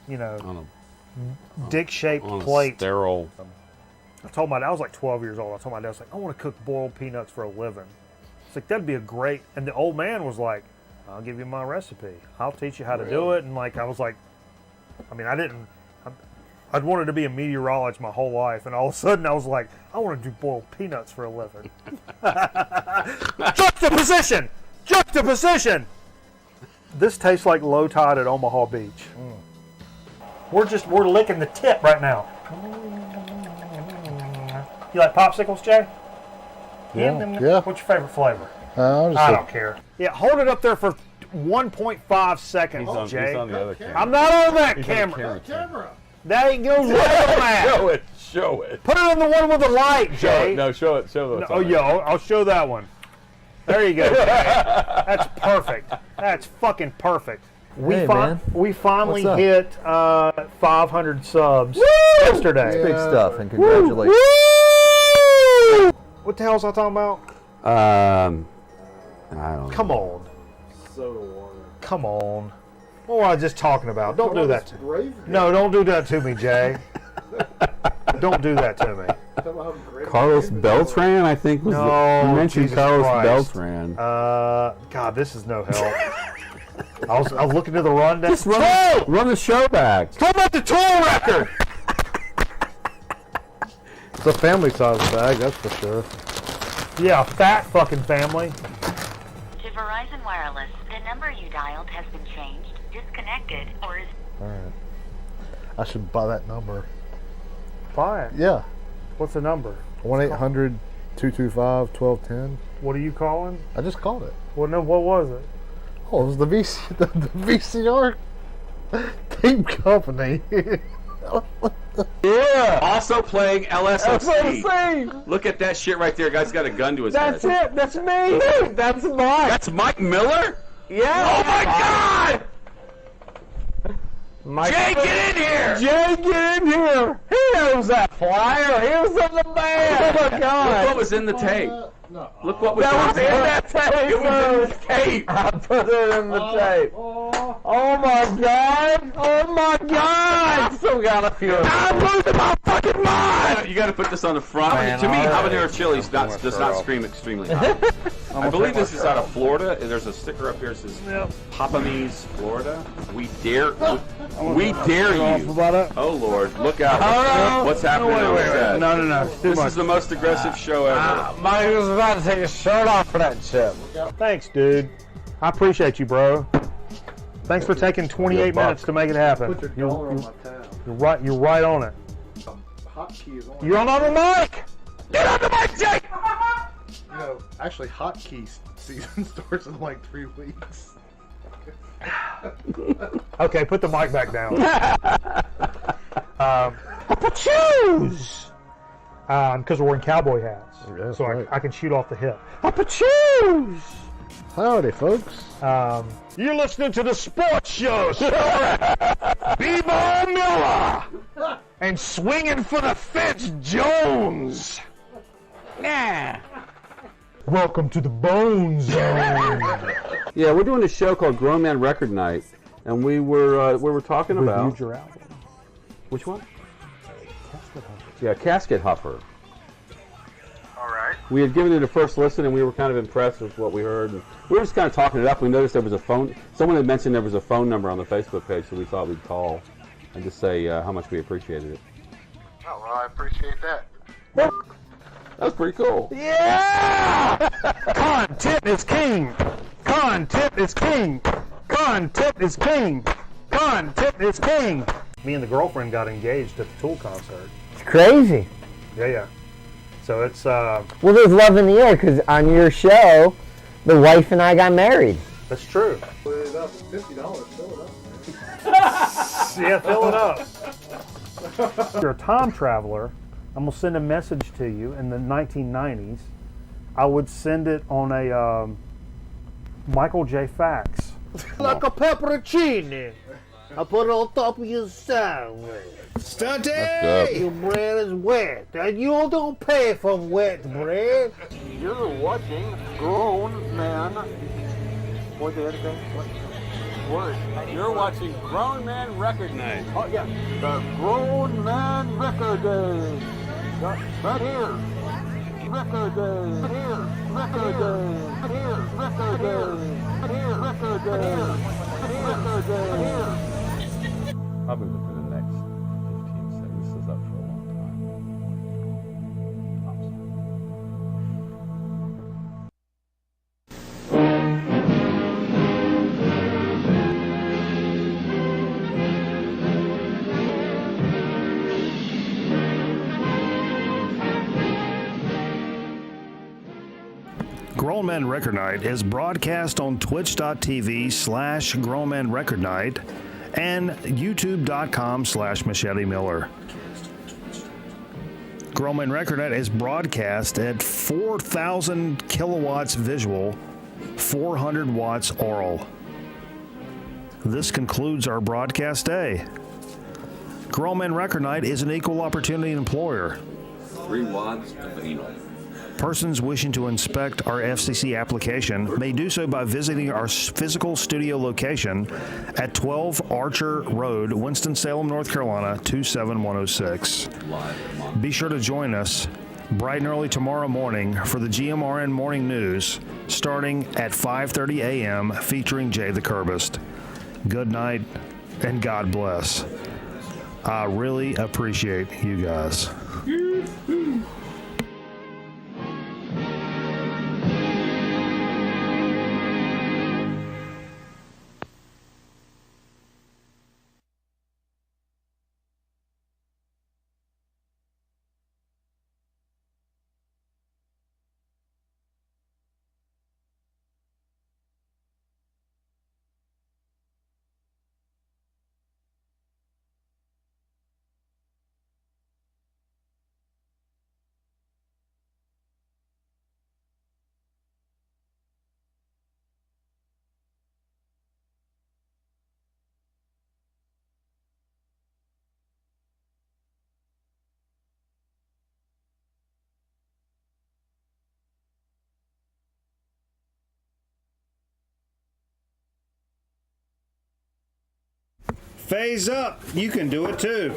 dick-shaped plate. Sterile. I told my dad, I was like 12 years old. I told my dad, I was like, I want to cook boiled peanuts for a living. It's like, that'd be a great, and the old man was like, I'll give you my recipe. I'll teach you how to do it. And like, I was like, I mean, I'd wanted to be a meteorologist my whole life, and all of a sudden I was like, I want to do boiled peanuts for a living. Juxtaposition! Juxtaposition! This tastes like low tide at Omaha Beach. We're licking the tip right now. You like popsicles, Jay? Yeah. What's your favorite flavor? I don't care. Yeah, hold it up there for 1.5 seconds, Jay. He's on the other camera. I'm not on that camera. That ain't goes right on that. Show it. Put it on the one with the light, Jay. Show it. I'll show that one. There you go, Jay. That's perfect. That's fucking perfect. We finally hit 500 subs yesterday. That's big stuff, and congratulations. Woo! What the hell was I talking about? I don't know. Come on. Soda water. Come on. What was I just talking about? Don't do that to me. No, don't do that to me, Jay. Don't do that to me. Carlos Beltran, I think was you mentioned Jesus Carlos Christ. Beltran. God, this is no help. I was looking at the rundown. Just run the show back. Talk about the toll record. It's a family size bag, that's for sure. Yeah, fat fucking family. To Verizon Wireless, the number you dialed has been changed, disconnected, or is... Alright. I should buy that number. Buy it. Yeah. What's the number? 1-800-225-1210. What are you calling? I just called it. Well, no, what was it? Oh, it was the VCR tape company. Yeah. Also playing LSFC. Look at that shit right there. Guy's got a gun to his head. That's it. That's me. That's Mike. That's Mike Miller? Yeah. Oh my God! Jay, get in here! Jay, get in here! He knows that flyer. He was in the band. Oh my God! Look what was in the tape. Look what was that in was the in tape. that tape. It was in the tape. I put it in the tape. Oh my God! Oh my God! Still got a few. I'm losing my fucking mind. You got to put this on the front. Man, to me, all right. habanero chili does not scream extremely hot. I believe this is out of Florida. And there's a sticker up here that says Papamies, Florida. We dare you. Oh Lord, look out! What's happening? Wait. No. This is the most aggressive show ever. Mike was about to take his shirt off for that chip. Thanks, dude. I appreciate you, bro. Thanks for taking 28 minutes to make it happen. Put your dollar on my tab. You're right on it. Hotkeys on. You're on the mic. Get on the mic, Jake. You know, actually, Hotkeys season starts in like 3 weeks. Okay, put the mic back down. Choose. Because we're wearing cowboy hats, so right. I can shoot off the hip. Choose. Howdy, folks. You're listening to the sports show, B-Ball Miller, and swinging for the fence, Jones. Yeah. Welcome to the Bone Zone. Yeah, we're doing a show called Grown Man Record Night, and we were talking about Reviewed your album. Which one? Casket Hopper. Yeah, Casket Hopper. All right. We had given it a first listen, and we were kind of impressed with what we heard. And we were just kind of talking it up. We noticed there was a phone. Someone had mentioned there was a phone number on the Facebook page, so we thought we'd call and just say how much we appreciated it. Oh, well, I appreciate that. That was pretty cool. Yeah! Content is king. Content is king. Content is king. Content is king. Me and the girlfriend got engaged at the Tool concert. It's crazy. Yeah. So it's Well, there's love in the air because on your show, the wife and I got married. That's true. Put it up $50. Fill it up. Yeah, fill it up. If you're a time traveler, I'm going to send a message to you in the 1990s. I would send it on a Michael J. fax. Like a pepperoncini. I put it on top of your sandwich. Stunty! Your bread is wet, and you don't pay for wet bread. You're watching Grown Man. What's the other thing? What? Word. You're watching Grown Man Record Night. Oh, yeah. The Grown Man Record Day. Right here. Record Day. Right here. Record Day. Right here. Record Day. Right here. Record Day. Right here. Record Day. Probably within the next 15 Grown Man Record Night is broadcast on twitch.tv/Grown Man Record Night and youtube.com/Machete Miller. Grown Man Record Night is broadcast at 4,000 kilowatts visual, 400 watts oral. This concludes our broadcast day. Grown Man Record Night is an equal opportunity employer. 3 watts of anal. Persons wishing to inspect our FCC application may do so by visiting our physical studio location at 12 Archer Road, Winston-Salem, North Carolina, 27106. Be sure to join us bright and early tomorrow morning for the GMRN Morning News, starting at 5:30 a.m., featuring Jay the Curbist. Good night, and God bless. I really appreciate you guys. Phase up. You can do it too.